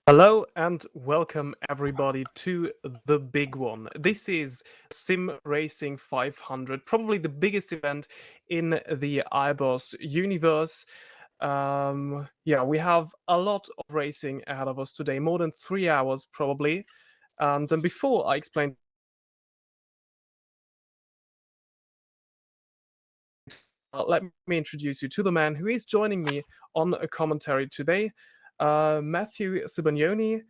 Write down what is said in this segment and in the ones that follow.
Hello and welcome everybody to the big one. This is Sim Racing 500, probably the biggest event in the IBOS universe. Yeah, we have a lot of racing ahead of us today, more than 3 hours probably. And before I explain, let me introduce you to the man who is joining me on a commentary today, Matthew Sibanyoni.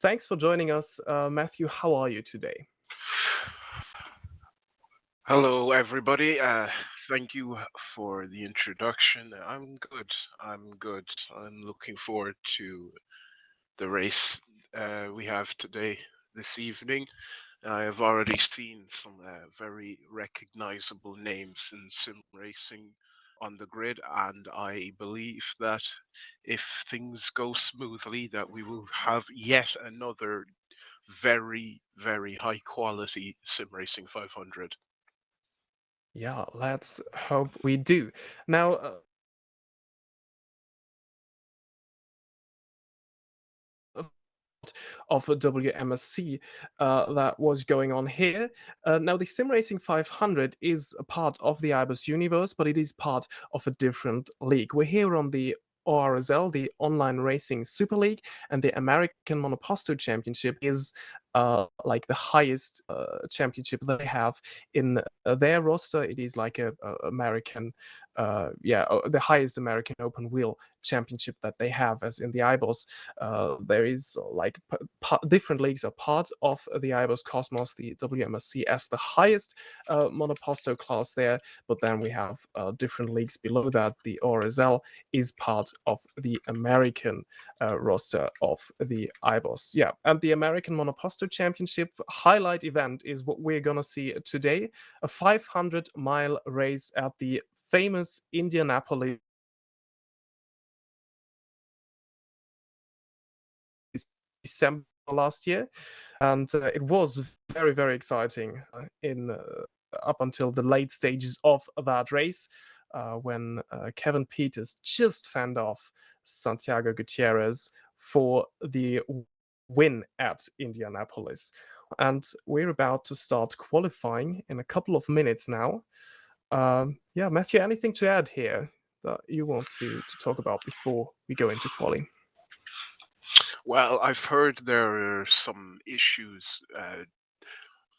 Thanks for joining us, Matthew. How are you today? Hello, everybody. Thank you for the introduction. I'm good. I'm good. I'm looking forward to the race we have today, this evening. I have already seen some very recognizable names in sim racing on the grid, and I believe that if things go smoothly, that we will have yet another very, very high quality sim racing 500. Yeah, let's hope we do. Now, of a WMSC that was going on here. Now, the Sim Racing 500 is a part of the IBOS universe, but it is part of a different league. We're here on the ORSL, the Online Racing Super League, and the American Monoposto Championship is like the highest championship they have in their roster. It is like a American, the highest American open wheel championship that they have, as in the IBOS. There is like different leagues are part of the IBOS Cosmos, the WMSC as the highest monoposto class there, but then we have different leagues below that. The ORSL is part of the American roster of the IBOS. Yeah, and the American Monoposto Championship highlight event is what we're gonna see today: a 500-mile race at the famous Indianapolis December last year, and it was very, very exciting in up until the late stages of that race, when Kevin Peters just fended off Santiago Gutierrez for the win at Indianapolis. And we're about to start qualifying in a couple of minutes now. Yeah, Matthew, anything to add here that you want to talk about before we go into quali? Well, I've heard there are some issues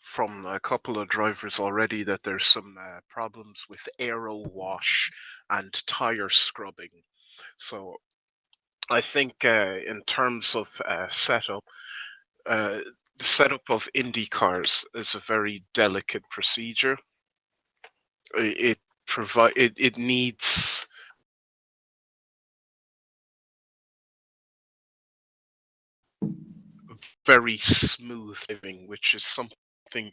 from a couple of drivers already that there's some problems with aero wash and tire scrubbing. So I think in terms of uh, the setup of Indy cars is a very delicate procedure. It needs very smooth living, which is something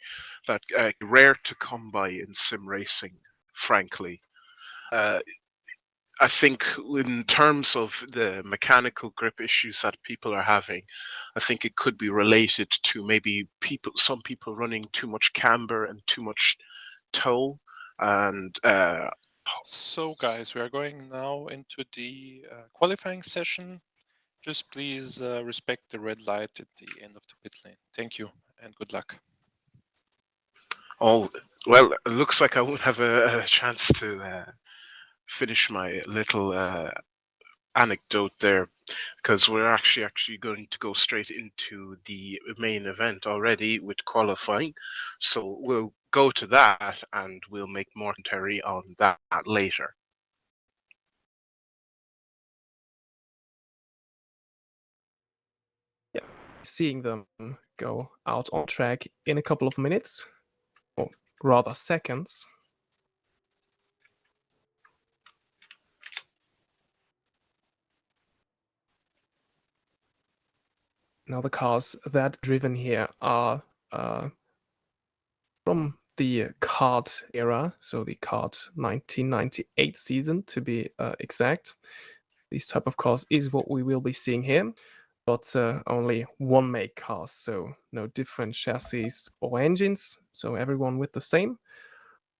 that rare to come by in sim racing, frankly. Uh, I think in terms of the mechanical grip issues that people are having, I think it could be related to maybe some people running too much camber and too much toe, and So, guys, we are going now into the qualifying session. Just please respect the red light at the end of the pit lane. Thank you and good luck. oh well, it looks like I won't have a chance to finish my little anecdote there because we're actually going to go straight into the main event already with qualifying. So we'll go to that and we'll make more commentary on that later. Yeah, seeing them go out on track in a couple of minutes, or rather seconds. Now, the cars that driven here are from the kart era, so the kart 1998 season to be exact. These type of cars is what we will be seeing here, but only one make cars, so no different chassis or engines, so everyone with the same.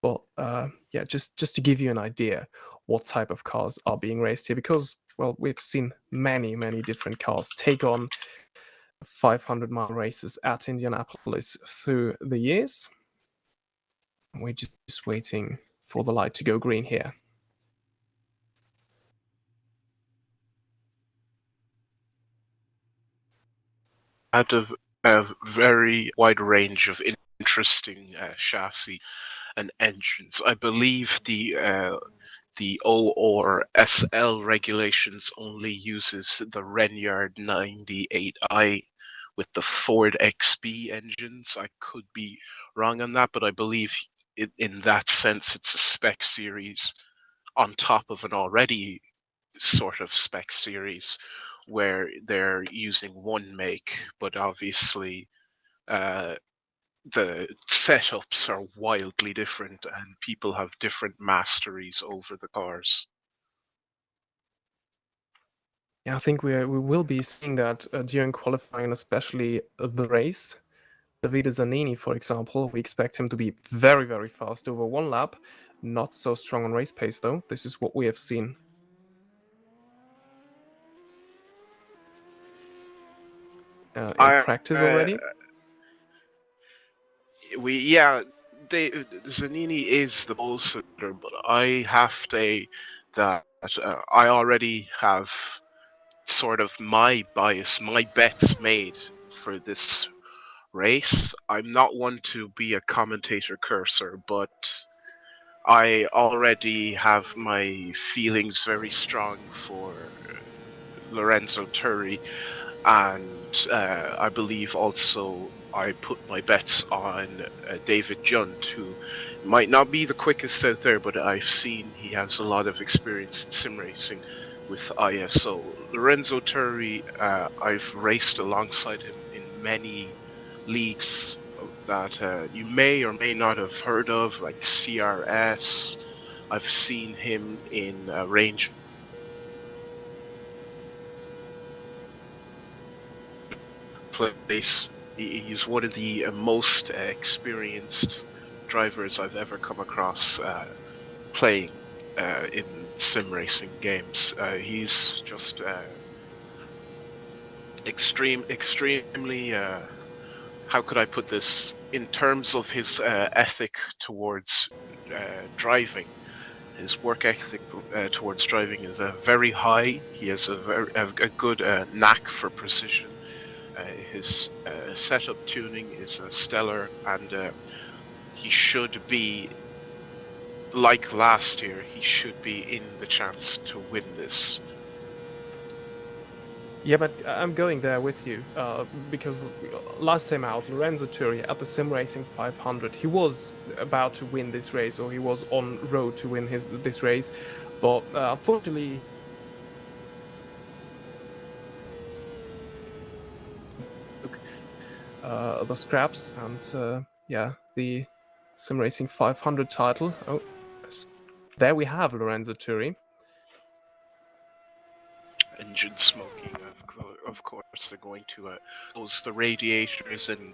But yeah, just to give you an idea what type of cars are being raced here, because well, we've seen many, many different cars take on 500-mile races at Indianapolis through the years. We're just waiting for the light to go green here. Had a very wide range of interesting chassis and engines. I believe the O or SL regulations only uses the Renyard 98i with the Ford XB engines. I could be wrong on that, but I believe in that sense it's a spec series on top of an already sort of spec series where they're using one make, but obviously the setups are wildly different and people have different masteries over the cars. Yeah, I think we will be seeing that during qualifying, especially the race. Davide Zanini, for example, we expect him to be very, very fast over one lap. Not so strong on race pace, though. This is what we have seen. In practice already. Zanini is the pole sitter, but I have to say that I already have sort of my bias, my bets made for this race. I'm not one to be a commentator cursor, but I already have my feelings very strong for Lorenzo Turi, and I believe also I put my bets on David Junt, who might not be the quickest out there, but I've seen he has a lot of experience in sim racing with ISO. Lorenzo Turi, I've raced alongside him in many leagues that you may or may not have heard of, like CRS. I've seen him in a range place. He's one of the most experienced drivers I've ever come across playing in sim racing games. He's just extremely. How could I put this? In terms of his ethic towards driving, his work ethic towards driving is very high. He has a good knack for precision. His setup tuning is stellar, and he should be, like last year, he should be in the chance to win this. Yeah, but I'm going there with you because last time out, Lorenzo Turi at the Sim Racing 500, he was about to win this race, or he was on road to win this race, but unfortunately, took the scraps and yeah, the Sim Racing 500 title. Oh, there we have Lorenzo Turi. Engine smoking, of course, they're going to close the radiators and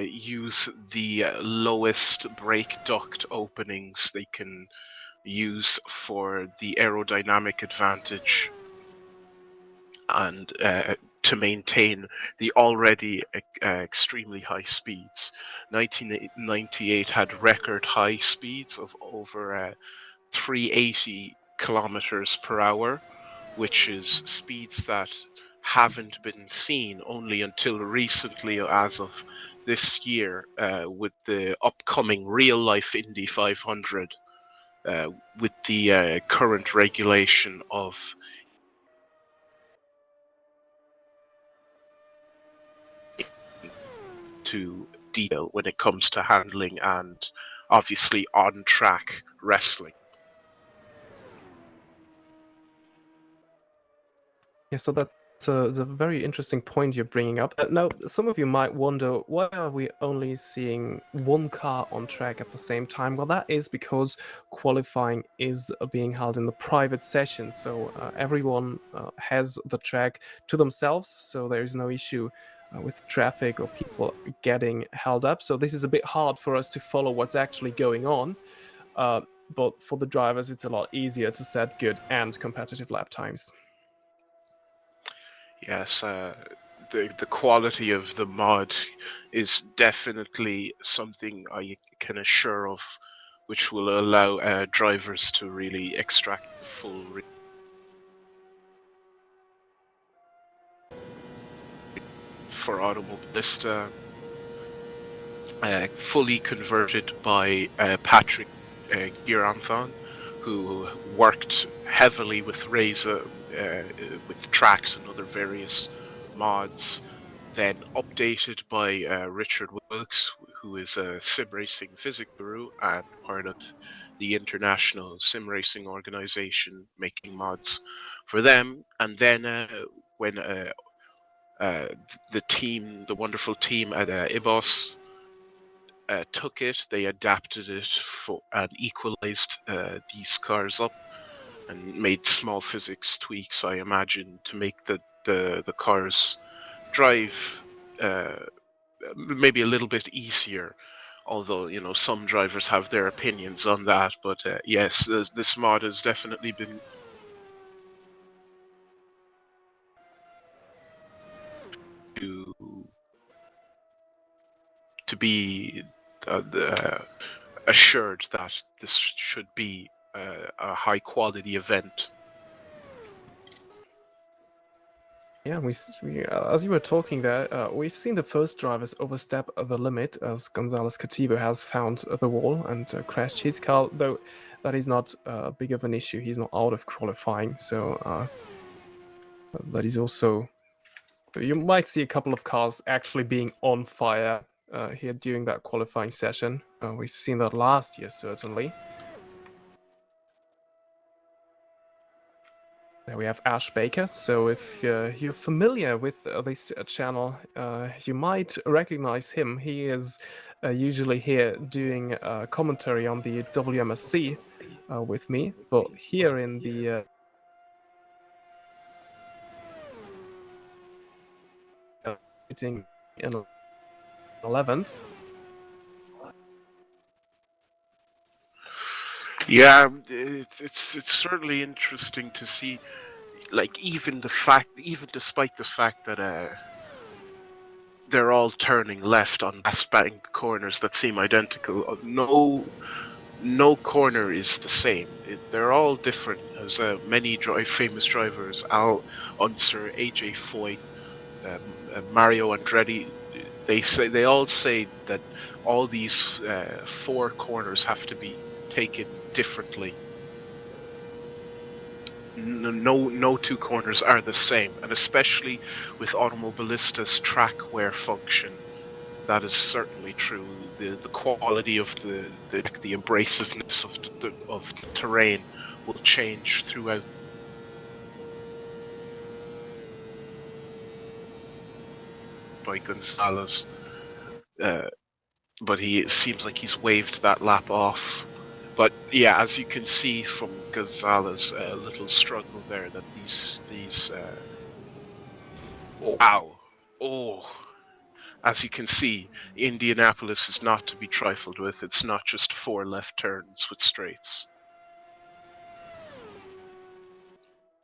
use the lowest brake duct openings they can use for the aerodynamic advantage and to maintain the already extremely high speeds. 1998 had record high speeds of over 380 kilometers per hour, which is speeds that haven't been seen only until recently, as of this year, with the upcoming real life Indy 500, with the current regulation of to detail when it comes to handling and obviously on track wrestling. Yeah, so that's a very interesting point you're bringing up. Now, some of you might wonder, why are we only seeing one car on track at the same time? Well, that is because qualifying is being held in the private session, so everyone has the track to themselves, so there is no issue with traffic or people getting held up. So this is a bit hard for us to follow what's actually going on. but for the drivers, it's a lot easier to set good and competitive lap times. Yes, the quality of the mod is definitely something I can assure of, which will allow drivers to really extract the full for Automobilista, fully converted by Patrick Giranthon, who worked heavily with Reza, with tracks and other various mods, then updated by Richard Wilkes, who is a sim racing physics guru and part of the international sim racing organization, making mods for them. And then when the wonderful team at IBOS took it, they adapted it and equalized these cars up and made small physics tweaks, I imagine, to make the cars drive maybe a little bit easier. Although, you know, some drivers have their opinions on that, but yes, this mod has definitely been to be assured that this should be a high quality event. Yeah, we as you were talking there, we've seen the first drivers overstep the limit as Gonzalez Cativo has found the wall and crashed his car, though that is not big of an issue. He's not out of qualifying, so that is also... You might see a couple of cars actually being on fire here during that qualifying session. We've seen that last year, certainly. There we have Ash Baker. So if you're familiar with this channel, you might recognize him. He is usually here doing commentary on the WMSC with me, but here in the sitting in 11th. Yeah, it's certainly interesting to see, like, even despite the fact that they're all turning left on bank corners that seem identical. No corner is the same. They're all different. As many famous drivers, Al Unser, AJ Foyt, Mario Andretti, they all say that all these 4 corners have to be taken differently. No 2 corners are the same, and especially with Automobilista's track wear function, that is certainly true. The quality of the abrasiveness of the terrain will change throughout. By Gonzalez, but it seems like he's waved that lap off. But yeah, as you can see from Gonzalez, a little struggle there. That these as you can see, Indianapolis is not to be trifled with. It's not just 4 left turns with straights.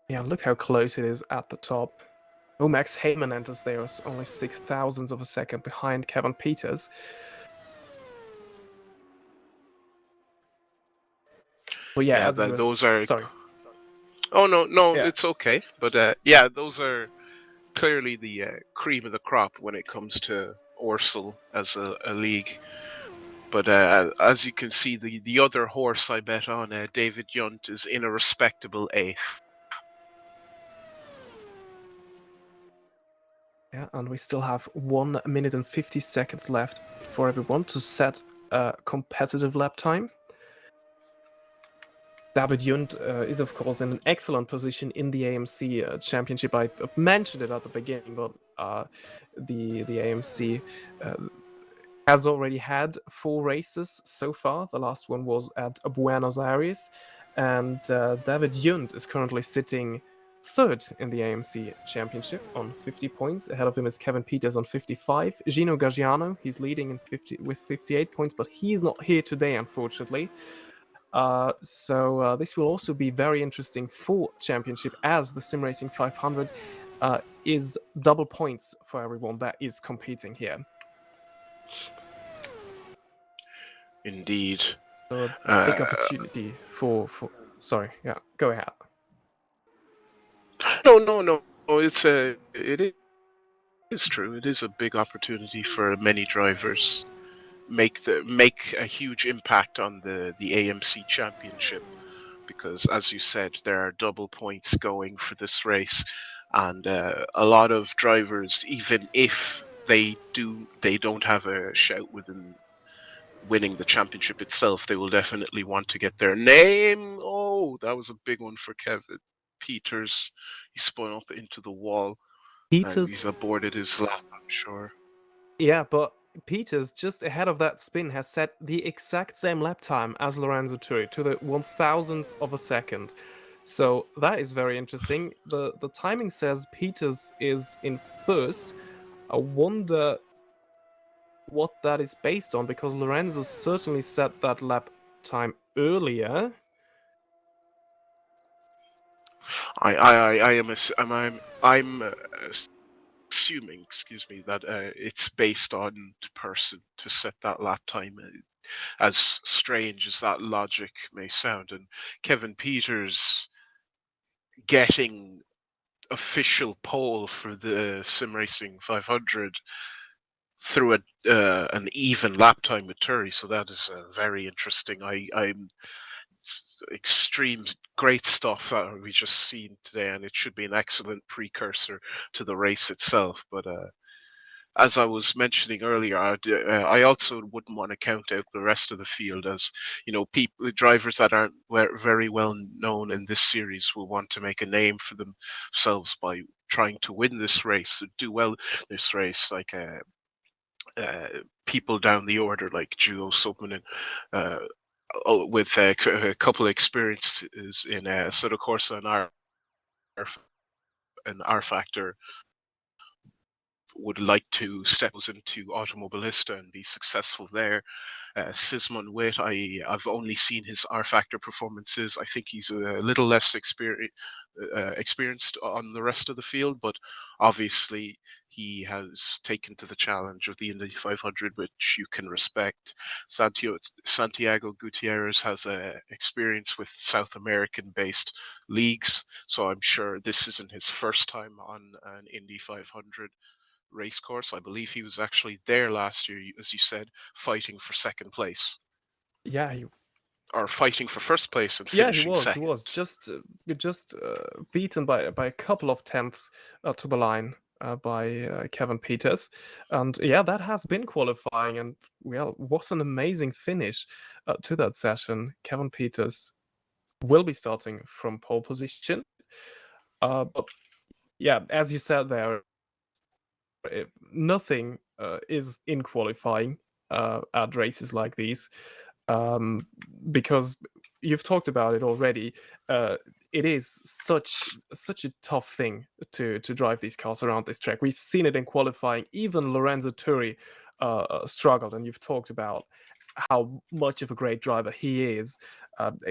Yeah, look how close it is at the top. Oh, Max Heyman enters there, only 0.006 of a second behind Kevin Peters. But yeah, those are... Sorry. Oh, no, Yeah. It's okay. But yeah, those are clearly the cream of the crop when it comes to Orsel as a league. But as you can see, the other horse I bet on, David Yunt, is in a respectable 8th. Yeah, and we still have 1 minute and 50 seconds left for everyone to set a competitive lap time. David Yunt is, of course, in an excellent position in the AMC championship. I mentioned it at the beginning, but the AMC has already had 4 races so far. The last one was at Buenos Aires, and David Yunt is currently sitting 3rd in the AMC championship on 50 points. Ahead of him is Kevin Peters on 55. Gino Gaggiano, he's leading with 58 points, but he's not here today, unfortunately. So this will also be very interesting for championship, as the Sim Racing 500 is double points for everyone that is competing here. Indeed. So a big opportunity for sorry, yeah, go ahead. No. It is true. It is a big opportunity for many drivers. Make a huge impact on the AMC championship, because, as you said, there are double points going for this race, and a lot of drivers, even if they don't have a shout within winning the championship itself, they will definitely want to get their name. Oh, that was a big one for Kevin Peters. He spun up into the wall, and he's aborted his lap, I'm sure. Yeah, but Peters, just ahead of that spin, has set the exact same lap time as Lorenzo Turi, to the 1,000th of a second. So that is very interesting. The timing says Peters is in first. I wonder what that is based on, because Lorenzo certainly set that lap time earlier. I'm assuming, excuse me, that it's based on person to set that lap time. As strange as that logic may sound, and Kevin Peters getting official pole for the Sim Racing 500 through an even lap time with Turi, so that is very interesting. I'm extreme great stuff that we just seen today, and it should be an excellent precursor to the race itself. But as I was mentioning earlier, I also wouldn't want to count out the rest of the field, as drivers that aren't very well known in this series will want to make a name for themselves by trying to win this race, do well this race, like people down the order like Duo Subman, with a couple of experiences in Soto Corsa and R Factor, would like to step into Automobilista and be successful there. Sismon Witt, I've only seen his R Factor performances. I think he's a little less experienced on the rest of the field, but obviously he has taken to the challenge of the Indy 500, which you can respect. Santiago Gutierrez has experience with South American-based leagues, so I'm sure this isn't his first time on an Indy 500 race course. I believe he was actually there last year, as you said, fighting for second place. Yeah, Or fighting for first place and yeah, finishing second. He was just beaten by a couple of tenths to the line by Kevin Peters, and yeah, that has been qualifying. And well, what an amazing finish to that session. Kevin Peters will be starting from pole position, but yeah, as you said there, nothing is in qualifying at races like these, because you've talked about it already. It is such a tough thing to drive these cars around this track. We've seen it in qualifying. Even Lorenzo Turi struggled, and you've talked about how much of a great driver he is.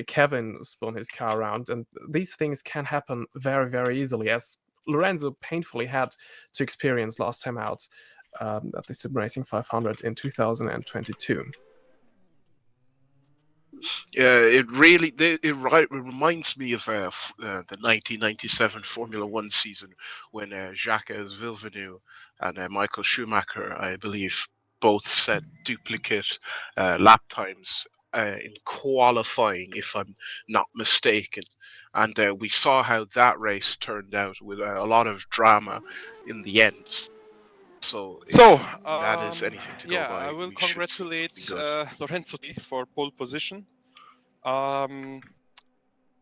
Kevin spun his car around, and these things can happen very, very easily, as Lorenzo painfully had to experience last time out at the Sim Racing 500 in 2022. Yeah, it reminds me of the 1997 Formula One season when Jacques Villeneuve and Michael Schumacher, I believe, both set duplicate lap times in qualifying, if I'm not mistaken. And we saw how that race turned out, with a lot of drama in the end. So if that is anything to go by, I will we should congratulate be good. Lorenzo for pole position.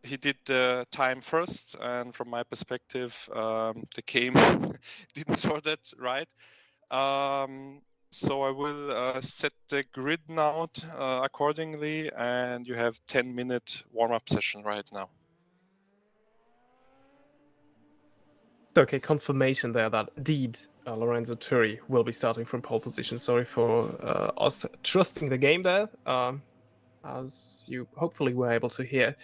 He did the time first, and from my perspective, the game didn't sort that right. So I will set the grid now accordingly, and you have 10-minute warm-up session right now. Okay, confirmation there that indeed Lorenzo Turi will be starting from pole position. Sorry for us trusting the game there. as you hopefully were able to hear,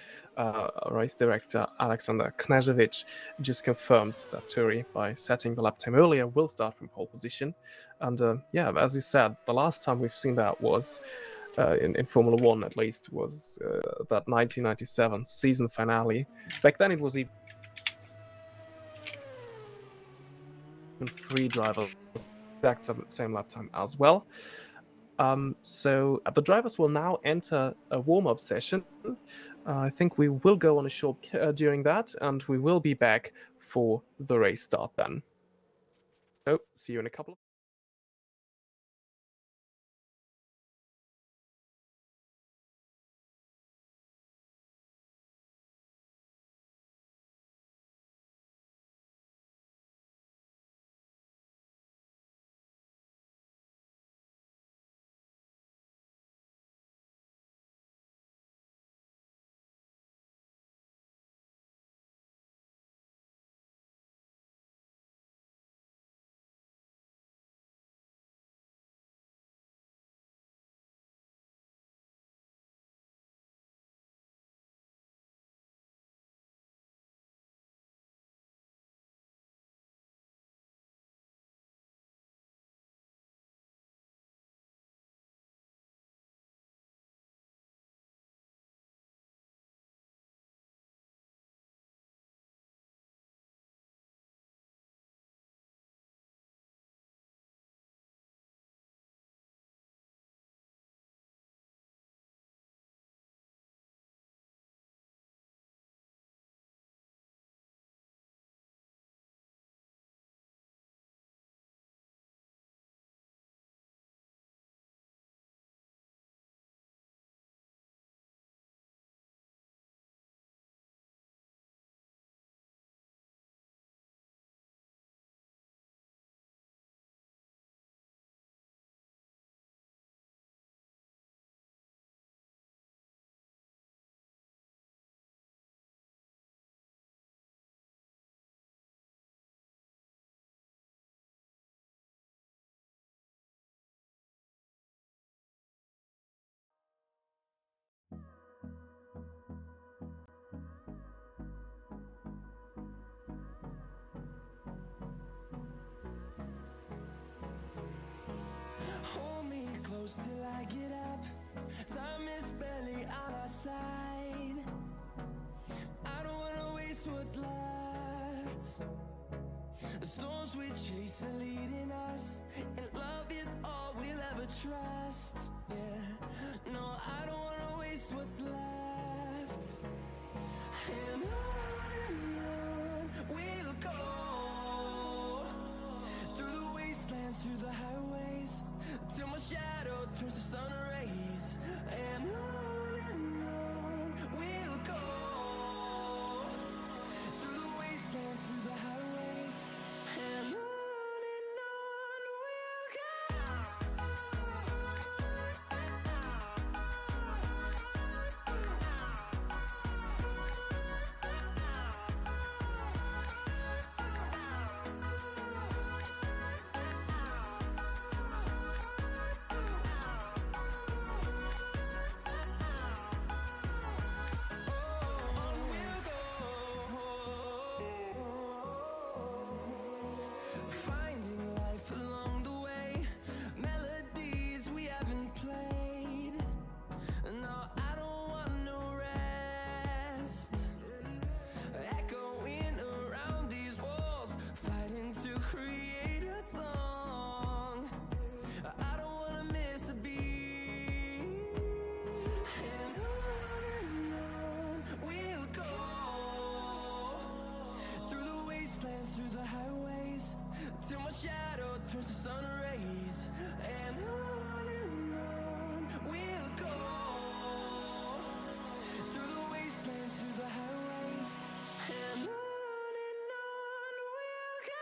race director Alexander Knežević just confirmed that Turi, by setting the lap time earlier, will start from pole position. And yeah, as you said, the last time we've seen that was in Formula One, at least, was that 1997 season finale. Back then, it was even 3 drivers exact same lap time as well. So the drivers will now enter a warm-up session. I think we will go on a short during that, and we will be back for the race start then. So, see you in a couple of... Hold me close till I get up. Time is barely on our side. I don't wanna waste what's left. The storms we chase are leading us, and love is all we'll ever trust. Yeah, no, I don't wanna waste what's left. And on we'll go, through the wastelands, through the highways, till my shadow turns to sun rays. And on we'll go, through the wastelands, through the highways. And on we'll go. Finding life along the way, melodies we haven't played. No, I don't want no rest. Echoing around these walls, fighting to create a song. I don't wanna miss a beat. And on we'll go, through the wastelands, through the highways, till my shadow turns to sun rays. And on we'll go, through the wastelands, through the highways. And on we'll go.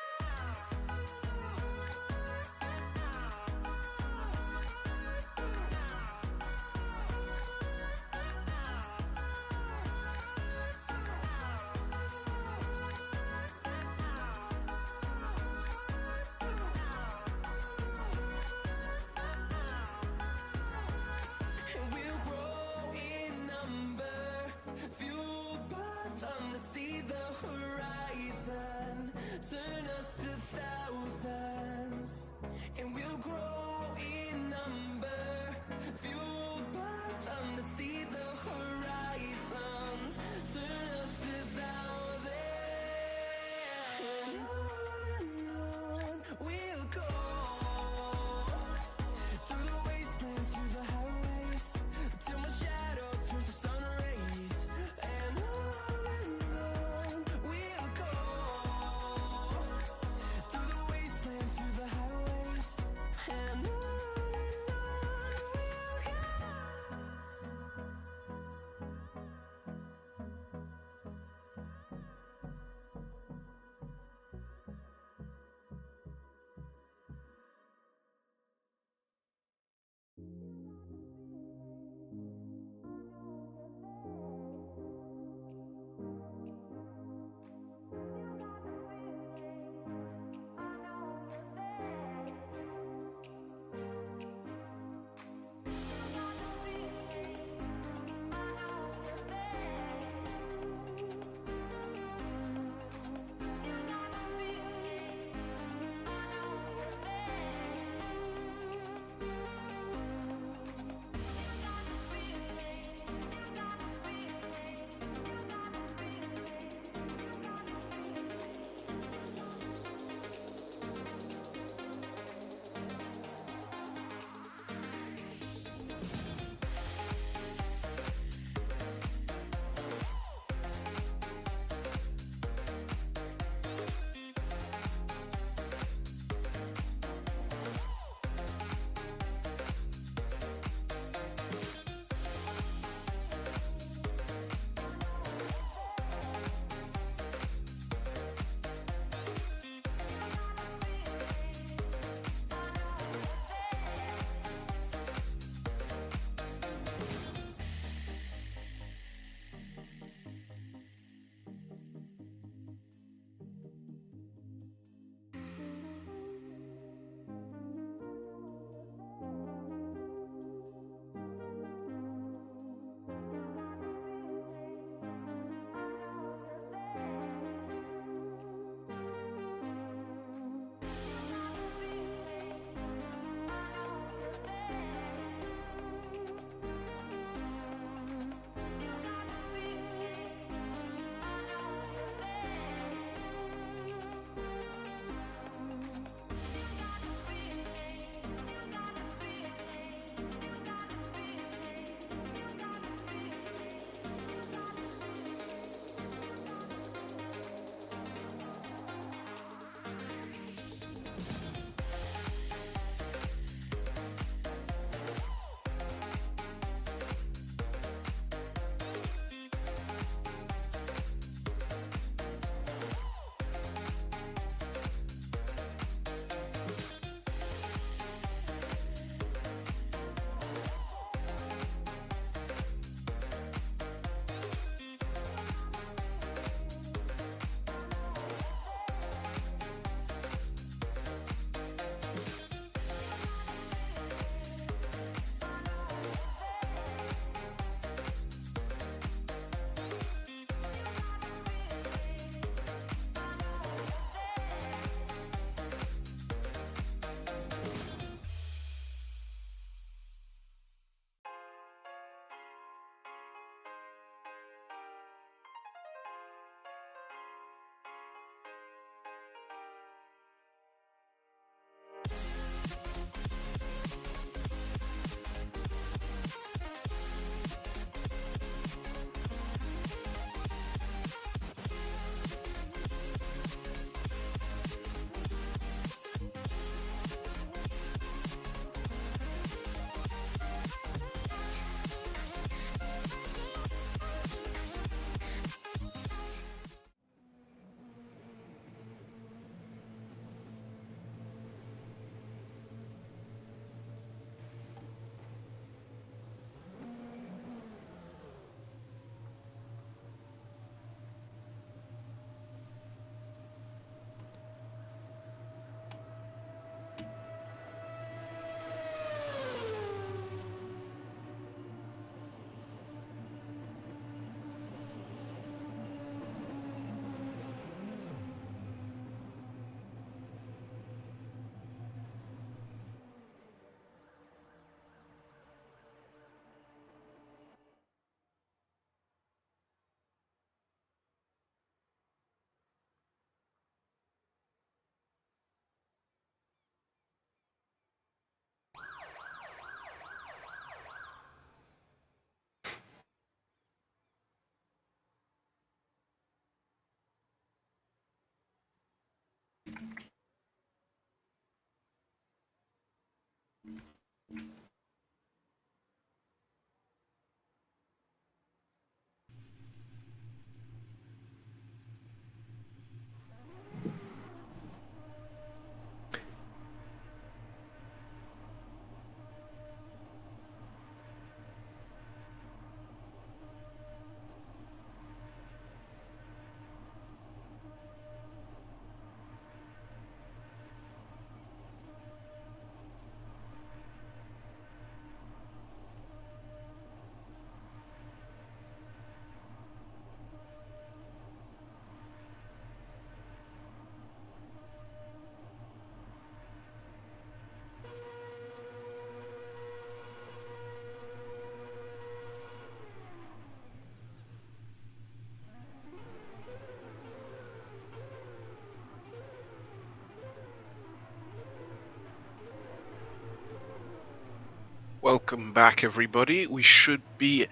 Welcome back, everybody. We should be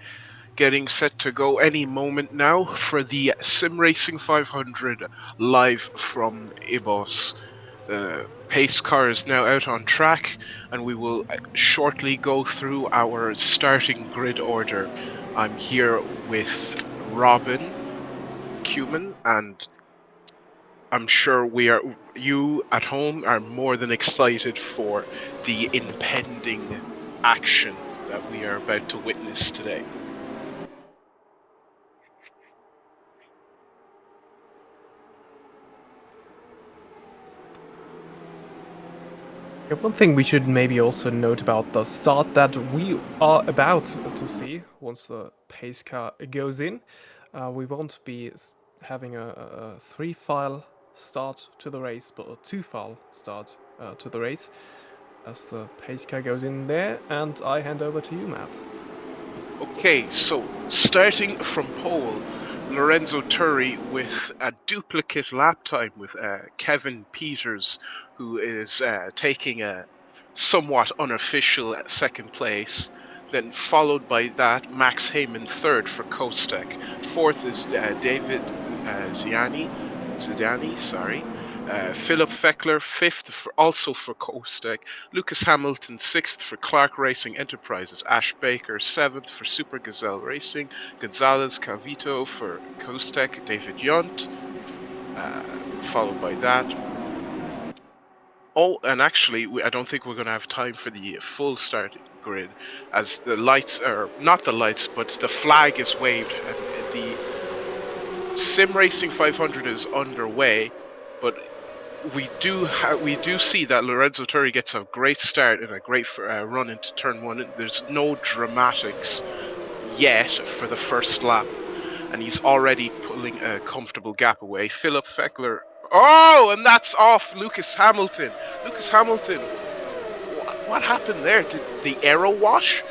getting set to go any moment now for the Sim Racing 500 live from IBOS. The pace car is now out on track, and we will shortly go through our starting grid order. I'm here with Robin, Ciuman, and I'm sure you at home are more than excited for the impending action that we are about to witness today. Yeah, one thing we should maybe also note about the start that we are about to see once the pace car goes in. We won't be having a 3-file start to the race, but a 2-file start to the race as the pace car goes in there. And I hand over to you, Matt. Okay, so starting from pole, Lorenzo Turri with a duplicate lap time with Kevin Peters, who is taking a somewhat unofficial second place. Then followed by that, Max Heyman third for Kostek. Fourth is David Zidani, sorry. Philip Feckler fifth also for Kostek. Lucas Hamilton sixth for Clark Racing Enterprises. Ash Baker seventh for Super Gazelle Racing. Gonzalez Calvito for Kostek. David Yunt, followed by that. Oh, and actually, I don't think we're going to have time for the full start grid, as the lights are not the lights, but the flag is waved, and the Sim Racing 500 is underway. But we do see that Lorenzo Turri gets a great start and a great run into turn one. There's no dramatics yet for the first lap, and he's already pulling a comfortable gap away. Philip Feckler. Oh, and that's off Lucas Hamilton. Lucas Hamilton, what happened there? Did the aero wash?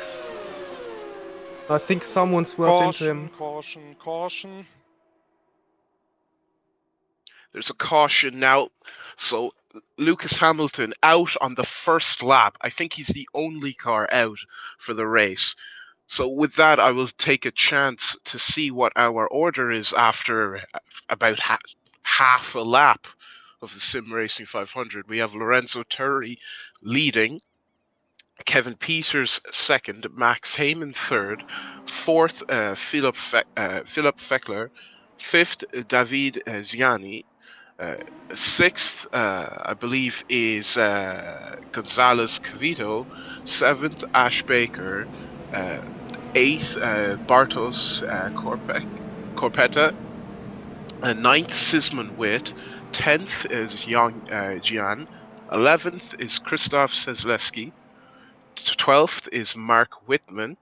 I think someone swerved into him. Caution. There's a caution now. So Lucas Hamilton out on the first lap. I think he's the only car out for the race. So with that, I will take a chance to see what our order is after about half a lap of the Sim Racing 500. We have Lorenzo Turri leading, Kevin Peters second, Max Heyman third, fourth Philip Feckler, fifth David Ziani, sixth I believe is Gonzalez Cavito, seventh Ash Baker, eighth Bartos Corpetta, ninth Sisman Witt, 10th is Jian, 11th is Christoph Sesleski, 12th is Mark Whitman,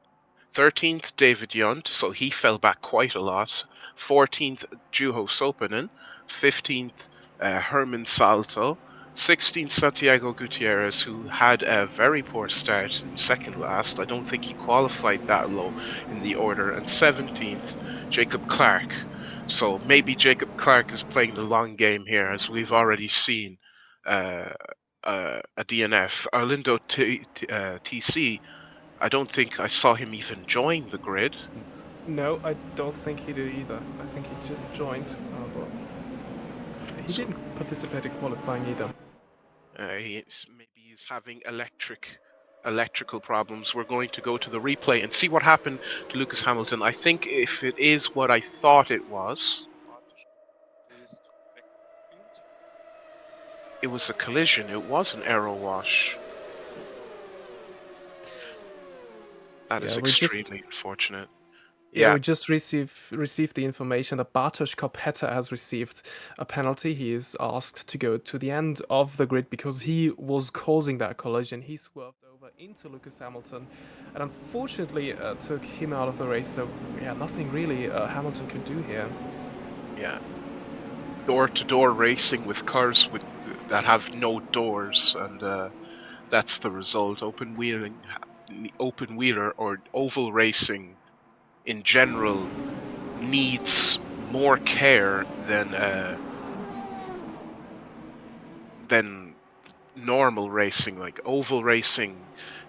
13th David Yunt, so he fell back quite a lot, 14th Juho Sopanen, 15th Herman Salto, 16th Santiago Gutierrez, who had a very poor start in second last. I don't think he qualified that low in the order, and 17th Jacob Clark. So maybe Jacob Clark is playing the long game here, as we've already seen a DNF. Arlindo TC, I don't think I saw him even join the grid. No, I don't think he did either. I think he just joined, but He So, didn't participate in qualifying either. maybe he's having electrical problems. We're going to go to the replay and see what happened to Lewis Hamilton. I think if it is what I thought it was, Please back on the field. it was a collision. It was an aero wash. That is Yeah, we just extremely unfortunate. Yeah, Yeah, we just received the information that Bartosz Kopeta has received a penalty. He is asked to go to the end of the grid because he was causing that collision. He swerved over into Lewis Hamilton, and unfortunately took him out of the race. So yeah, nothing really Hamilton could do here. yeah. Door-to-door racing with cars that have no doors, and that's the result. Open wheeler or oval racing in general needs more care than normal racing. Like oval racing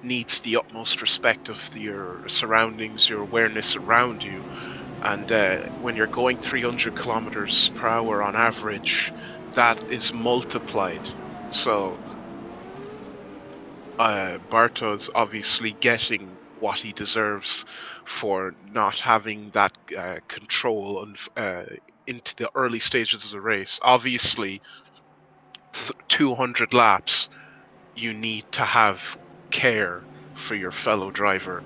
needs the utmost respect of your surroundings, your awareness around you, and when you're going 300 kilometers per hour on average, that is multiplied. So Barto's obviously getting what he deserves for not having that control into the early stages of the race. Obviously, 200 laps, you need to have care for your fellow driver,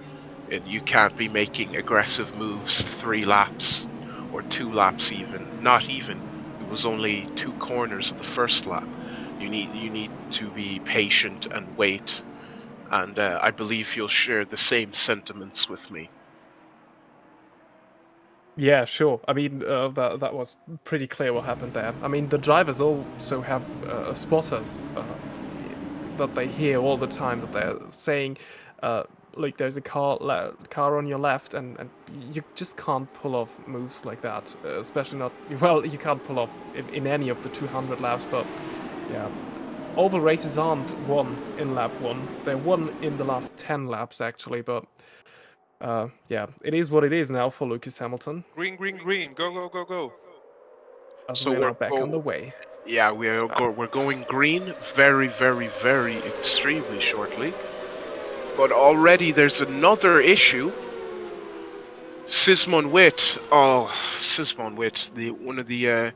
and you can't be making aggressive moves 3 laps or 2 laps even. Not even. It was only 2 corners of the first lap. You need to be patient and wait, and I believe you'll share the same sentiments with me. Yeah, sure. I mean, that was pretty clear what happened there. I mean, the drivers also have spotters that they hear all the time that they're saying, like, there's a car on your left, and you just can't pull off moves like that, especially not. Well, you can't pull off in any of the 200 laps, but yeah. Oval races aren't won in lap 1. They're won in the last 10 laps, actually, but yeah, it is what it is now for Lewis Hamilton, Green, green, green. Go, go, go, go. as So we're now back on the way. yeah, we're going green very, very, very extremely shortly. But already there's another issue. Sismon Witt, one of the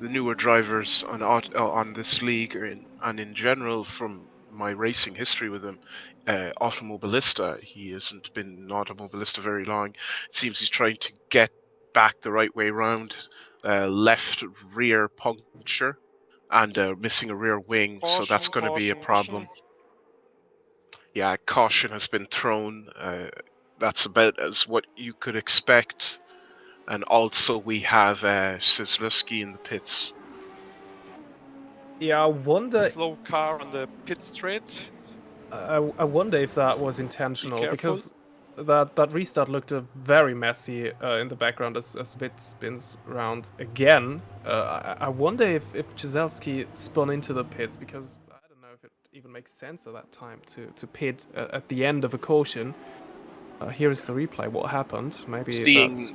newer drivers on this league and in general from my racing history with him, Automobilista. He hasn't been an Automobilista very long. It seems he's trying to get back the right way round. Left rear puncture and missing a rear wing, so that's Caution, going to be a caution, problem. caution. Yeah, caution has been thrown. That's about as what you could expect. And also we have Szysluski in the pits. Yeah, I wonder. Slow car on the pit straight. I wonder if that was Be intentional careful. because that restart looked very messy in the background as Witt spins round again. I wonder if Jazelski spun into the pits because I don't know if it even makes sense at that time to pit at the end of a caution. Here is the replay. What happened? Maybe that's.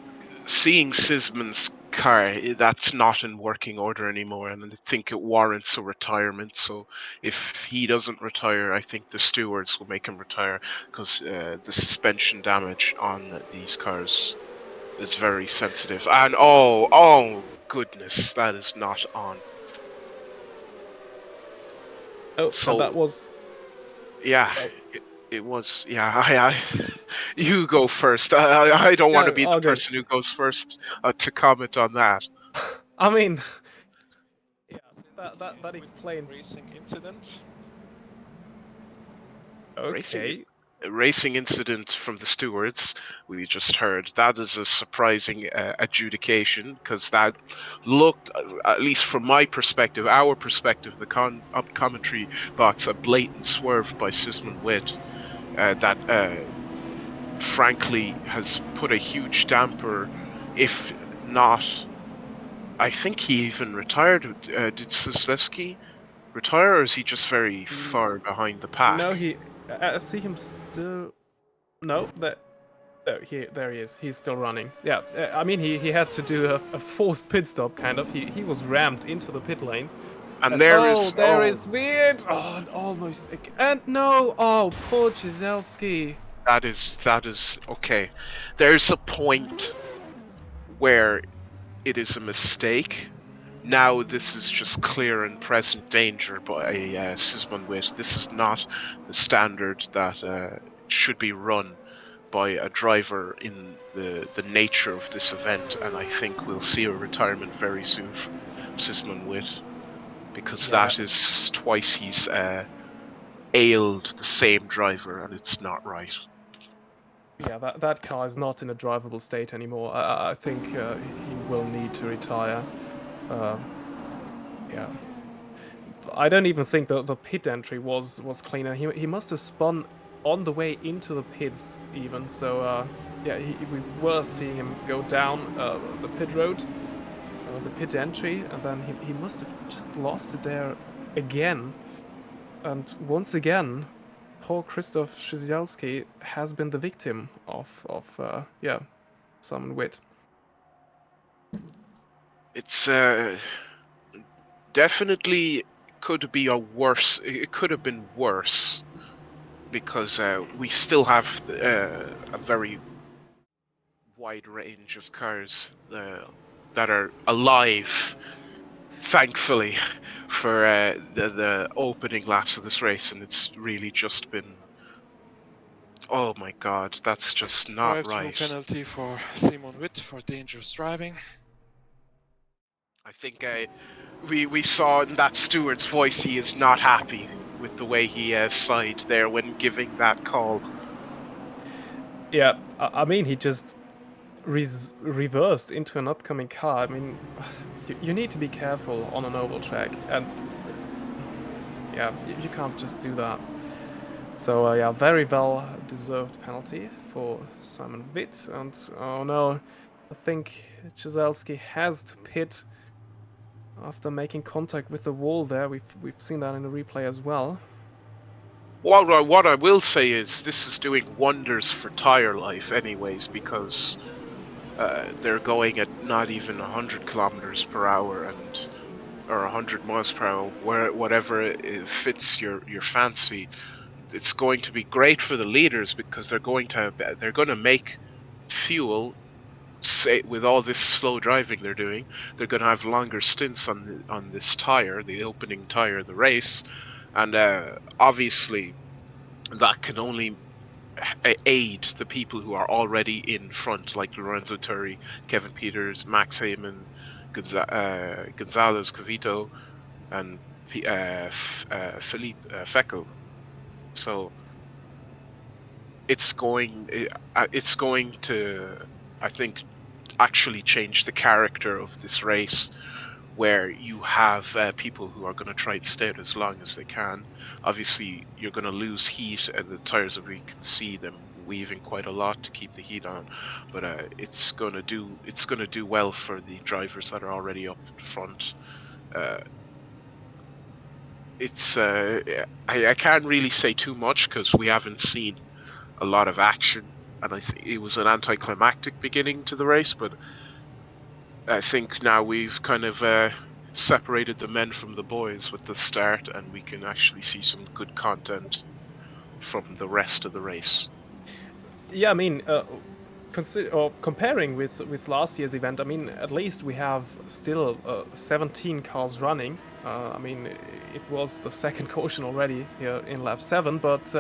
Seeing Sisman's car, that's not in working order anymore, and I think it warrants a retirement. So if he doesn't retire, I think the stewards will make him retire because the suspension damage on these cars is very sensitive. And oh goodness, that is not on. Oh, So that was. yeah, Oh. it was. Yeah, I you go first. I don't want to No, be the all good. person who goes first to comment on that. I mean, yeah, that With explains. racing incident. Okay. Racing incident from the stewards we just heard. That is a surprising adjudication because that looked, at least from my perspective, our perspective, the commentary box, a blatant swerve by Sisman Witt that frankly has put a huge damper, if not. I think he even retired. Did Szysluski retire, or is he just very far behind the pack? No, I see him still. No, that. Oh, there he is. He's still running. Yeah, I mean, he had to do a forced pit stop, kind of. He was rammed into the pit lane. And there there is weird. Oh, and almost. And no. Oh, poor Giselsky. that is okay. There's a point where it is a mistake. Now this is just clear and present danger by Ciuman Wit. This is not the standard that should be run by a driver in the nature of this event, and I think we'll see a retirement very soon from Ciuman Wit, because Yeah. that is twice he's ailed the same driver, and it's not right. Yeah, that car is not in a drivable state anymore. I think he will need to retire. Yeah. I don't even think the pit entry was cleaner. He must have spun on the way into the pits even. So yeah, we were seeing him go down the pit road, the pit entry, and then he must have just lost it there again. And once again, poor Krzysztof Zyzielski has been the victim of yeah, Ciuman Wit. It's definitely could be a worse. It could have been worse, because we still have a very wide range of cars that are alive, thankfully, for the opening laps of this race, and it's really just been. Oh my God, that's just not Drive-through right. penalty for Ciuman Wit for dangerous driving. I think we saw in that steward's voice he is not happy with the way he sighed there when giving that call. Yeah, I mean, he just reversed into an upcoming car. I mean, you need to be careful on an oval track, and yeah, you can't just do that. So yeah, very well deserved penalty for Ciuman Wit, and oh no, I think Zyzielski has to pit after making contact with the wall there. We've seen that in the replay as well. Well, what I will say is this is doing wonders for tire life anyways, because they're going at not even 100 kilometers per hour or 100 miles per hour, whatever it fits your fancy. It's going to be great for the leaders, because they're going to make fuel. Say, with all this slow driving they're doing, they're going to have longer stints on this tire, the opening tire of the race, and obviously that can only aid the people who are already in front, like Lorenzo Turri, Kevin Peters, Max Heyman, Gonzalez Cavito, and Philippe Feckel. So it's going to, I think, actually change the character of this race, where you have people who are going to try to stay out as long as they can. Obviously, you're going to lose heat, and the tires, we can see them weaving quite a lot to keep the heat on. But it's going to do well for the drivers that are already up in front. I can't really say too much because we haven't seen a lot of action, and I think it was an anticlimactic beginning to the race. But I think now we've kind of separated the men from the boys with the start, and we can actually see some good content from the rest of the race. Yeah, I mean, comparing with last year's event, I mean, at least we have still 17 cars running. I mean, it was the second caution already here in lap 7, but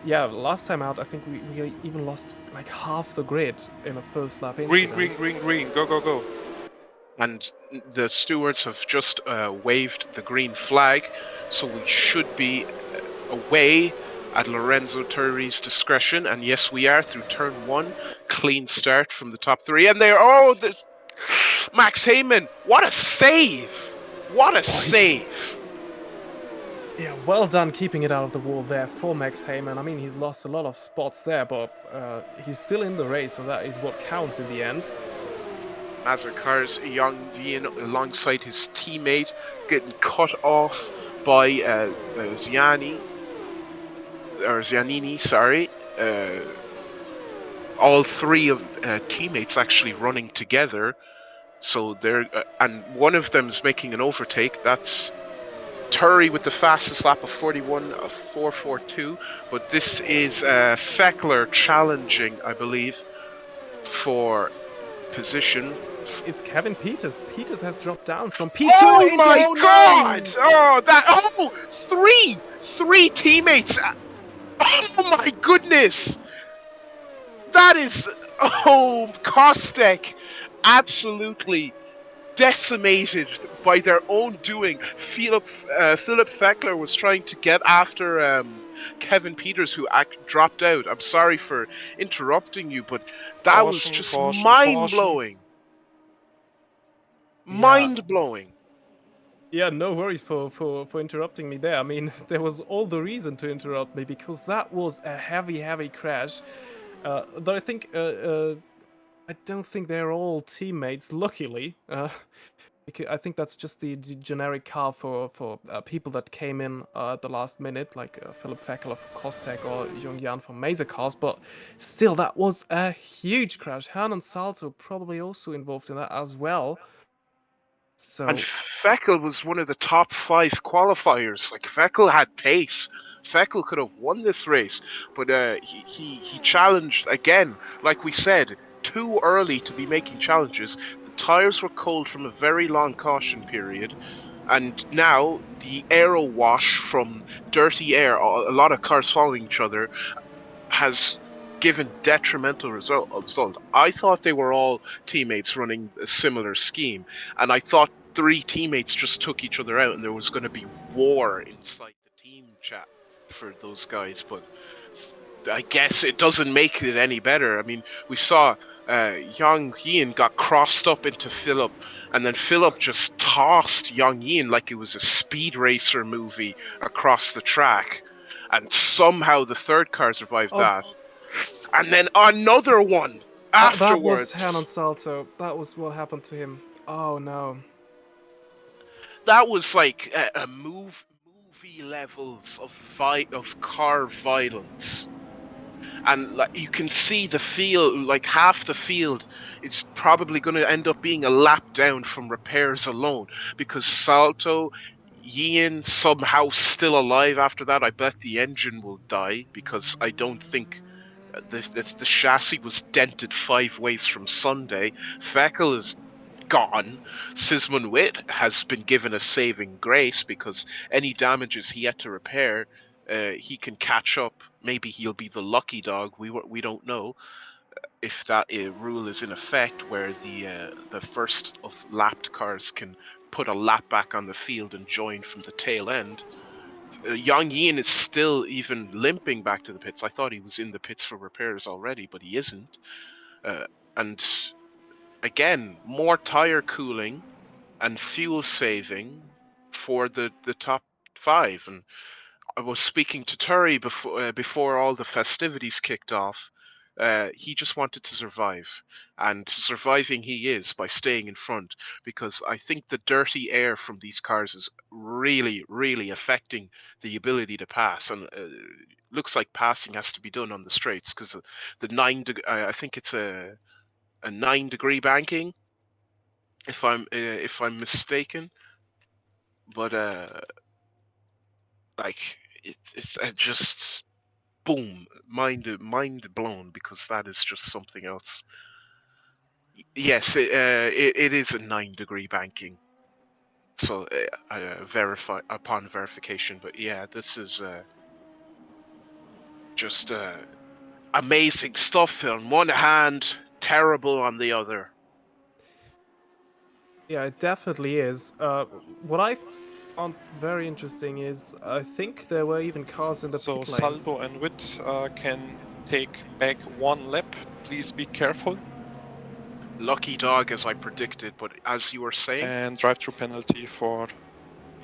yeah, last time out, I think we even lost like half the grid in a first lap incident. Green, go. And the stewards have just waved the green flag, so we should be away at Lorenzo Turri's discretion. And yes, we are through turn 1. Clean start from the top 3. And there, Max Heyman, what a save! What a save! Yeah, well done keeping it out of the wall there for Max Heyman. I mean, he's lost a lot of spots there, but he's still in the race, so that is what counts in the end. Mazur Cars, Yang Yin, alongside his teammate, getting cut off by Zianini, sorry. all three of teammates actually running together. So they're and one of them's making an overtake. That's Turry with the fastest lap of 41.442. But this is Feckler challenging, I believe, for position. It's Kevin Peters. Peters has dropped down from P2 Oh into my oh God! no! Three teammates. Oh my goodness! That is Kostek absolutely decimated by their own doing. Philip Feckler was trying to get after Kevin Peters, who dropped out. I'm sorry for interrupting you, but that was just mind blowing. Mind blowing. Yeah, no worries for interrupting me there. I mean, there was all the reason to interrupt me because that was a heavy crash. Though I don't think they're all teammates. Luckily, I think that's just the generic car for people that came in at the last minute, like Philip Feckler for Kostek or Jung Jan for Mazer cars. But still, that was a huge crash. Hernan Salto probably also involved in that as well. So And Feckel was one of the top 5 qualifiers. Like Feckel had pace. Feckel could have won this race, but he challenged again. Like we said, too early to be making challenges. The tires were cold from a very long caution period, and now the aero wash from dirty air, a lot of cars following each other, has given detrimental result. I thought they were all teammates running a similar scheme, and I thought 3 teammates just took each other out, and there was going to be war inside the team chat for those guys. But I guess it doesn't make it any better. I mean, we saw Yang Yin got crossed up into Philip, and then Philip just tossed Yang Yin like it was a Speed Racer movie across the track. And somehow the third car survived that. And then another one afterwards. That was Hernan Salto. That was what happened to him. Oh no. That was like a movie levels of car violence. And like you can see the field, like half the field is probably going to end up being a lap down from repairs alone, because Salto, Ian somehow still alive after that. I bet the engine will die, because I don't think the chassis was dented 5 ways from Sunday. Feckel is gone. Sisman Witt has been given a saving grace, because any damages he had to repair, he can catch up. Maybe he'll be the lucky dog. We don't know if that rule is in effect, where the first of lapped cars can put a lap back on the field and join from the tail end. Yang Yin is still even limping back to the pits. I thought he was in the pits for repairs already, but he isn't. And again, more tire cooling and fuel saving for the top 5. And I was speaking to Turry before all the festivities kicked off. He just wanted to survive, and surviving he is by staying in front, because I think the dirty air from these cars is really affecting the ability to pass, and looks like passing has to be done on the straights, because the I think it's a 9-degree banking, if I'm mistaken, but like it's just boom, mind blown, because that is just something else. Yes, it is a 9-degree banking. So verify upon verification, but yeah, this is just amazing stuff on one hand, terrible on the other. Yeah, it definitely is. What I found very interesting is I think there were even cars in the pit lane. Salto and Witt can take back 1 lap. Please be careful. Lucky dog, as I predicted, but as you were saying. And drive-through penalty for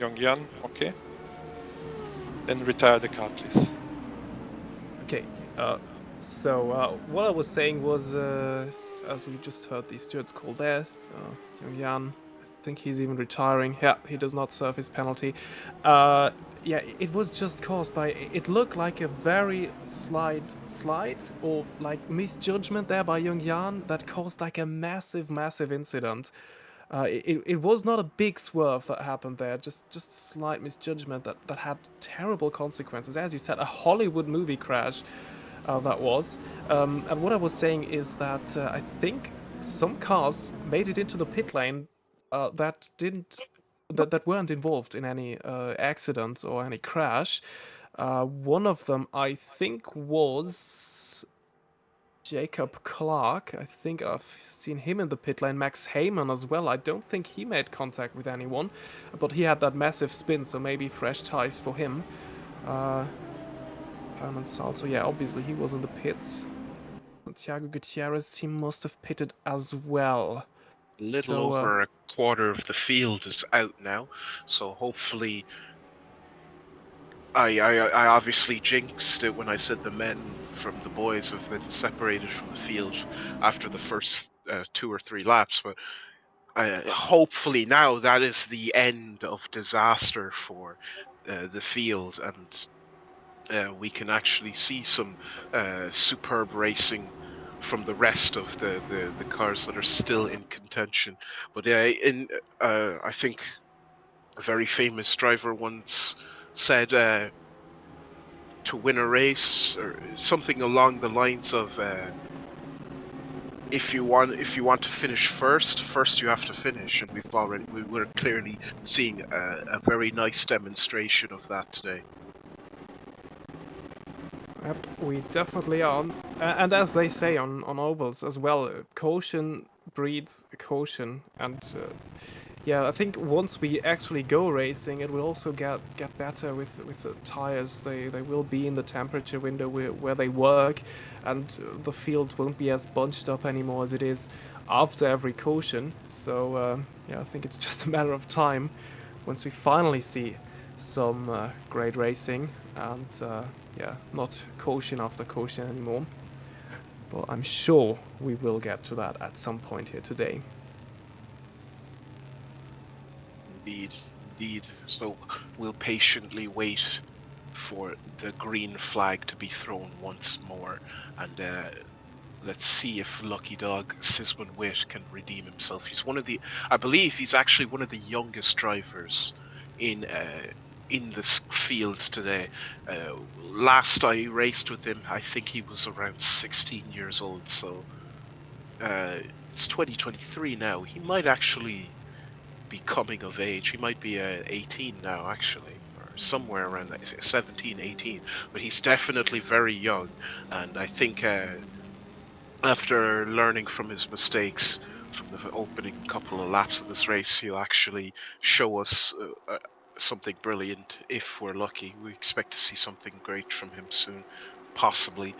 Yongyan. Okay. Then retire the car, please. Okay. So what I was saying was, as we just heard the stewards call there, Young Jan, I think he's even retiring. Yeah, he does not serve his penalty. yeah, it was just caused by, it looked like a very slight slide or like misjudgment there by Young Jan that caused like a massive incident. It was not a big swerve that happened there, just slight misjudgment that had terrible consequences. As you said, a Hollywood movie crash that was. And what I was saying is that I think some cars made it into the pit lane that didn't that weren't involved in any accident or any crash. One of them, I think, was Jacob Clark. I think I've seen him in the pit lane. Max Heyman as well. I don't think he made contact with anyone, but he had that massive spin, so maybe fresh tires for him. Herman Salto, yeah, obviously he was in the pits. Santiago Gutierrez, he must have pitted as well. A little So, over a quarter of the field is out now, so hopefully. I obviously jinxed it when I said the men from the boys have been separated from the field after the first 2 or 3 laps, but hopefully now that is the end of disaster for the field, and we can actually see some superb racing from the rest of the cars that are still in contention. But I think a very famous driver once said to win a race or something along the lines of if you want to finish first you have to finish, and we're clearly seeing a very nice demonstration of that today. yep, we definitely are. And as they say on ovals as well, caution breeds caution. And yeah, I think once we actually go racing, it will also get better with the tires. They will be in the temperature window where they work, and the field won't be as bunched up anymore as it is after every caution. So yeah, I think it's just a matter of time once we finally see some great racing and yeah, not caution after caution anymore. But I'm sure we will get to that at some point here today. Indeed. So we'll patiently wait for the green flag to be thrown once more, and let's see if Lucky Dog Sisman Witt can redeem himself. I believe he's actually one of the youngest drivers in this field today. Last I raced with him, I think he was around 16 years old. So it's 2023 now. He might actually be coming of age. He might be 18 now, actually, or somewhere around that, 17, 18. But he's definitely very young, and I think after learning from his mistakes from the opening couple of laps of this race, he'll actually show us something brilliant if we're lucky. We expect to see something great from him soon, possibly.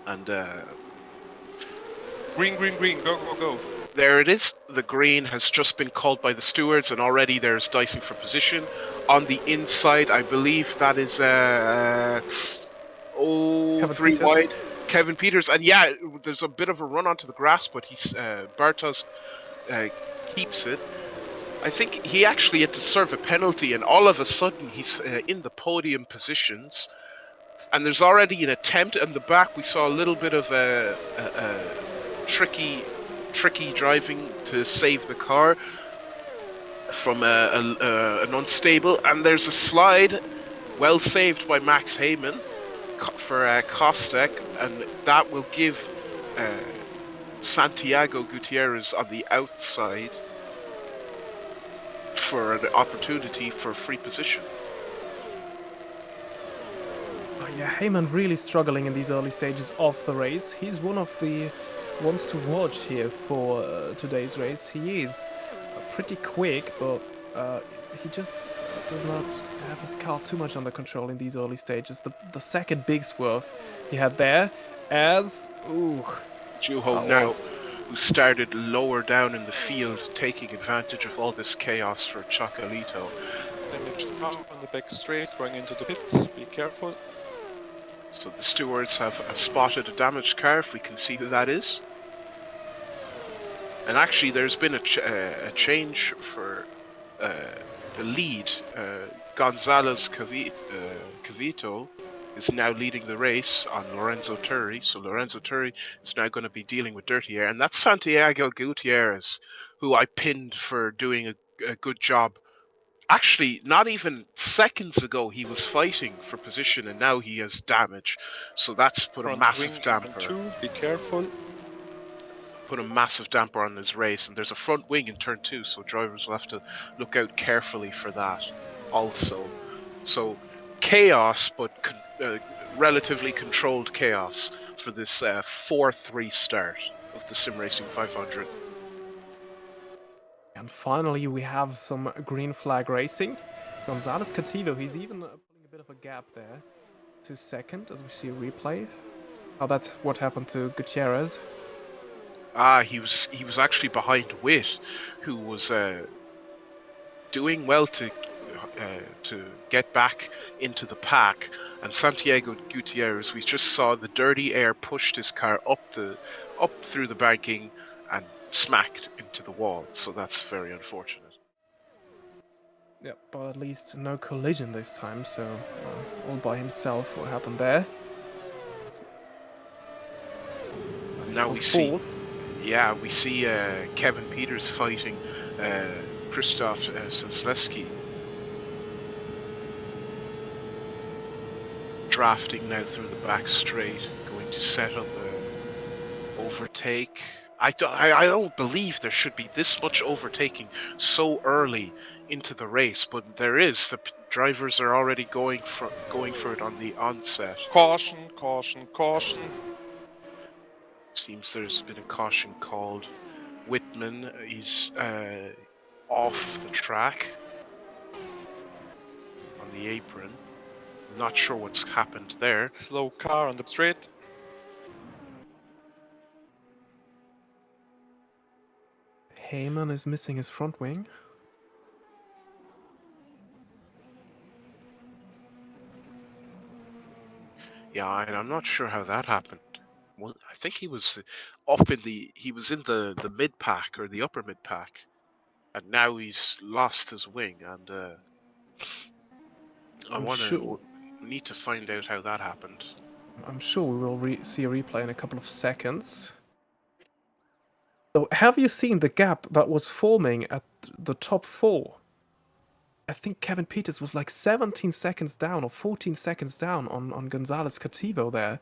And Green, go. there it is. The green has just been called by the stewards, and already there's dicing for position. On the inside, I believe that is Kevin 3 Peters. wide. Kevin Peters, and yeah, there's a bit of a run onto the grass, but Bartos keeps it. I think he actually had to serve a penalty, and all of a sudden he's in the podium positions. And there's already an attempt in the back. We saw a little bit of a tricky driving to save the car from an unstable, and there's a slide, well saved by Max Heyman for Kostek, and that will give Santiago Gutierrez on the outside for an opportunity for free position. Oh yeah, Heyman really struggling in these early stages of the race. He's one of the ones to watch here for today's race. He is pretty quick, but he just does not have his car too much under control in these early stages. The second big swerve he had there as... ooh. Juho now, who started lower down in the field, taking advantage of all this chaos for Chocolito. Damaged car on the back straight, going into the pits. Be careful. So the stewards have spotted a damaged car, if we can see who that is. And actually there's been a change for the lead. Gonzalez Cavito is now leading the race on Lorenzo Turri. So Lorenzo Turri is now going to be dealing with dirty air. And that's Santiago Gutierrez, who I pinned for doing a good job. Actually, not even seconds ago, he was fighting for position, and now he has damage. So that's put a Front massive wing in turn damper. 2, be careful. Put a massive damper on his race, and there's a front wing in turn 2, so drivers will have to look out carefully for that also. So chaos, but relatively controlled chaos for this 4th restart of the Sim Racing 500. And finally, we have some green flag racing. Gonzalez Cativo, he's even putting a bit of a gap there to second as we see a replay. Oh, that's what happened to Gutierrez. He was actually behind Witt, who was doing well to get back into the pack, and Santiago Gutierrez, we just saw the dirty air pushed his car up through the banking and smacked into the wall. So that's very unfortunate. Yep, but at least no collision this time, so all by himself. What happened there? Now we fourth. we see Kevin Peters fighting Krzysztof Zaleski. Drafting now through the back straight, going to set up a overtake. I don't believe there should be this much overtaking so early into the race, but there is. The drivers are already going for it on the onset. Caution, caution, caution. Seems there's been a caution called. Whitman is off the track on the apron. Not sure what's happened there. Slow car on the straight. Heyman is missing his front wing. Yeah, and I'm not sure how that happened. Well, I think he was in the mid pack or the upper mid pack, and now he's lost his wing. And we need to find out how that happened. I'm sure we will see a replay in a couple of seconds. So, have you seen the gap that was forming at the top 4? I think Kevin Peters was like 17 seconds down or 14 seconds down on Gonzalez Cativo there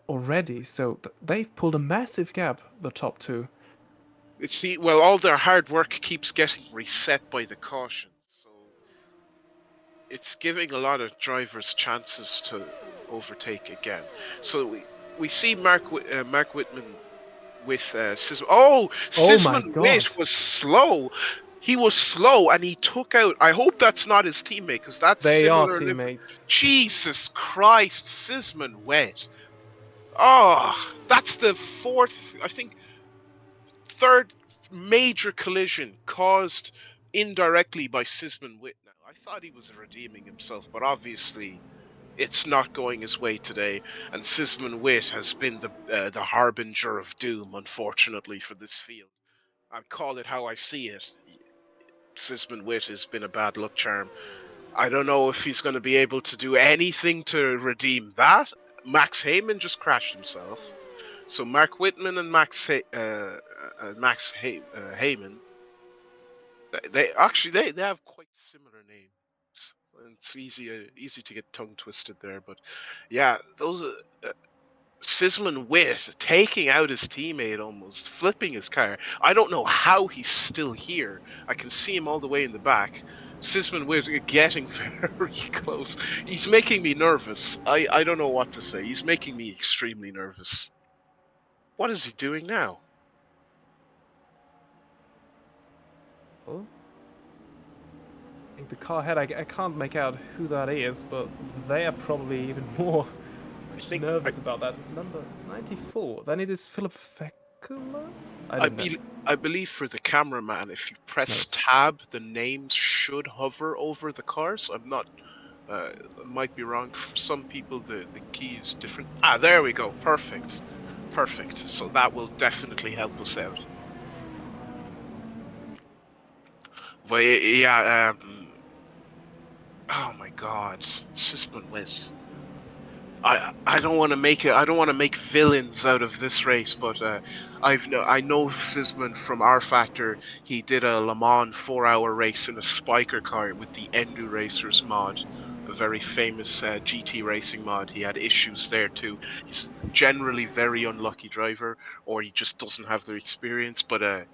already. So they've pulled a massive gap, the top 2. Well, all their hard work keeps getting reset by the caution, so it's giving a lot of drivers chances to overtake again. So we see Mark Whitman with Sisman. Oh, Sisman Witt was slow. He was slow, and he took out. I hope that's not his teammate, because that's they similar. Are teammates. Jesus Christ, Sisman Witt. Oh, that's the 4th, I think, 3rd major collision caused indirectly by Sisman Witt. Now, I thought he was redeeming himself, but obviously it's not going his way today, and Sisman Witt has been the harbinger of doom, unfortunately, for this field. I call it how I see it. Sisman Witt has been a bad luck charm. I don't know if he's going to be able to do anything to redeem that. Max Heyman just crashed himself. So Mark Whitman and Max Heyman, they have quite similar names. It's easy to get tongue twisted there, but yeah, those Sisman Witt taking out his teammate, almost flipping his car. I don't know how he's still here. I can see him all the way in the back. Sisman Witt getting very close. He's making me nervous. I don't know what to say. He's making me extremely nervous. What is he doing now? Oh. I think the car head, I can't make out who that is, but they are probably even more nervous about that. Number 94. Then it is Philip Fekula? I believe for the cameraman, if you press tab, the names should hover over the cars. I'm not... I might be wrong. For some people, the key is different. Ah, there we go. Perfect. Perfect. So that will definitely help us out. But yeah, Oh my God, Sisman went. I don't want to make it. I don't want to make villains out of this race, but I know Sisman from R Factor. He did a Le Mans 4-hour race in a spiker car with the Endu Racers mod, a very famous GT racing mod. He had issues there too. He's generally very unlucky driver, or he just doesn't have the experience. But I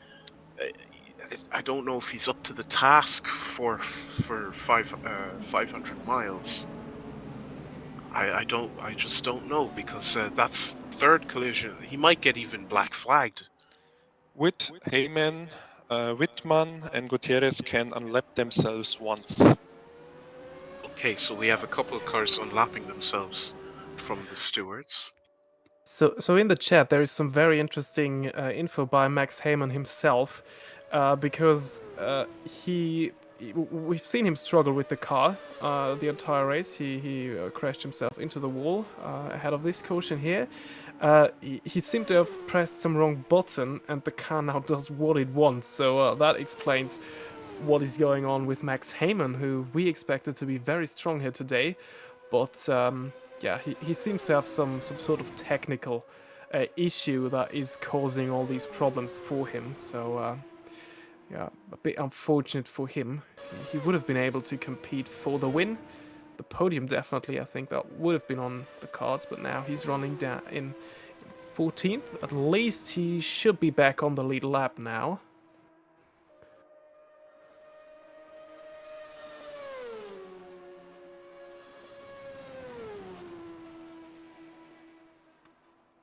don't know if he's up to the task for 500 miles. I just don't know because that's third collision. He might get even black flagged. Witt, Heyman, Wittmann, and Gutierrez can unlap themselves once. Okay, so we have a couple of cars unlapping themselves from the stewards. So in the chat there is some very interesting info by Max Heyman himself, because we've seen him struggle with the car the entire race. He crashed himself into the wall ahead of this caution here. He seemed to have pressed some wrong button, and the car now does what it wants. So that explains what is going on with Max Heyman, who we expected to be very strong here today, but yeah, he seems to have some sort of technical issue that is causing all these problems for him. So yeah, a bit unfortunate for him. He would have been able to compete for the win. The podium definitely, I think that would have been on the cards, but now he's running down in 14th. At least he should be back on the lead lap now.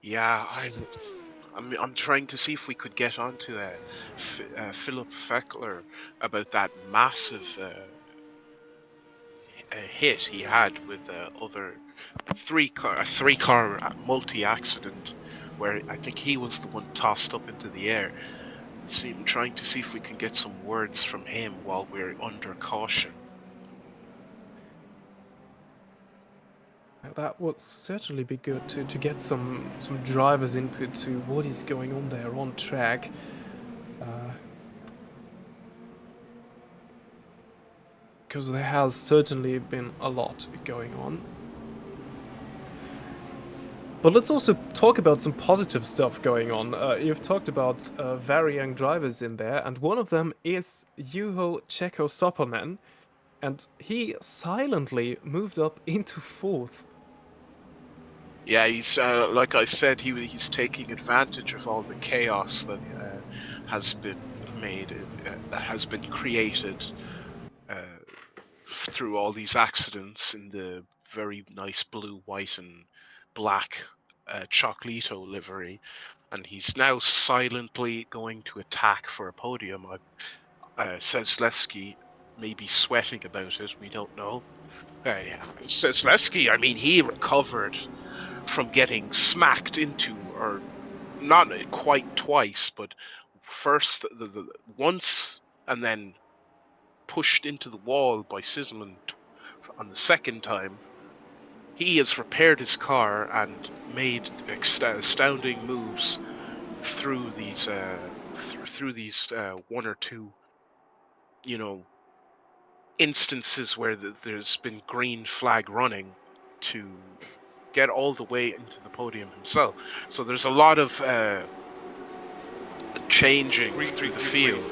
Yeah, I'm trying to see if we could get onto Philip Feckler about that massive hit he had with other three car multi accident, where I think he was the one tossed up into the air. I'm trying to see if we can get some words from him while we're under caution. That would certainly be good to get some driver's input to what is going on there on track. Because there has certainly been a lot going on. But let's also talk about some positive stuff going on. You've talked about very young drivers in there, and one of them is Juho Checo Sopperman, and he silently moved up into 4th. Yeah, he's like I said, he's taking advantage of all the chaos that has been made, that has been created through all these accidents in the very nice blue, white, and black Chocolito livery, and he's now silently going to attack for a podium. Selzlewski may be sweating about it. We don't know. Yeah, Selzlewski, I mean, he recovered from getting smacked into, or not quite twice, but first the once, and then pushed into the wall by Sisman on the second time. He has repaired his car and made astounding moves through these one or two, instances where there's been green flag running to get all the way into the podium himself. So there's a lot of changing through the field.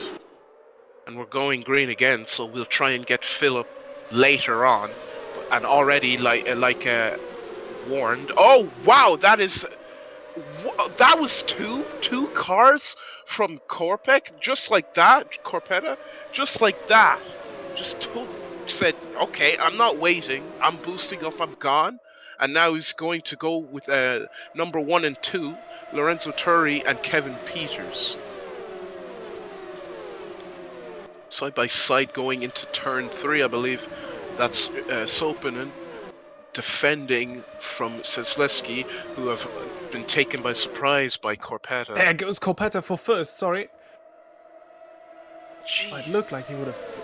And we're going green again, so we'll try and get Philip later on. And already, warned. Oh, wow, that was two cars from Corpec, just like that, Corpetta, just like that. Just said, okay, I'm not waiting, I'm boosting up, I'm gone. And now he's going to go with number 1 and 2, Lorenzo Turri and Kevin Peters. Side by side going into turn 3, I believe. That's Sopinen defending from Selzlewski, who have been taken by surprise by Corpetta. There goes Corpetta for first, sorry. Jeez. It looked like he would have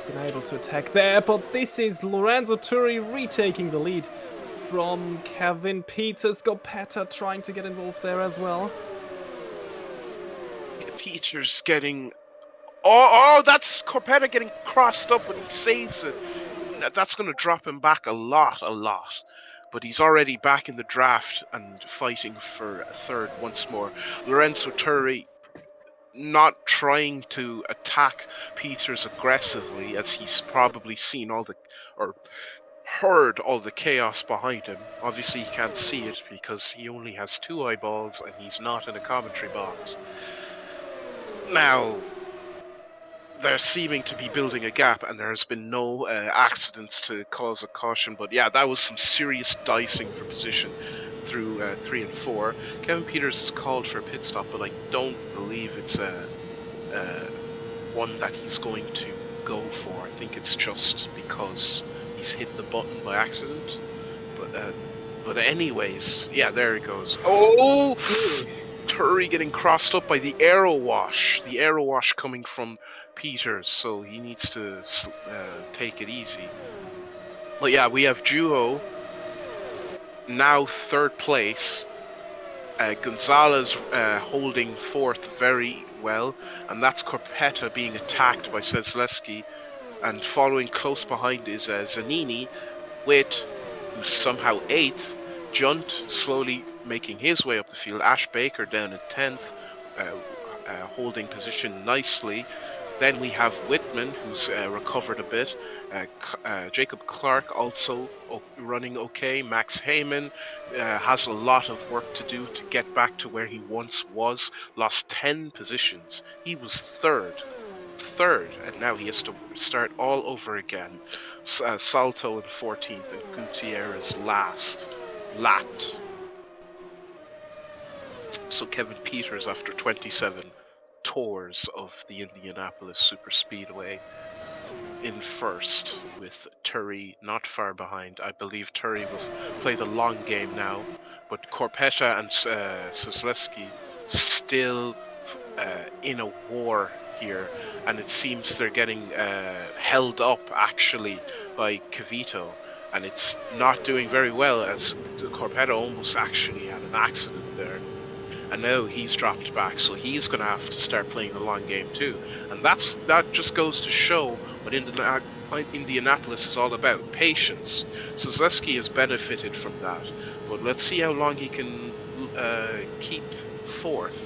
been able to attack there, but this is Lorenzo Turri retaking the lead from Kevin Peters. Corpetta trying to get involved there as well. Peters getting... Oh, that's Corpetta getting crossed up, but he saves it. that's going to drop him back a lot. But he's already back in the draft and fighting for a third once more. Lorenzo Turri not trying to attack Peters aggressively, as he's probably seen or heard all the chaos behind him. Obviously, he can't see it because he only has 2 eyeballs and he's not in a commentary box. Now, they're seeming to be building a gap, and there has been no accidents to cause a caution. But yeah, that was some serious dicing for position through 3 and 4. Kevin Peters is called for a pit stop, but I don't believe it's one that he's going to go for. I think it's just because he's hit the button by accident. But anyways, yeah, there it goes. Oh! Turri getting crossed up by the aero wash. The aero wash coming from Peters, so he needs to take it easy. But yeah, we have Juho now 3rd place. Gonzalez holding 4th very well, and that's Corpetta being attacked by Sesleski. And following close behind is Zanini, Witt, who's somehow 8th. Junt slowly making his way up the field. Ash Baker down in 10th, holding position nicely. Then we have Whitman, who's recovered a bit. Jacob Clark also running okay. Max Heyman has a lot of work to do to get back to where he once was. Lost 10 positions. He was third, and now he has to start all over again. Salto in 14th and Gutierrez last, lapped. So Kevin Peters, after 27 tours of the Indianapolis Superspeedway, in first, with Turri not far behind. I believe Turri will play the long game now, but Corpetta and Sesleski still in a war here, and it seems they're getting held up actually by Cavito, and it's not doing very well, as Corpetta almost actually had an accident there. And now he's dropped back, so he's going to have to start playing the long game too. And that just goes to show what Indianapolis is all about, patience. Sesleski has benefited from that, but let's see how long he can keep 4th,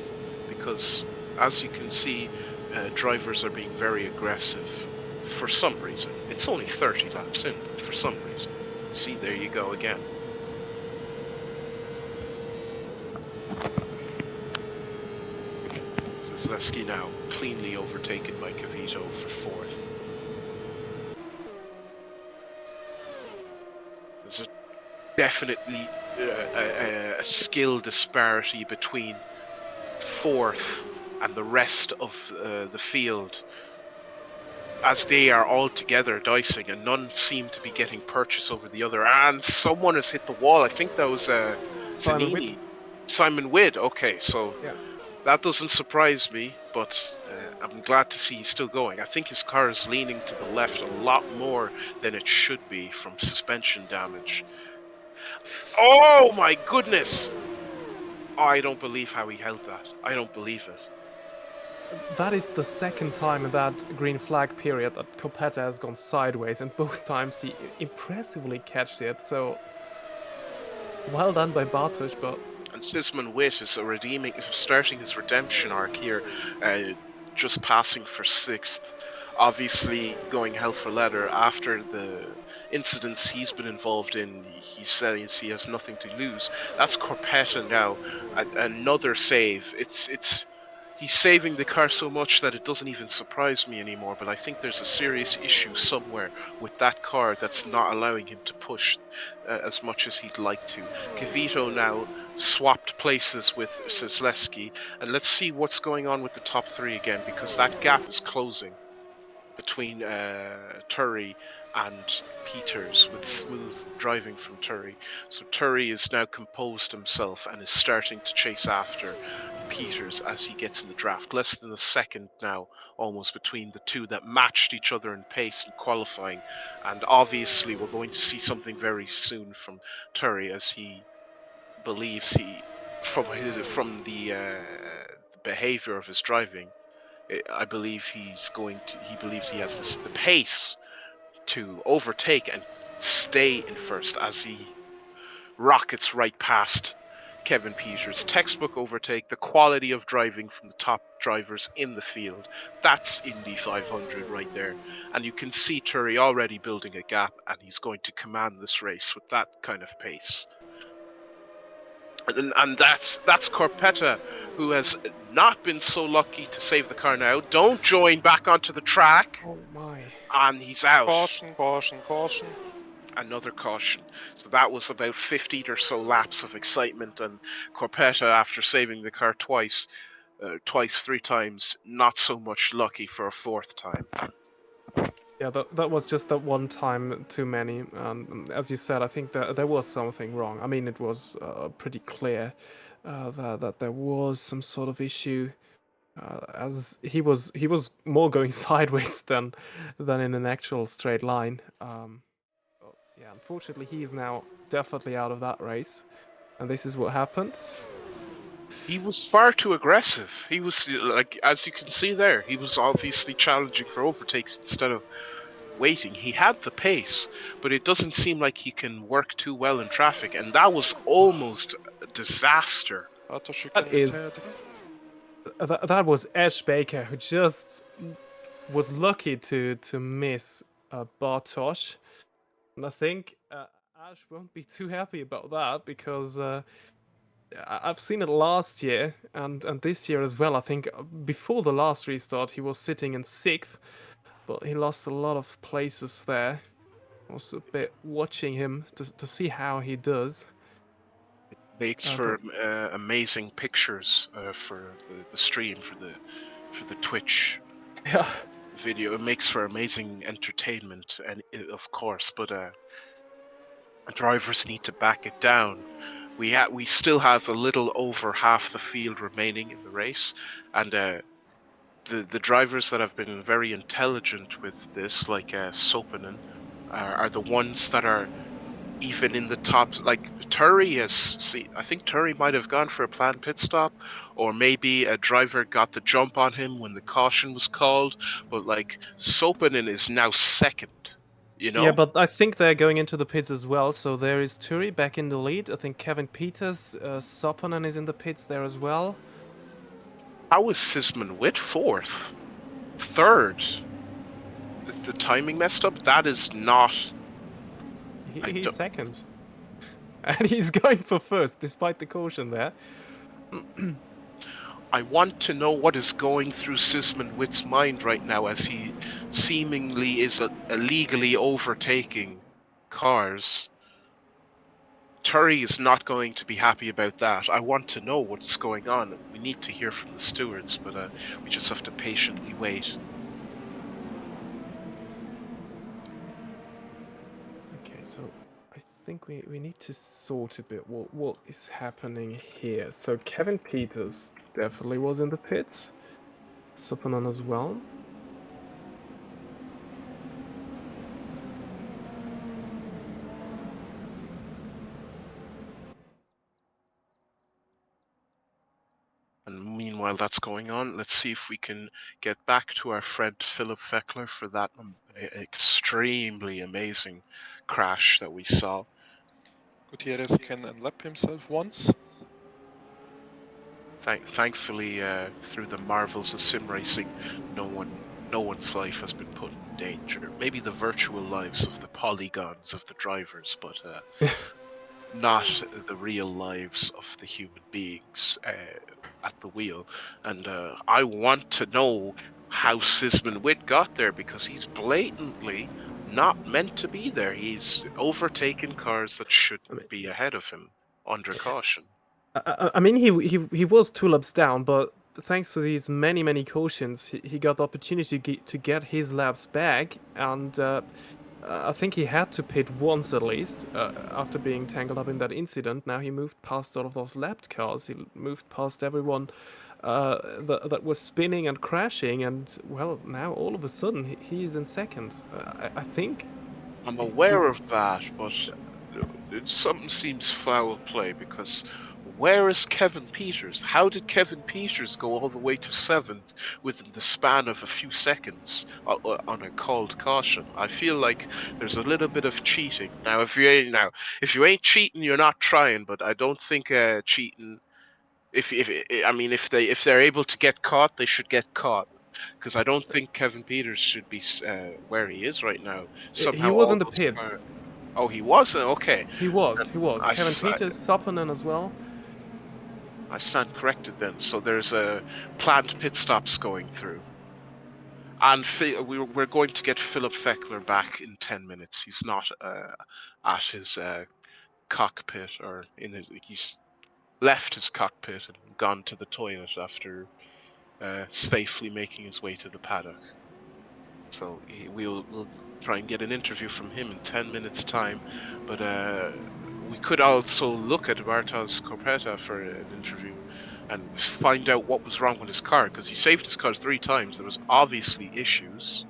because as you can see, drivers are being very aggressive for some reason. It's only 30 laps in, but for some reason. See, there you go again. Sesleski now cleanly overtaken by Cavito for 4th. There's definitely a skill disparity between 4th and the rest of the field, as they are all together dicing, and none seem to be getting purchase over the other. And someone has hit the wall. I think that was Zanini. Simon Witt. Okay, so yeah. That doesn't surprise me, but I'm glad to see he's still going. I think his car is leaning to the left a lot more than it should be from suspension damage. Oh my goodness! Oh, I don't believe how he held that. I don't believe it. That is the 2nd time in that green flag period that Corpetta has gone sideways, and both times he impressively catched it, so well done by Bartosz, but... And Sisman Witt is starting his redemption arc here, just passing for 6th. Obviously going hell for leather after the incidents he's been involved in. He says he has nothing to lose. That's Corpetta now, another save. He's saving the car so much that it doesn't even surprise me anymore, but I think there's a serious issue somewhere with that car that's not allowing him to push as much as he'd like to. Cavito now swapped places with Sesleski, and let's see what's going on with the top 3 again, because that gap is closing between Turri and Peters, with smooth driving from Turri. So Turri is now composed himself and is starting to chase after Peters as he gets in the draft. Less than a second now, almost, between the two that matched each other in pace in qualifying. And obviously we're going to see something very soon from Turri, as he believes from the behavior of his driving, I believe he believes he has the pace to overtake and stay in first as he rockets right past Kevin Peters. Textbook overtake, the quality of driving from the top drivers in the field. That's Indy 500 right there. And you can see Turry already building a gap, and he's going to command this race with that kind of pace. And that's Corpetta, who has not been so lucky to save the car now. Don't join back onto the track. Oh my. And he's out. Caution, caution, caution. Another caution. So that was about 50 or so laps of excitement, and Corpetta, after saving the car twice, 3 times, not so much lucky for a 4th time. Yeah, that was just that one time too many. As you said, I think that there was something wrong. I mean, it was pretty clear that there was some sort of issue, as he was more going sideways than in an actual straight line. Yeah, unfortunately, he is now definitely out of that race, and this is what happens. He was far too aggressive. He was, like, as you can see there, he was obviously challenging for overtakes instead of waiting. He had the pace, but it doesn't seem like he can work too well in traffic, and that was almost a disaster. That was Ash Baker, who just was lucky to miss Bartosz. And I think Ash won't be too happy about that, because I've seen it last year and this year as well. I think before the last restart he was sitting in 6th, but he lost a lot of places there. I was a bit watching him to see how he does. It makes for amazing pictures for the stream, for the Twitch video. It makes for amazing entertainment, and of course, but drivers need to back it down. We still have a little over half the field remaining in the race, and the drivers that have been very intelligent with this, like Sopanen, are the ones that are even in the top. Like Turry I think Turry might have gone for a planned pit stop, or maybe a driver got the jump on him when the caution was called. But like Sopanen is now 2nd. You know? Yeah, but I think they're going into the pits as well. So there is Turi back in the lead. I think Kevin Peters, Sopanen is in the pits there as well. How is Sisman Witt 4th? 3rd? The timing messed up? That is not... He's 2nd. And he's going for 1st, despite the caution there. I want to know what is going through Sisman Witt's mind right now, as he seemingly is illegally overtaking cars. Turry is not going to be happy about that. I want to know what's going on. We need to hear from the stewards, but we just have to patiently wait. Okay, so I think we need to sort a bit what is happening here. So Kevin Peters definitely was in the pits. Sopanen as well. And meanwhile that's going on, let's see if we can get back to our friend Philip Feckler for that extremely amazing crash that we saw. Gutierrez can unlap himself once. Thankfully, through the marvels of sim racing, no one's life has been put in danger. Maybe the virtual lives of the polygons of the drivers, but not the real lives of the human beings at the wheel. And I want to know how Sisman Witt got there, because he's blatantly not meant to be there. He's overtaken cars that shouldn't be ahead of him under caution. I mean, he was 2 laps down, but thanks to these many cautions, he got the opportunity to get his laps back, and I think he had to pit once at least after being tangled up in that incident. Now he moved past all of those lapped cars. He moved past everyone that was spinning and crashing, and well, now all of a sudden he is in 2nd. I think. I'm aware of that, but something seems foul play, because Where is Kevin Peters? How did Kevin Peters go all the way to 7th within the span of a few seconds on a called caution? I feel like there's a little bit of cheating. Now, if you ain't cheating, you're not trying. But I don't think cheating. If they're able to get caught, they should get caught. Because I don't think Kevin Peters should be where he is right now. He Somehow was all in the those pits. Oh, he wasn't? Okay. He was. I, Kevin s- I- Peters, Soppanen as well. I stand corrected then. So there's planned pit stops going through. And we're going to get Philip Feckler back in 10 minutes. He's not at his cockpit he's left his cockpit and gone to the toilet after safely making his way to the paddock. So we'll try and get an interview from him in 10 minutes' time. But we could also look at Bartosz Korpeta for an interview and find out what was wrong with his car, because he saved his car 3 times. There was obviously issues.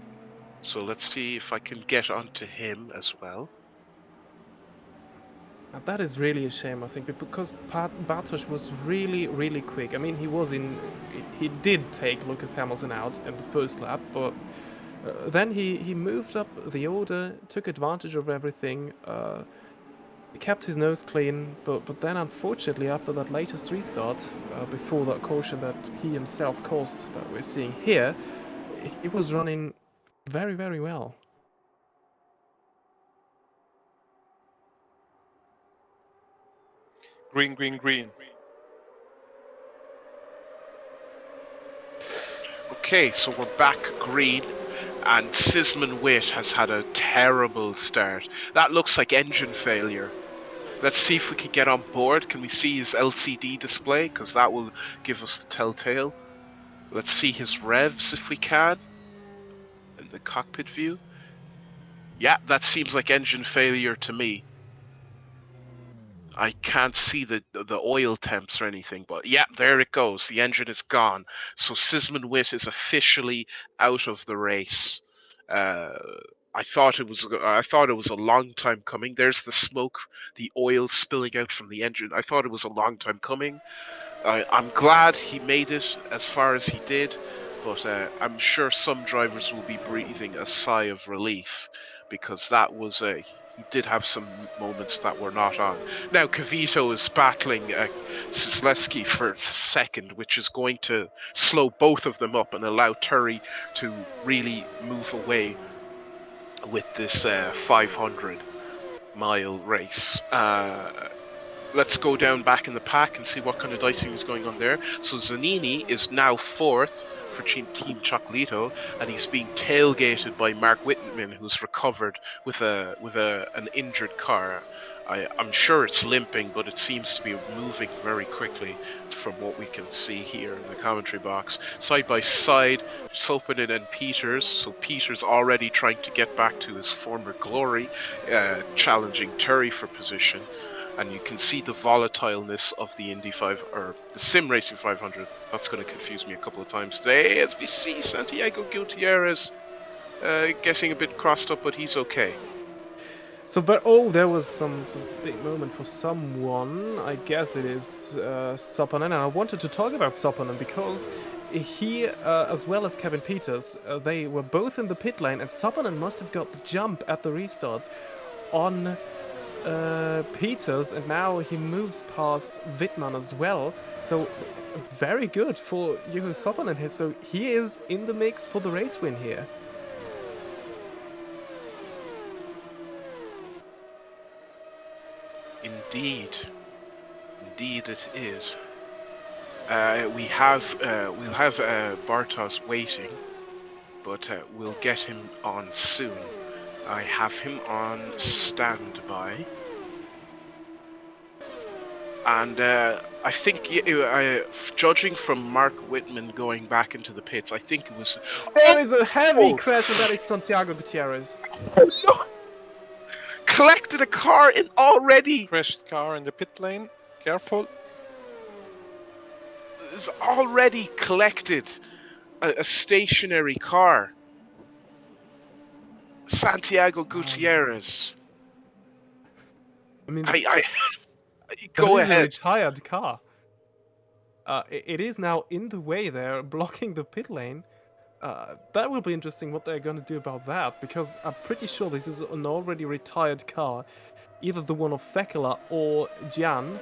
So let's see if I can get onto him as well. Now, that is really a shame, I think, because Bartosz was really, really quick. I mean, he did take Lewis Hamilton out in the first lap, but then he moved up the order, took advantage of everything, kept his nose clean, but then unfortunately after that latest restart, before that caution that he himself caused that we're seeing here, he was running very, very well. Green, green, green. Okay, so we're back green, and Sisman Witt has had a terrible start. That looks like engine failure. Let's see if we can get on board. Can we see his LCD display? Because that will give us the telltale. Let's see his revs if we can. In the cockpit view. Yeah, that seems like engine failure to me. I can't see the oil temps or anything, but yeah, there it goes. The engine is gone. So Sisman Witt is officially out of the race. I thought it was a long time coming. There's the smoke, the oil spilling out from the engine. I thought it was a long time coming. I'm glad he made it as far as he did, but I'm sure some drivers will be breathing a sigh of relief, because that was he did have some moments that were not on. Now Kavito is battling Sisleski for second, which is going to slow both of them up and allow Turry to really move away with this 500-mile race. Let's go down back in the pack and see what kind of dicing is going on there. So Zanini is now 4th for Team Chocolito, and he's being tailgated by Mark Whitman, who's recovered with an injured car. I'm sure it's limping, but it seems to be moving very quickly from what we can see here in the commentary box. Side by side, Sopanen and Peters. So Peters already trying to get back to his former glory, challenging Turry for position. And you can see the volatileness of the Indy 5 or the Sim Racing 500. That's going to confuse me a couple of times today, as we see Santiago Gutierrez getting a bit crossed up, but he's okay. So, there was some big moment for someone. I guess it is Soppanen, and I wanted to talk about Soppanen because he, as well as Kevin Peters, they were both in the pit lane, and Soppanen must have got the jump at the restart on Peters, and now he moves past Wittmann as well. So very good for Juho Soppanen here. So he is in the mix for the race win here. Indeed it is. We'll have Bartos waiting, but we'll get him on soon. I have him on standby. And I think, judging from Mark Whitman going back into the pits, I think it was... There is a heavy crash, and that is Santiago Gutierrez. Oh no! Collected a car in already! Crashed car in the pit lane. Careful. It's already collected a stationary car. Santiago Gutierrez. I mean, Go That is a ahead. retired car. It is now in the way there, blocking the pit lane. That will be interesting what they're going to do about that, because I'm pretty sure this is an already retired car. Either the one of Fekela or Jan.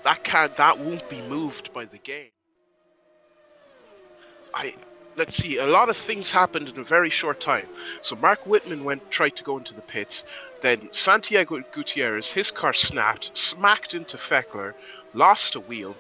That won't be moved by the game. Let's see. A lot of things happened in a very short time. So Mark Whitman tried to go into the pits. Then Santiago Gutierrez, his car snapped, smacked into Fekler, lost a wheel.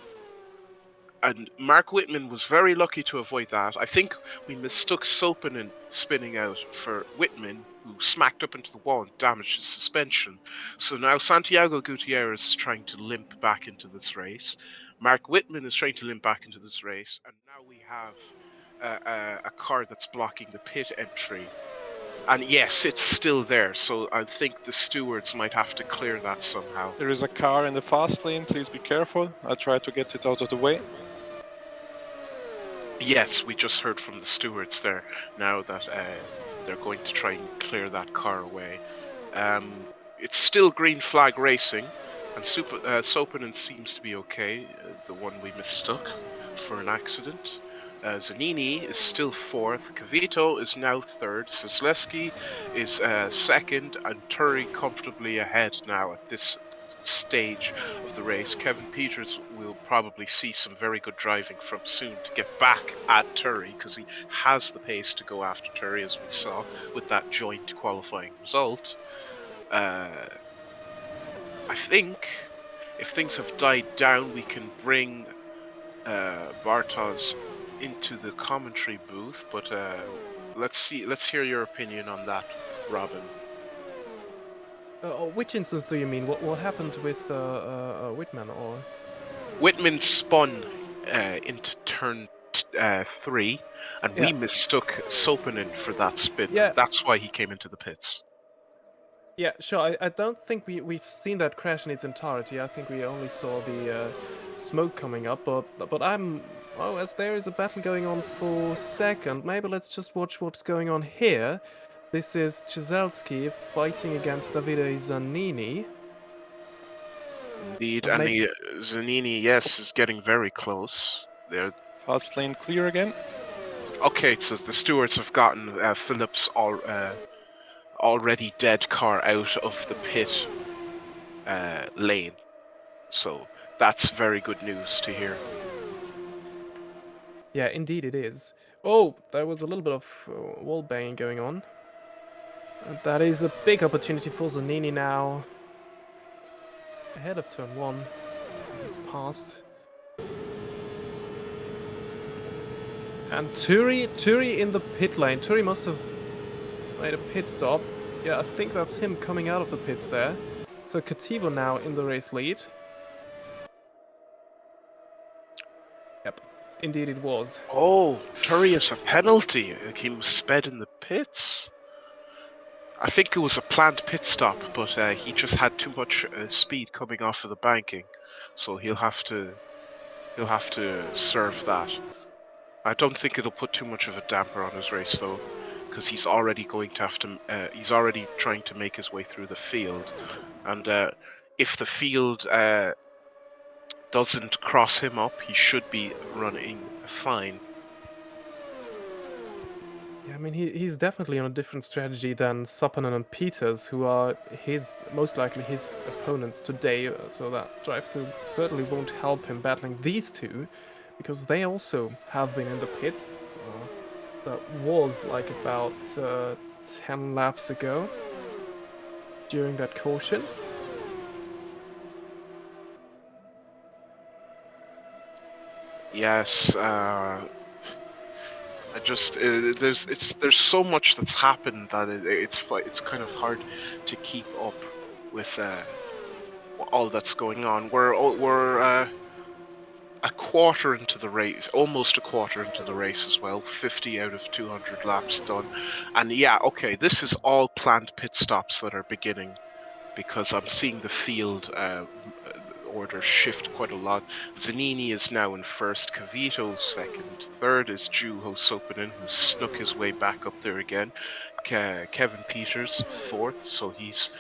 And Mark Whitman was very lucky to avoid that. I think we mistook Sopanen spinning out for Whitman, who smacked up into the wall and damaged his suspension. So now Santiago Gutierrez is trying to limp back into this race. Mark Whitman is trying to limp back into this race. And now we have a car that's blocking the pit entry. And yes, it's still there. So I think the stewards might have to clear that somehow. There is a car in the fast lane. Please be careful. I try to get it out of the way. Yes, we just heard from the stewards there now that they're going to try and clear that car away. It's still green flag racing, and Sopanen seems to be okay, the one we mistook for an accident. Zanini is still fourth, Cavito is now third, Sosleski is second, and Turi comfortably ahead now at this stage of the race. Kevin Peters will probably see some very good driving from soon to get back at Turi, because he has the pace to go after Turi, as we saw with that joint qualifying result. I think if things have died down, we can bring Bartos into the commentary booth, but let's hear your opinion on that, Robin. Which instance do you mean? What happened with Whitman? Or Whitman spun into turn 3, and we mistook Sopanen for that spin. Yeah. And that's why he came into the pits. Yeah, sure. I don't think we've seen that crash in its entirety. I think we only saw the smoke coming up. But as there is a battle going on for second, maybe let's just watch what's going on here. This is Czyzelski fighting against Davide Zanini. Indeed, and Zanini, yes, is getting very close. There. Fast lane clear again. Okay, so the stewards have gotten Phillips' already dead car out of the pit lane. So that's very good news to hear. Yeah, indeed it is. Oh, there was a little bit of wall banging going on. That is a big opportunity for Zanini now. Ahead of turn 1. He's passed. And Turi in the pit lane. Turi must have made a pit stop. Yeah, I think that's him coming out of the pits there. So Kativo now in the race lead. Yep, indeed it was. Oh, Turi has a penalty. He was sped in the pits. I think it was a planned pit stop, but he just had too much speed coming off of the banking, so he'll have to serve that. I don't think it'll put too much of a damper on his race though, because he's already going to have to. He's already trying to make his way through the field, and if the field doesn't cross him up, he should be running fine. Yeah, I mean, he's definitely on a different strategy than Sopanen and Peters, who are most likely his opponents today, so that drive-through certainly won't help him battling these two, because they also have been in the pits. That was like about 10 laps ago, during that caution. Yes, there's so much that's happened that it's kind of hard to keep up with all that's going on. We're a quarter into the race, almost a quarter into the race as well. 50 out of 200 laps done, and yeah, okay, this is all planned pit stops that are beginning, because I'm seeing the field order shift quite a lot. Zanini is now in first, Cavito second, third is Juho Sopanen, who snuck his way back up there again. Kevin Peters fourth, so he's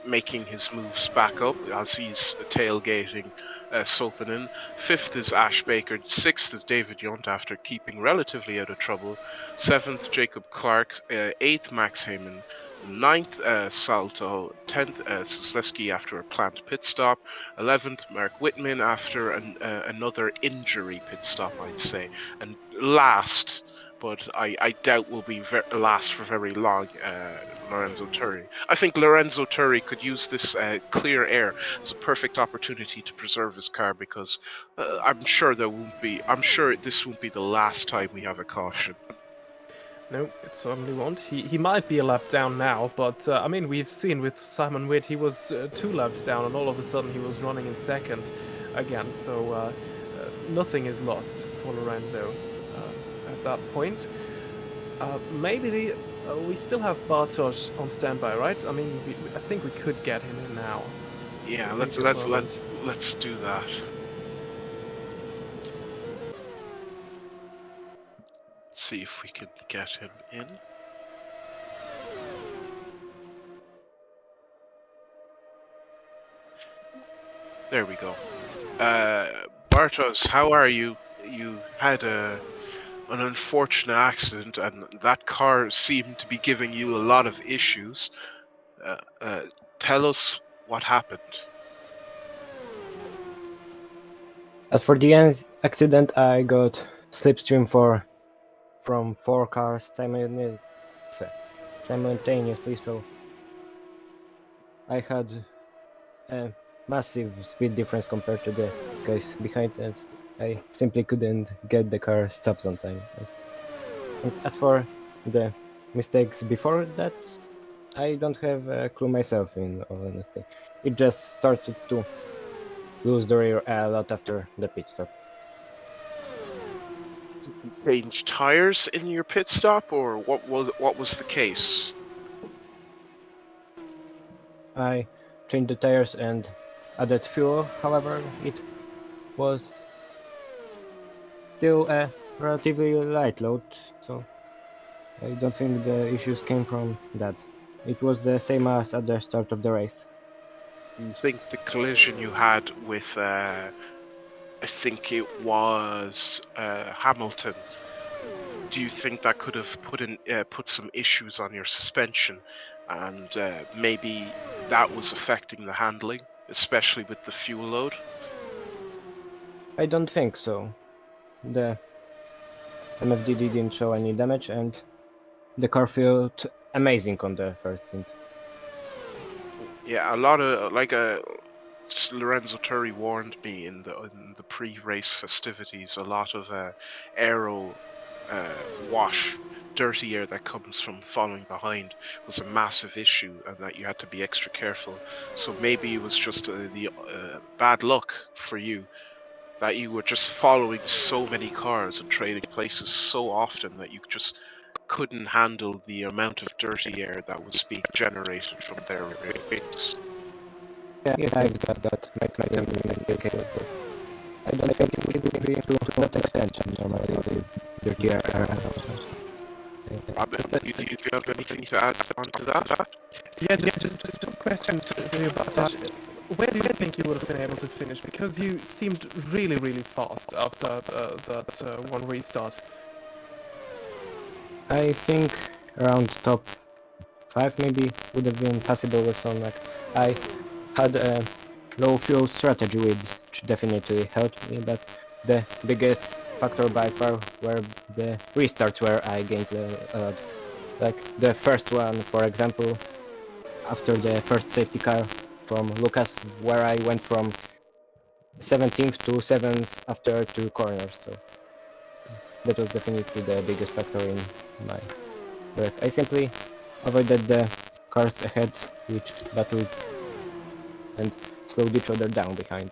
making his moves back up as he's tailgating Sopanen. 5th is Ash Baker. 6th is David Yunt after keeping relatively out of trouble. 7th, Jacob Clark. 8th, Max Heyman. 9th, Salto. 10th, Sosleski after a planned pit stop. 11th, Mark Whitman after another injury pit stop, I'd say. And last, but I doubt will be last for very long, Lorenzo Turri. I think Lorenzo Turri could use this clear air as a perfect opportunity to preserve his car, because I'm sure this won't be the last time we have a caution. No, it certainly won't. He might be a lap down now, but I mean, we've seen with Simon Witt, he was 2 laps down, and all of a sudden he was running in second again. So nothing is lost for Lorenzo at that point. Maybe we still have Bartosz on standby, right? I mean, I think we could get him in now. Yeah, let's do that. See if we can get him in. There we go. Bartosz, how are you? You had an unfortunate accident, and that car seemed to be giving you a lot of issues. Tell us what happened. As for the accident, I got slipstream from 4 cars simultaneously, so I had a massive speed difference compared to the guys behind it. I simply couldn't get the car stops on time. And as for the mistakes before that, I don't have a clue myself, in all honesty. It just started to lose the rear a lot after the pit stop. Did you change tires in your pit stop, or what was the case? I changed the tires and added fuel, however, it was still a relatively light load, so I don't think the issues came from that. It was the same as at the start of the race. You think the collision you had with, I think it was Hamilton, do you think that could have put some issues on your suspension, and maybe that was affecting the handling, especially with the fuel load? I don't think so. The MFD didn't show any damage, and the car felt amazing on the first stint. Yeah, a lot of Lorenzo Turri warned me in the pre-race festivities. A lot of aero wash, dirty air that comes from following behind was a massive issue, and that you had to be extra careful. So maybe it was just the bad luck for you that you were just following so many cars and trading places so often that you just couldn't handle the amount of dirty air that was being generated from their wings. Yeah, I got that. Might be the case, but I don't think it would be to that extent normally with dirty air. Do you have anything to add on to that? Yeah, just one question to you about that. Where do you think you would have been able to finish? Because you seemed really, really fast after that one restart. I think around top 5 maybe would have been possible with some luck. I had a low fuel strategy which definitely helped me, but the biggest factor by far were the restarts where I gained a lot. Like the first one, for example, after the first safety car from Lucas, where I went from 17th to 7th after 2 corners, so that was definitely the biggest factor in my life. I simply avoided the cars ahead which battled and slowed each other down behind.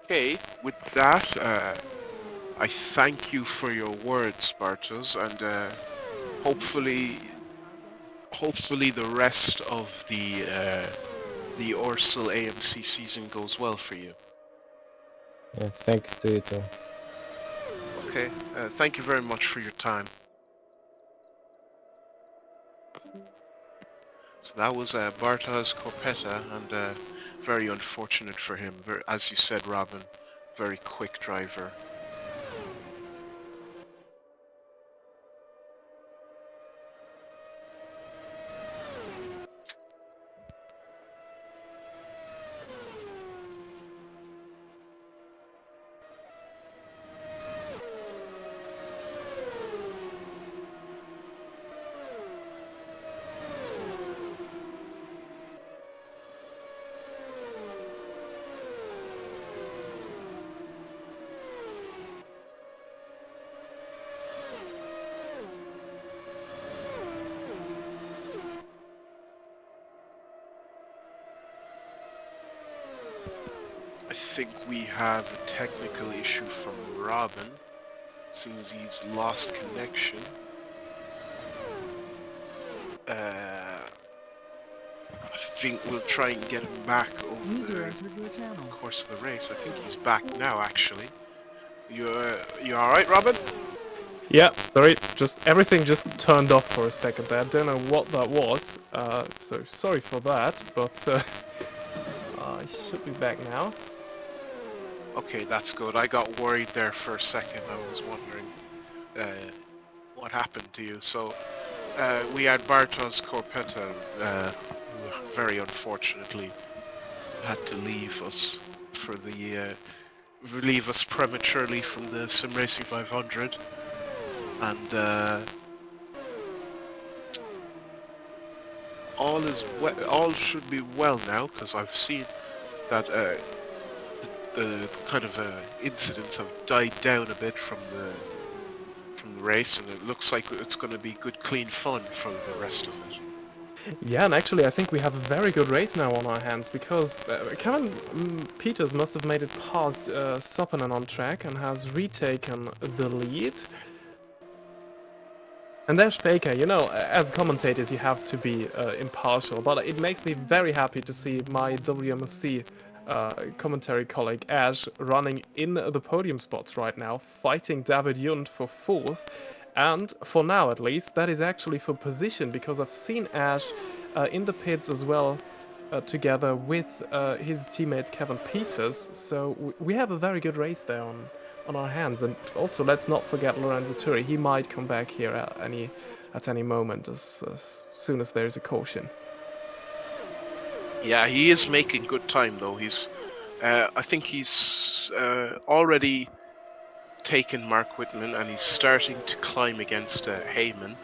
Okay, with that, I thank you for your words, Bartosz, and hopefully the rest of the Orsil AMC season goes well for you. Yes, thanks to you too. Okay. Thank you very much for your time. So that was Bartosz Korpeta, and very unfortunate for him. As you said, Robin, very quick driver. I think we have a technical issue from Robin. Seems he's lost connection. I think we'll try and get him back over User the entered your channel. course of the race. I think he's back now, actually. You all right, Robin? Yeah, sorry, everything just turned off for a second there. I don't know what that was, so sorry for that, but I should be back now. Okay, that's good. I got worried there for a second. I was wondering what happened to you. So we had Bartosz Korpeta, who very unfortunately had to leave us for the leave us prematurely from the Sim Racing 500, and all should be well now, because I've seen that the kind of incidents have died down a bit from the race, and it looks like it's going to be good, clean fun for the rest of it. Yeah, and actually I think we have a very good race now on our hands, because Kevin Peters must have made it past Soppanen on track and has retaken the lead. And there's Baker. You know, as commentators you have to be impartial, but it makes me very happy to see my WMSC commentary colleague Ash running in the podium spots right now, fighting David Jund for 4th. And for now at least, that is actually for position, because I've seen Ash in the pits as well, together with his teammate Kevin Peters. So we have a very good race there on our hands. And also, let's not forget Lorenzo Turi. He might come back here at any moment, as soon as there's a caution. Yeah, he is making good time though. He's, I think he's already taken Mark Whitman, and he's starting to climb against Heyman.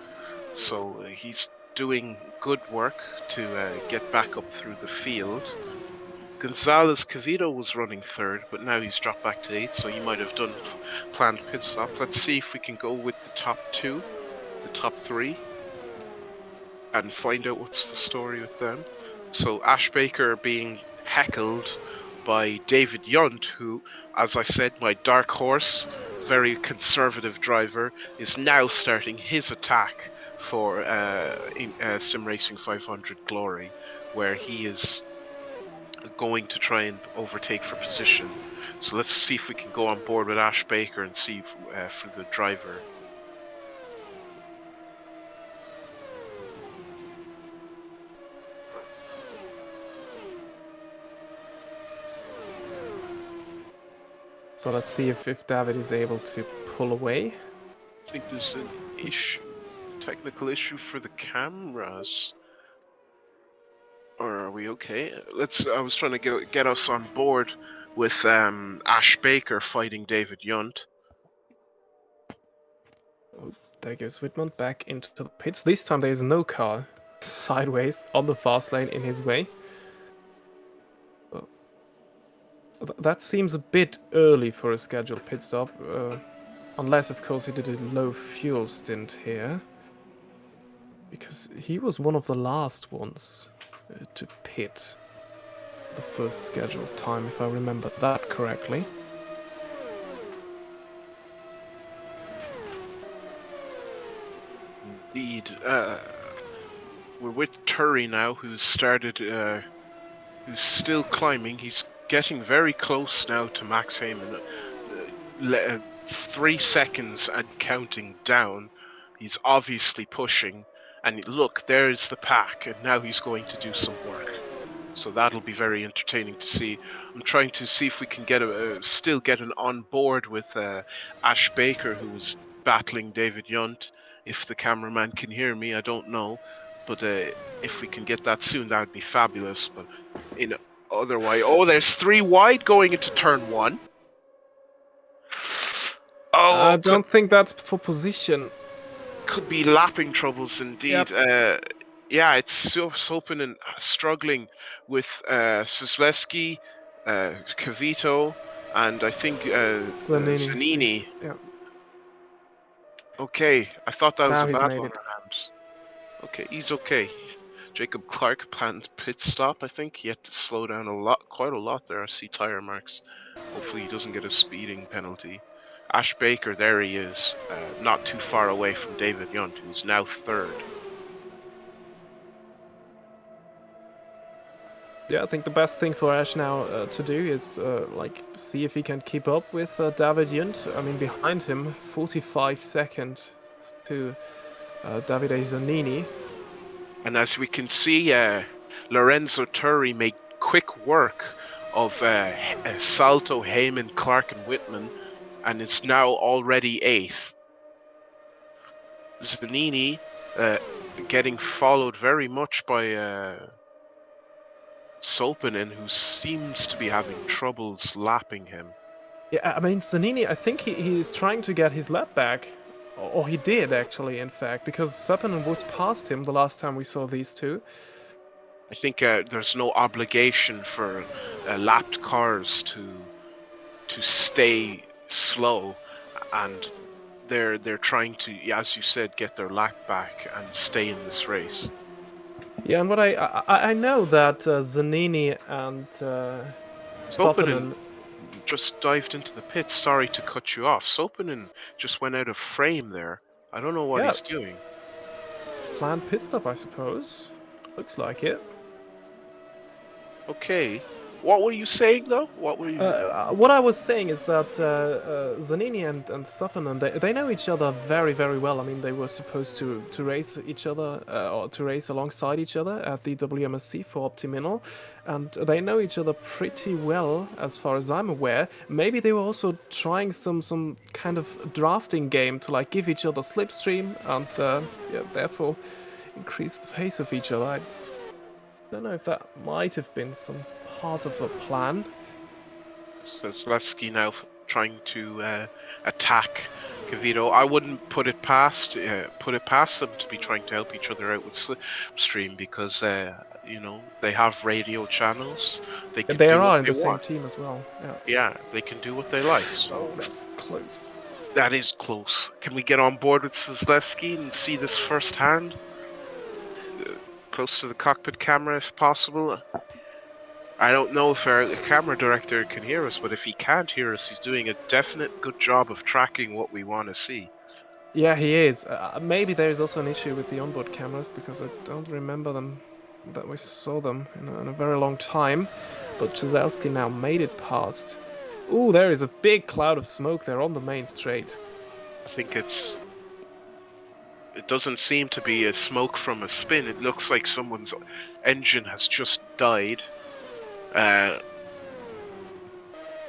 So he's doing good work to get back up through the field. Gonzalez Cavito was running 3rd, but now he's dropped back to 8th, so he might have done planned pit stop. Let's see if we can go with the top 2, the top 3, and find out what's the story with them. So Ash Baker being heckled by David Yunt, who, as I said, my dark horse, very conservative driver, is now starting his attack for Sim Racing 500 Glory, where he is going to try and overtake for position. So let's see if we can go on board with Ash Baker and see for the driver. So let's see if David is able to pull away. I think there's an issue, technical issue for the cameras. Or are we okay? I was trying to get us on board with Ash Baker fighting David Yunt. Oh, there goes Whitman back into the pits. This time there is no car sideways on the fast lane in his way. That seems a bit early for a scheduled pit stop, unless of course he did a low fuel stint here, because he was one of the last ones to pit the first scheduled time, if I remember that correctly. Indeed. We're with Turi now, who's still climbing. He's getting very close now to Max Heyman. 3 seconds and counting down. He's obviously pushing, and look, there's the pack, and now he's going to do some work. So that'll be very entertaining to see. I'm trying to see if we can get still get an on board with Ash Baker, who was battling David Yunt. If the cameraman can hear me, I don't know, but if we can get that soon, that would be fabulous. But in otherwise, oh, there's 3 wide going into turn 1. I Oh, don't think that's for position. could be lapping troubles indeed. Yeah, it's Sopanen struggling with Sosleski, Cavito, and I think Zanini, Zanini. yeah. Okay, I thought that was Now a he's bad made one it. around. Okay, he's okay. Jacob Clark planned pit stop. I think he had to slow down quite a lot there. I see tire marks. Hopefully he doesn't get a speeding penalty. Ash Baker, there he is, not too far away from David Yunt, who's now 3rd. Yeah, I think the best thing for Ash now to do is like see if he can keep up with David Yunt. I mean, behind him, 45 seconds to Davide Zanini. And as we can see, Lorenzo Turi made quick work of Salto, Heyman, Clark, and Whitman, and is now already 8th. Zanini getting followed very much by Sopanen, who seems to be having troubles lapping him. Yeah, I mean, Zanini, I think he's trying to get his lap back. Or he did, actually, in fact, because Seppinen was past him the last time we saw these two. I think there's no obligation for lapped cars to stay slow, and they're trying to, as you said, get their lap back and stay in this race. Yeah, and what I know that Zanini and Sopanen Seppinen just dived into the pits. Sorry to cut you off. Sopanen just went out of frame there. I don't know what Yeah. he's doing. planned pit stop, I suppose. Looks like it. Okay. What were you saying, though? What were you... What I was saying is that Zanini and Seppinen, they know each other very, very well. I mean, they were supposed to race each other, or to race alongside each other at the WMSC for Optiminal, and they know each other pretty well, as far as I'm aware. Maybe they were also trying some kind of drafting game to like give each other slipstream and yeah, therefore increase the pace of each other. I don't know if that might have been some part of the plan. Zalewski now trying to attack Cavito. I wouldn't put it past them to be trying to help each other out with Slipstream, because you know, they have radio channels. They can They do are what in they the same want. team as well. Yeah. Yeah, they can do what they like. So Oh, that's close. that is close. Can we get on board with Zalewski and see this firsthand? Close to the cockpit camera if possible. I don't know if our camera director can hear us, but if he can't hear us, he's doing a definite good job of tracking what we want to see. Yeah, he is. Maybe there is also an issue with the onboard cameras, because I don't remember them that we saw them in a very long time. But Jazelski now made it past. Ooh, there is a big cloud of smoke there on the main straight. I think it doesn't seem to be a smoke from a spin. It looks like someone's engine has just died.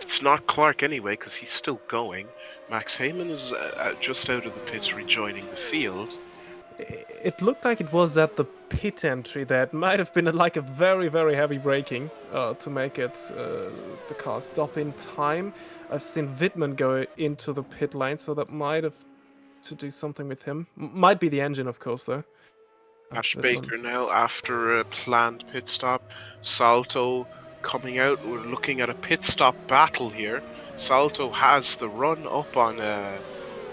It's not Clark anyway, because he's still going. Max Heyman is just out of the pits, rejoining the field. It looked like it was at the pit entry there. It might have been like a very, very heavy braking to make it the car stop in time. I've seen Wittmann go into the pit lane, so that might have to do something with him. Might be the engine, of course, though. Ash Wittmann. Baker now, after a planned pit stop. Salto coming out. We're looking at a pit stop battle here. Salto has the run up on, I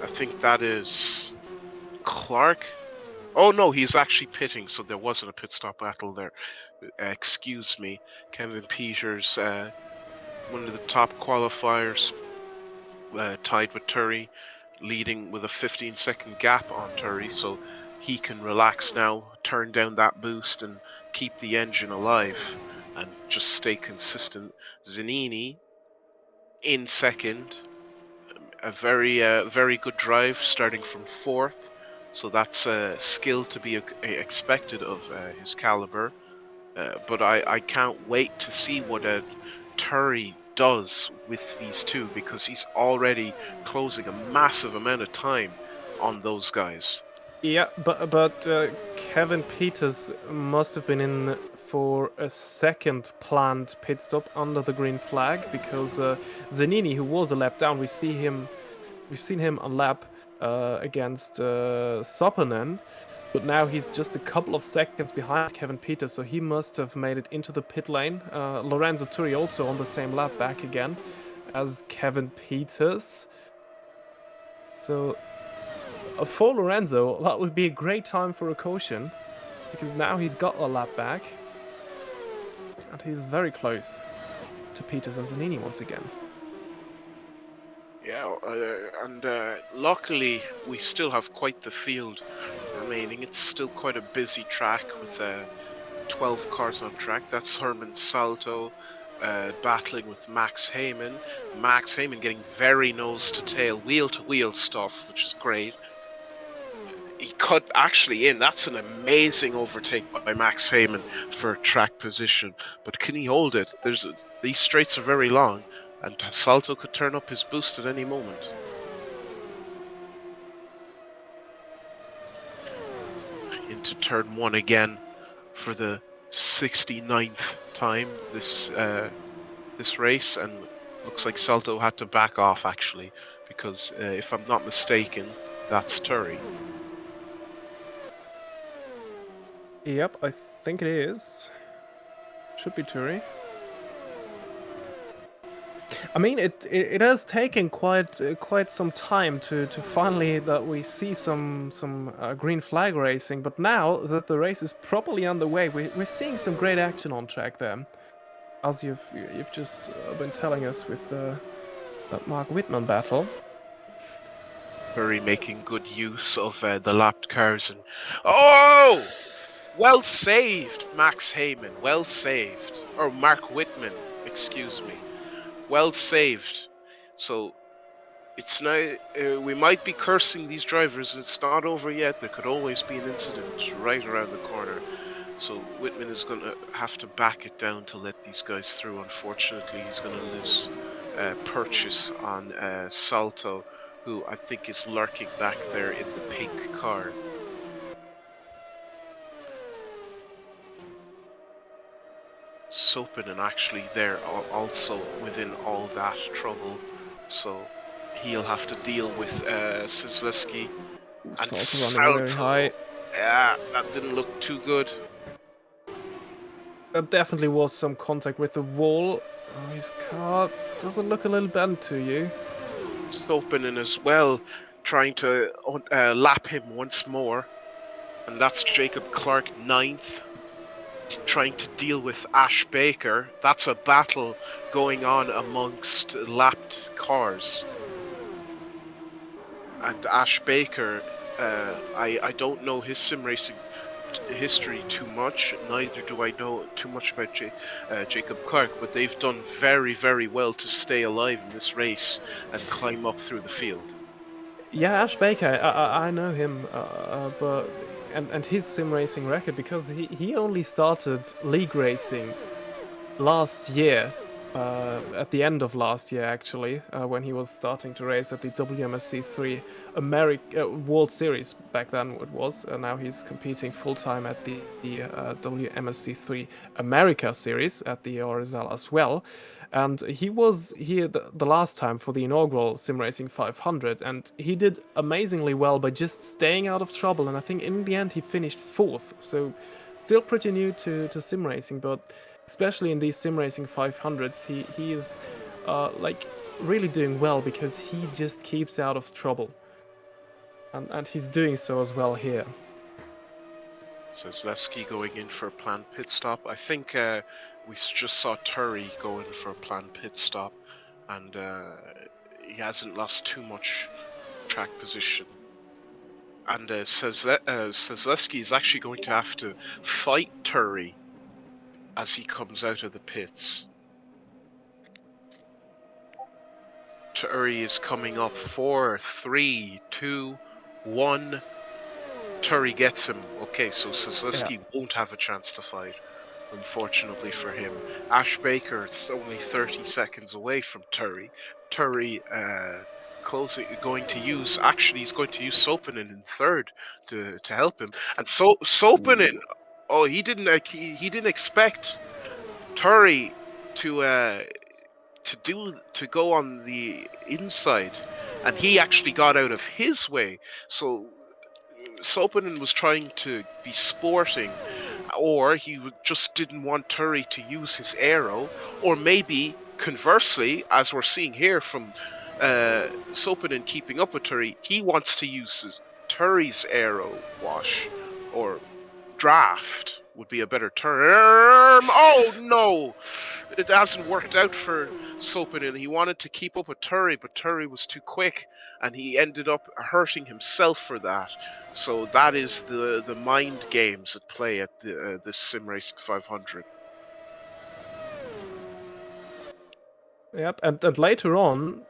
think that is Clark. Oh no, he's actually pitting, so there wasn't a pit stop battle there. Excuse me. Kevin Peters, one of the top qualifiers, tied with Turi, leading with a 15-second gap on Turi, so he can relax now, turn down that boost and keep the engine alive and just stay consistent. Zanini in second, a very good drive, starting from 4th. So that's a skill to be expected of his caliber. But I can't wait to see what Turry does with these two, because he's already closing a massive amount of time on those guys. Yeah, but Kevin Peters must have been in for a second planned pit stop under the green flag, because Zanini, who was a lap down, we've seen him on lap against Sopanen, but now he's just a couple of seconds behind Kevin Peters, so he must have made it into the pit lane. Lorenzo Turi also on the same lap back again as Kevin Peters. So for Lorenzo, that would be a great time for a caution, because now he's got a lap back, and he's very close to Peters and Zanini once again. Yeah, and luckily we still have quite the field remaining. It's still quite a busy track with 12 cars on track. That's Herman Salto battling with Max Heyman. Max Heyman getting very nose to tail, wheel to wheel stuff, which is great. He cut actually in. That's an amazing overtake by Max Heyman for track position. But can he hold it? These straights are very long, and Salto could turn up his boost at any moment. Into turn 1 again for the 69th time this race, and looks like Salto had to back off actually, because if I'm not mistaken, that's Turry. Yep, I think it is. Should be Turi. I mean, it has taken quite some time to finally that we see some green flag racing, but now that the race is properly underway, we're seeing some great action on track there, as you've just been telling us with that Mark Whitman battle. Turry making good use of the lapped cars, and oh, well saved, Max Heyman. Well saved, or Mark Whitman, excuse me. Well saved. So it's now we might be cursing these drivers. It's not over yet. There could always be an incident right around the corner. So Whitman is going to have to back it down to let these guys through. Unfortunately, he's going to lose purchase on Salto, who I think is lurking back there in the pink car. Sopanen actually there also within all that trouble, so he'll have to deal with Szysleski and Salto running very high. Yeah, that didn't look too good. There definitely was some contact with the wall. Oh, his car doesn't look a little bent to you. Sopanen as well, trying to lap him once more, and that's Jacob Clark 9th. Trying to deal with Ash Baker. That's a battle going on amongst lapped cars. And Ash Baker, I don't know his sim racing history too much, neither do I know too much about Jacob Clark, but they've done very, very well to stay alive in this race and climb up through the field. Yeah, Ash Baker, I know him, but and his sim racing record, because he only started league racing last year, at the end of last year actually, when he was starting to race at the WMSC3 World Series back then it was. Now he's competing full time at the WMSC3 America Series at the Orizal as well. And he was here the last time for the inaugural Sim Racing 500, and he did amazingly well by just staying out of trouble. And I think in the end he finished 4th, so still pretty new to sim racing, but especially in these sim racing 500s, he is like really doing well, because he just keeps out of trouble, and he's doing so as well here. So Zaleski going in for a planned pit stop. I think we just saw Turry go in for a planned pit stop, and he hasn't lost too much track position. And Zaleski is actually going to have to fight Turry as he comes out of the pits. Turi is coming up. 4, 3, 2, 1. Turi gets him. Okay, so Sazlewski won't have a chance to fight, unfortunately for him. Ash Baker is only 30 seconds away from Turi. Turi he's going to use Sopanen in third to help him. And so Sopanen, he didn't expect Turi to go on the inside, and he actually got out of his way. So Sopanen was trying to be sporting, or he just didn't want Turi to use his arrow, or maybe conversely, as we're seeing here from Sopanen keeping up with Turi, he wants to use Turi's arrow wash, or draft would be a better term. Oh no! It hasn't worked out for Sopanen. He wanted to keep up with Turi, but Turi was too quick, and he ended up hurting himself for that. So that is the mind games at play at the Sim Racing 500. Yep, and later on,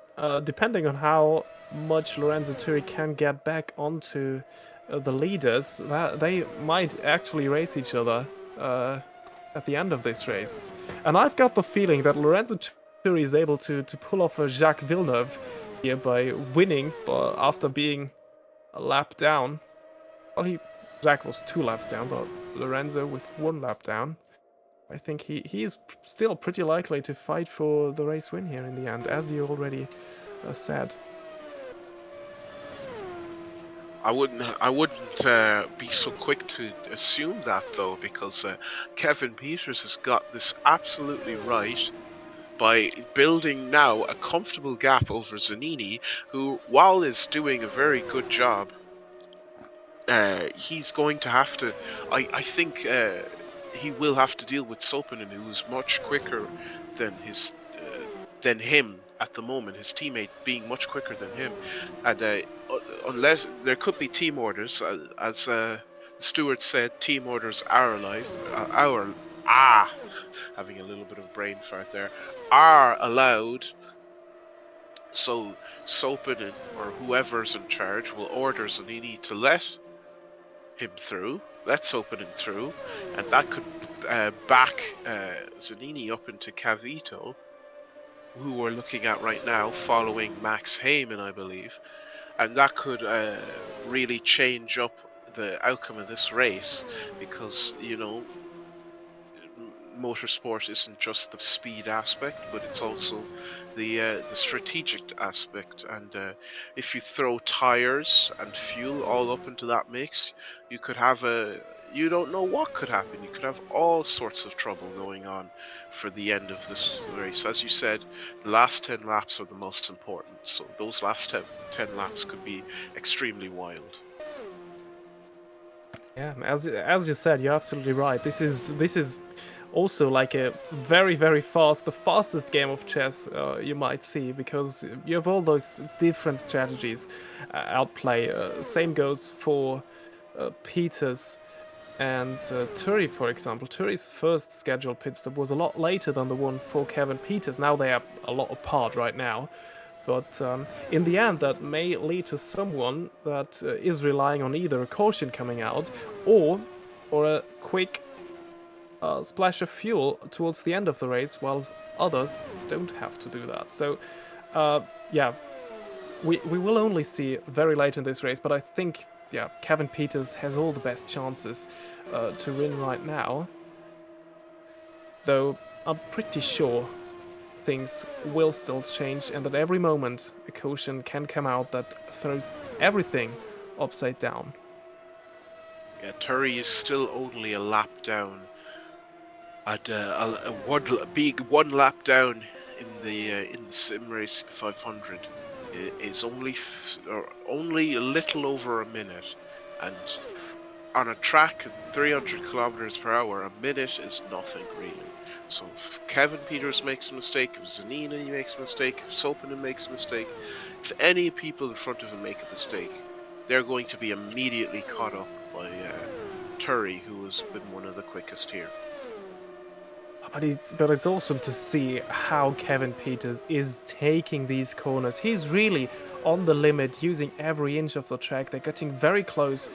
depending on how much Lorenzo Turi can get back onto the leaders, they might actually race each other at the end of this race. And I've got the feeling that Lorenzo Turi is able to pull off a Jacques Villeneuve here by winning after being a lap down. Well, Jacques was 2 laps down, but Lorenzo with 1 lap down. I think he is still pretty likely to fight for the race win here in the end, as you already said. I wouldn't be so quick to assume that though, because Kevin Peters has got this absolutely right by building now a comfortable gap over Zanini, who, while is doing a very good job, he's going to have to. I think he will have to deal with Sopanen, who is much quicker than than him at the moment. His teammate being much quicker than him, and unless there could be team orders, as the steward said, team orders are alive. Having a little bit of brain fart there. Are allowed. So Sopanen or whoever's in charge will order Zanini to let him through. Let's open him through, and that could back Zanini up into Cavito, who we're looking at right now, following Max Heyman, I believe, and that could really change up the outcome of this race, because motorsport isn't just the speed aspect, but it's also the strategic aspect. And if you throw tires and fuel all up into that mix, you could have you don't know what could happen. You could have all sorts of trouble going on for the end of this race. As you said, the last 10 laps are the most important. So those last 10 laps could be extremely wild. Yeah, as you said, you're absolutely right. This is also like a very, very the fastest game of chess you might see, because you have all those different strategies at play. Same goes for Peters and Turi, for example. Turi's first scheduled pit stop was a lot later than the one for Kevin Peters. Now they are a lot apart right now. But in the end, that may lead to someone that is relying on either a caution coming out or a quick splash of fuel towards the end of the race, whilst others don't have to do that. So, yeah, we will only see very late in this race, but I think, yeah, Kevin Peters has all the best chances to win right now. Though I'm pretty sure things will still change, and at every moment a caution can come out that throws everything upside down. Yeah, Turi is still only a lap down. At one lap down in the Sim Racing 500 is only a little over a minute, and on a track at 300 kilometers per hour, a minute is nothing really. So if Kevin Peters makes a mistake, if Zanini makes a mistake, if Sopanen makes a mistake, if any people in front of him make a mistake, they're going to be immediately caught up by Turi, who has been one of the quickest here. But it's awesome to see how Kevin Peters is taking these corners. He's really on the limit, using every inch of the track. They're getting very close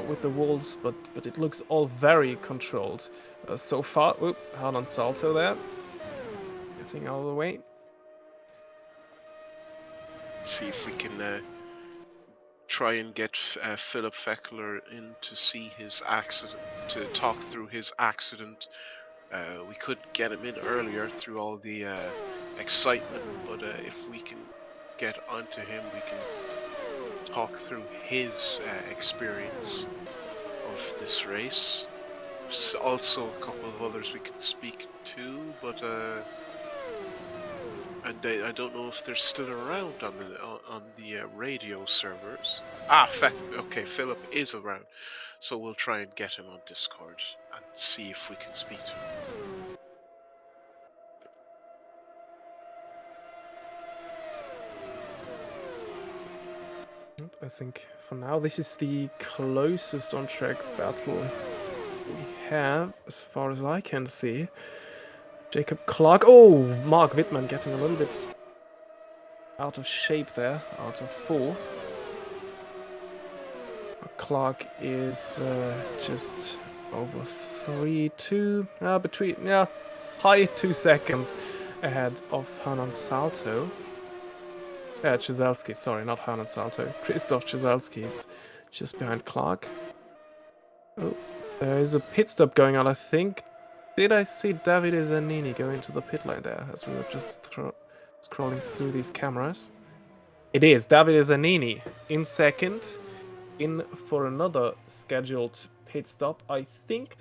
with the walls, but it looks all very controlled so far. Oop, Hernan Salto there, getting out of the way. See if we can try and get Philip Feckler in to see his accident, to talk through his accident. We could get him in earlier through all the excitement, but if we can get onto him, we can talk through his experience of this race. There's also a couple of others we could speak to, but I don't know if they're still around on the radio servers. Okay, Philip is around, so we'll try and get him on Discord and see if we can speak to him. I think for now this is the closest on-track battle we have, as far as I can see. Jacob Clark. Oh, Mark Wittmann getting a little bit out of shape there, out of 4. Clark is just over 3-2, high 2 seconds ahead of Hernan Salto. Czeselski, sorry, not Hernan Salto. Christoph Czeselski is just behind Clark. Oh, there is a pit stop going on, I think. Did I see Davide Zanini go into the pit lane there as we were just scrolling through these cameras? It is Davide Zanini in second, in for another scheduled pit stop. I think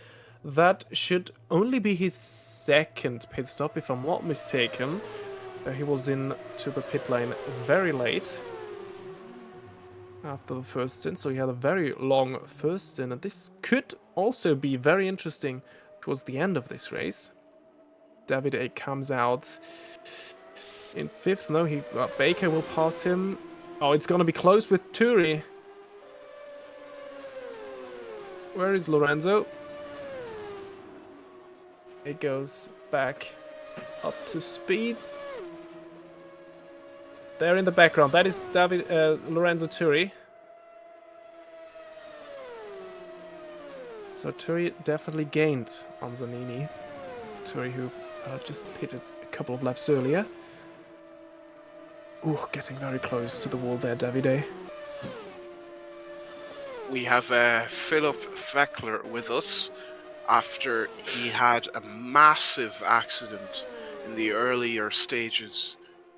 that should only be his second pit stop, if I'm not mistaken. He was into the pit lane very late after the first stint, so he had a very long first stint, and this could also be very interesting towards the end of this race. Davide comes out in 5th. No, Baker will pass him. Oh, it's gonna be close with Turi. Where is Lorenzo? It goes back up to speed. There in the background, that is Lorenzo Turi. So Turi definitely gained on Zanini. Turi, who just pitted a couple of laps earlier. Ooh, getting very close to the wall there, Davide. We have Philip Feckler with us after he had a massive accident in the earlier stages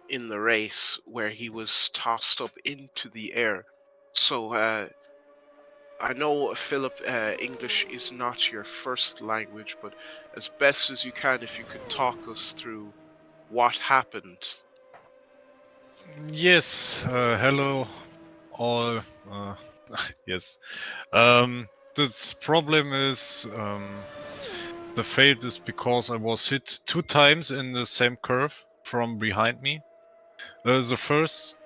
in the race where he was tossed up into the air. So I know, Philip, English is not your first language, but as best as you can, if you could talk us through what happened. Yes, hello all. Yes. The problem is the failed is because I was hit 2 times in the same curve from behind me. The first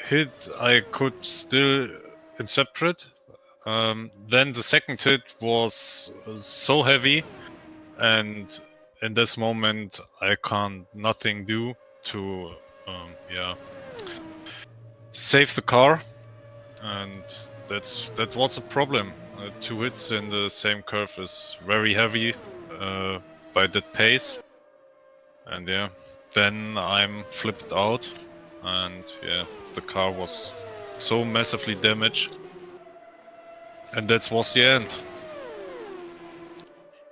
hit I could still interpret. Then the second hit was so heavy, and in this moment I can't nothing do to save the car, and that was a problem. 2 hits in the same curve is very heavy by that pace, and yeah, then I'm flipped out, and yeah, the car was so massively damaged, and that was the end.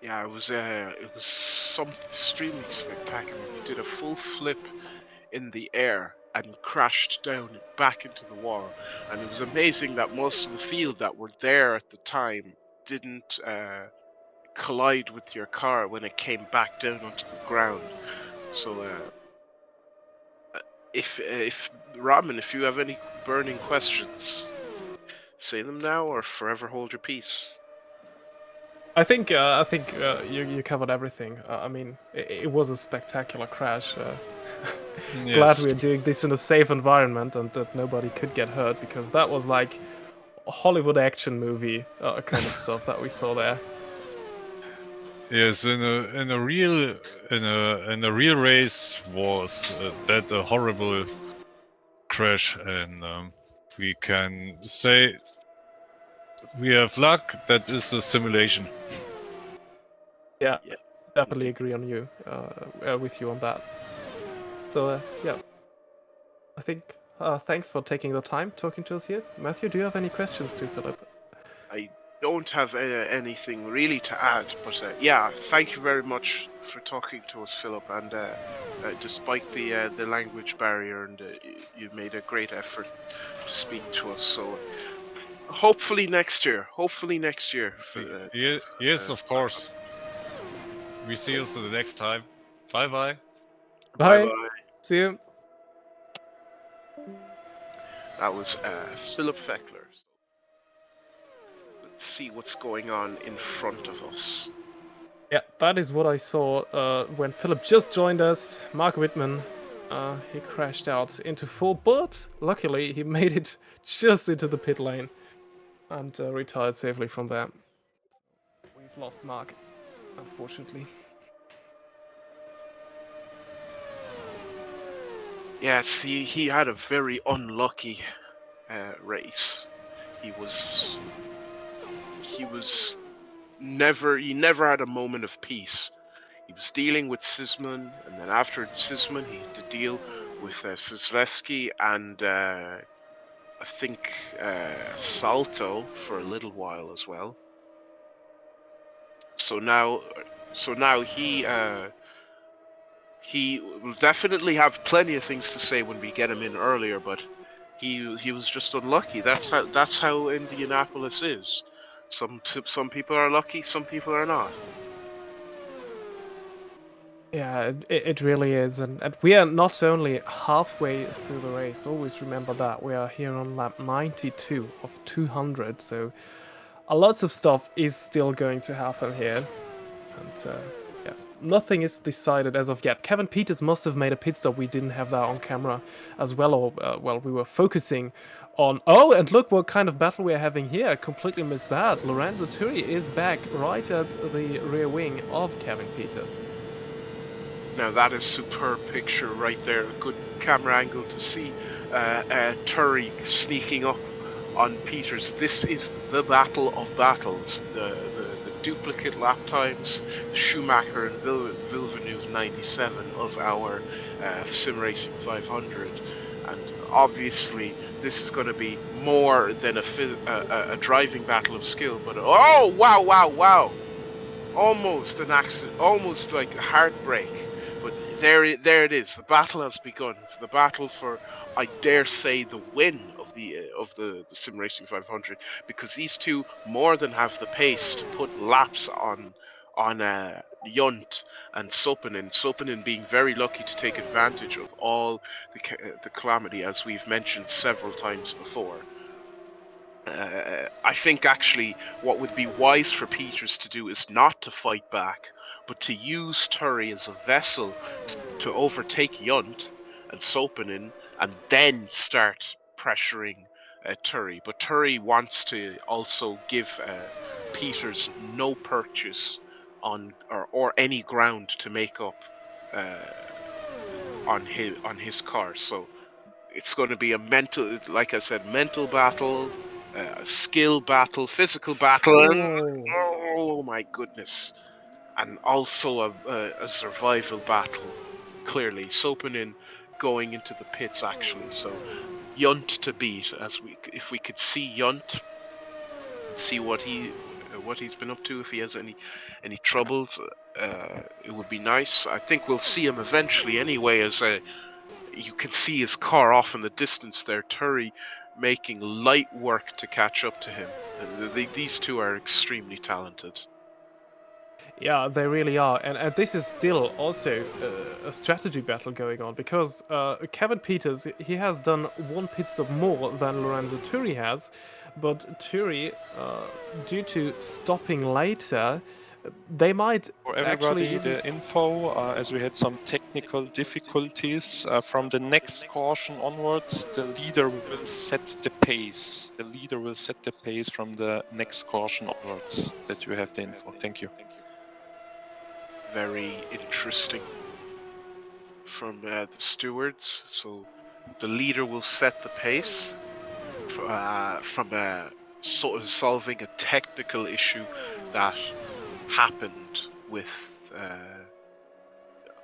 Yeah, it was something extremely spectacular. You did a full flip in the air and crashed down back into the wall, and it was amazing that most of the field that were there at the time didn't collide with your car when it came back down onto the ground. So if Ramen, if you have any burning questions, say them now or forever hold your peace. I think you covered everything. I mean, it was a spectacular crash. Yes. Glad we're doing this in a safe environment and that nobody could get hurt, because that was like a Hollywood action movie kind of stuff that we saw there. Yes, in a real race was that a horrible crash, and we can say we have luck. That is a simulation. Yeah, Yeah, definitely indeed. agree on you with you on that. So yeah, I think thanks for taking the time talking to us here. Matthew, do you have any questions to Philip? I don't have anything really to add, but yeah, thank you very much for talking to us, Philip. And despite the language barrier, and you made a great effort to speak to us. So hopefully next year. Hopefully next year. Yes, of course. We see you the next time. Bye bye. Bye Bye. bye. See you. That was Philip Feckler. Let's see what's going on in front of us. Yeah, that is what I saw when Philip just joined us. Mark Whitman, he crashed out into 4, but luckily he made it just into the pit lane and retired safely from there. We've lost Mark, unfortunately. Yes, he had a very unlucky race. He never had a moment of peace. He was dealing with Ciuman, and then after Ciuman, he had to deal with Szlesky and I think Salto for a little while as well. So now he will definitely have plenty of things to say when we get him in earlier, but he was just unlucky. That's how Indianapolis is. Some people are lucky, some people are not. Yeah, it really is. And we are not only halfway through the race, always remember that. We are here on lap 92 of 200, so a lots of stuff is still going to happen here. And yeah, nothing is decided as of yet. Kevin Peters must have made a pit stop. We didn't have that on camera as well, or well, we were focusing on. Oh, and look what kind of battle we're having here. I completely missed that. Lorenzo Turi is back right at the rear wing of Kevin Peters. Now that is superb picture right there. A good camera angle to see Turi sneaking up on Peters. This is the battle of battles. The duplicate lap times, Schumacher and Villeneuve 97 of our Sim Racing 500, and obviously this is going to be more than a driving battle of skill. But oh wow! Almost an accident, almost like a heartbreak. But there it is. The battle has begun. The battle for, I dare say, the win of the Sim Racing 500, because these two more than have the pace to put laps on Yunt and Sopanen. Sopanen being very lucky to take advantage of all the calamity, as we've mentioned several times before. I think actually what would be wise for Peters to do is not to fight back, but to use Turi as a vessel to overtake Yunt and Sopanen, and then start pressuring Turi. But Turi wants to also give Peters no purchase on or any ground to make up on his car. So it's going to be a mental, like I said, mental battle, a skill battle, physical battle, and oh my goodness, and also a survival battle. Clearly, Sopanen going into the pits actually. So Yunt to beat, if we could see Yunt, see what he's been up to, if he has any troubles, it would be nice. I think we'll see him eventually anyway, as you can see his car off in the distance there. Turi making light work to catch up to him. These two are extremely talented. Yeah, they really are, and this is still also a strategy battle going on, because Kevin Peters, he has done one pit stop more than Lorenzo Turi has, but Turi, due to stopping later, they might For actually everybody, even... the info, as we had some technical difficulties, from the next caution onwards, the leader will set the pace. The leader will set the pace from the next caution onwards, that you have the info. Thank you. very interesting from the stewards. So the leader will set the pace from sort of solving a technical issue that happened with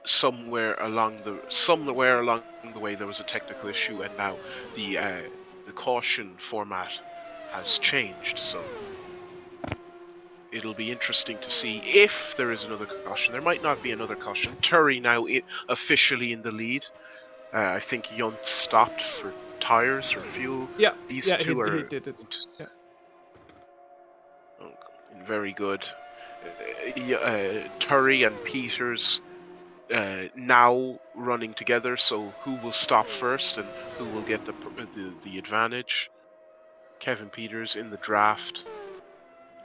somewhere along the way there was a technical issue, and now the caution format has changed. So it'll be interesting to see if there is another caution. There might not be another caution. Turry now officially in the lead. I think Yunt stopped for tires or fuel. Yeah, These two he are did it. Yeah. very good. Turry and Peters now running together. So who will stop first and who will get the advantage? Kevin Peters in the draft.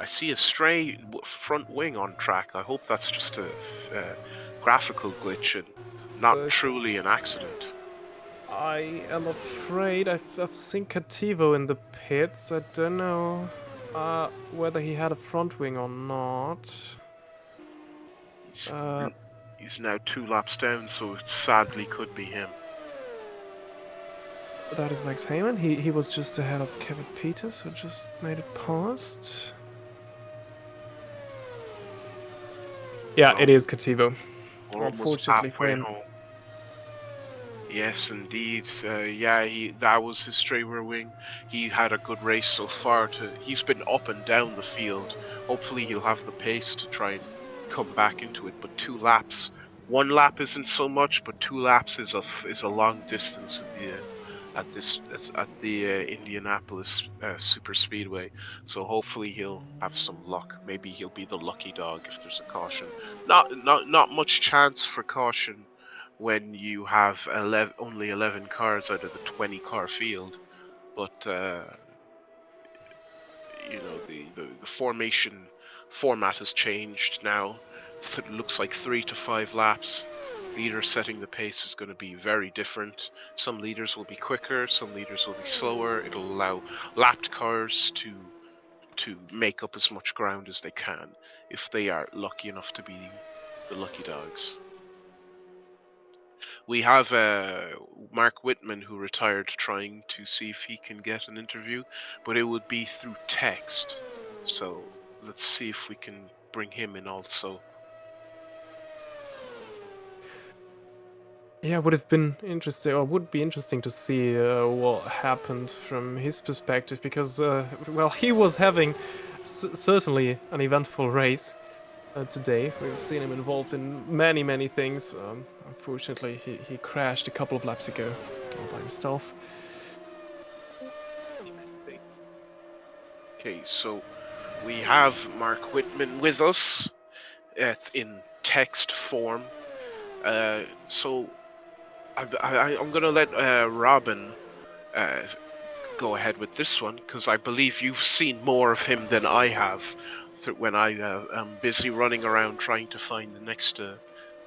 I see a stray front wing on track. I hope that's just a graphical glitch and not truly an accident. I am afraid I've seen Cativo in the pits. I don't know whether he had a front wing or not. He's now 2 laps down, so it sadly could be him. That is Max Heyman. He was just ahead of Kevin Peters, who just made it past. Yeah, it is Cativo. Unfortunately for him. Home. Yes, indeed. That was his stray rear wing. He had a good race so far. He's been up and down the field. Hopefully, he'll have the pace to try and come back into it. But 2 laps, 1 lap isn't so much, but 2 laps is a long distance at the Indianapolis Super Speedway. So hopefully he'll have some luck. Maybe he'll be the lucky dog if there's a caution. Not much chance for caution when you have only 11 cars out of the 20 car field, but the formation format has changed now. It looks like 3 to 5 laps. Leader setting the pace is going to be very different. Some leaders will be quicker, some leaders will be slower. It'll allow lapped cars to make up as much ground as they can if they are lucky enough to be the lucky dogs. We have Mark Whitman, who retired, trying to see if he can get an interview, but it would be through text. So let's see if we can bring him in also. Yeah, would be interesting to see what happened from his perspective, because, well, he was having certainly an eventful race today. We've seen him involved in many things. Unfortunately, he crashed a couple of laps ago all by himself. Okay, so we have Mark Whitman with us in text form. So I'm going to let Robin go ahead with this one, because I believe you've seen more of him than I have when I am busy running around trying to find the next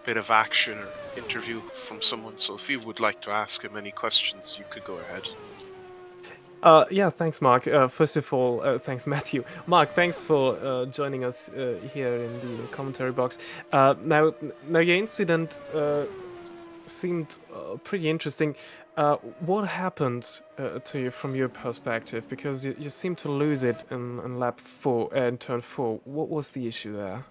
bit of action or interview from someone. So if you would like to ask him any questions, you could go ahead. Yeah, thanks, Mark. First of all, thanks, Matthew. Mark, thanks for joining us here in the commentary box. Now your incident seemed pretty interesting. What happened to you from your perspective? Because you seemed to lose it in lap 4, in turn 4. What was the issue there?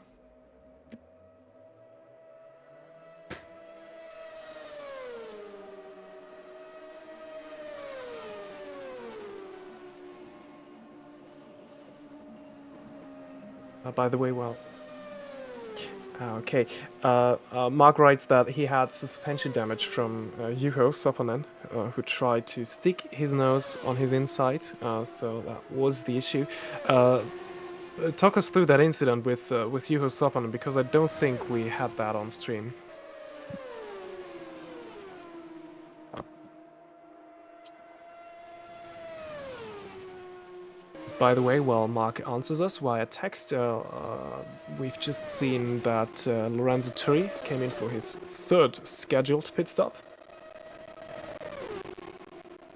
By the way, well... Okay. Mark writes that he had suspension damage from Juho Soponen, who tried to stick his nose on his inside, so that was the issue. Talk us through that incident with Juho Soponen, because I don't think we had that on stream. By the way, while Mark answers us via text, we've just seen that Lorenzo Turri came in for his 3rd scheduled pit stop.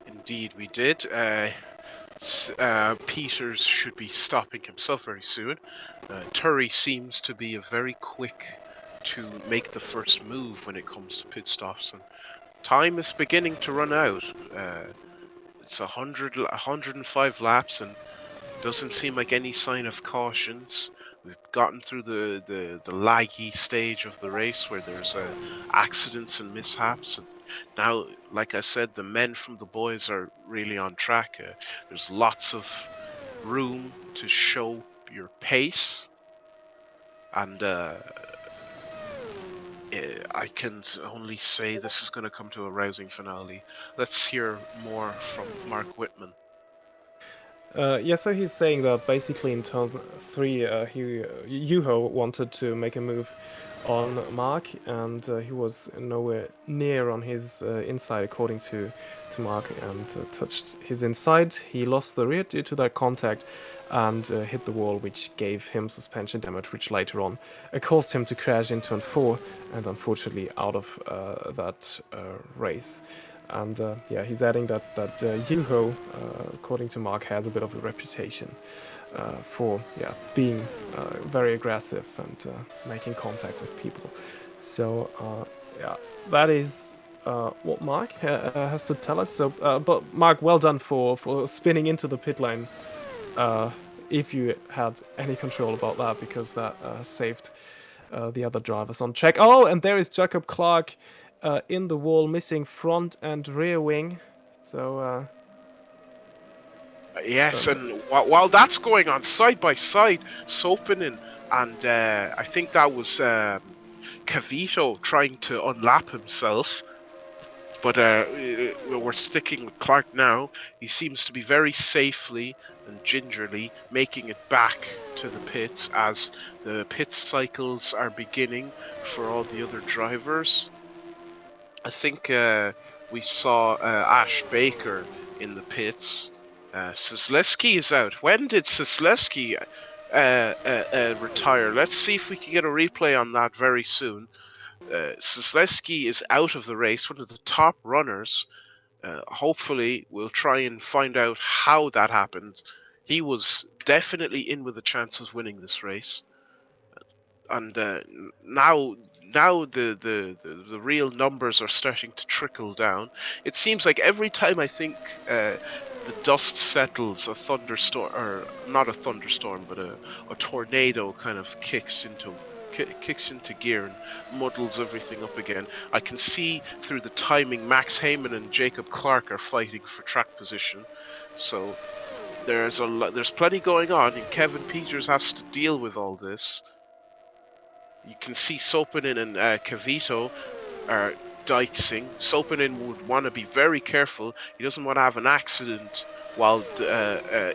Indeed, we did. Peters should be stopping himself very soon. Turri seems to be a very quick to make the first move when it comes to pit stops. And time is beginning to run out. It's 105 laps, and doesn't seem like any sign of cautions. We've gotten through the laggy stage of the race where there's accidents and mishaps. And now, like I said, the men from the boys are really on track. There's lots of room to show your pace, and I can only say this is going to come to a rousing finale. Let's hear more from Mark Whitman. Yeah, so he's saying that basically in turn 3, Yuho wanted to make a move on Mark, and he was nowhere near on his inside, according to Mark, and touched his inside. He lost the rear due to that contact and hit the wall, which gave him suspension damage, which later on caused him to crash in turn 4, and unfortunately out of that race. And yeah, he's adding that Yuho, according to Mark, has a bit of a reputation for being very aggressive and making contact with people. So yeah, that is what Mark has to tell us. So, but Mark, well done for spinning into the pit lane. If you had any control about that, because that saved the other drivers on track. Oh, and there is Jacob Clark. In the wall, missing front and rear wing. So yes, and while that's going on side by side, Sopinen and I think that was Cavito trying to unlap himself. But we're sticking with Clark now. He seems to be very safely and gingerly making it back to the pits as the pit cycles are beginning for all the other drivers. I think we saw Ash Baker in the pits. Sisleski is out. When did Sisleski retire? Let's see if we can get a replay on that very soon. Sisleski is out of the race, one of the top runners. Hopefully, we'll try and find out how that happened. He was definitely in with a chance of winning this race. And now the real numbers are starting to trickle down. It seems like every time I think the dust settles, a thunderstorm, or not a thunderstorm, but a tornado kind of kicks into gear and muddles everything up again. I can see through the timing Max Heyman and Jacob Clark are fighting for track position. So there's plenty going on, and Kevin Peters has to deal with all this. You can see Sopinen and Cavito are dicing. Sopinen would want to be very careful. He doesn't want to have an accident while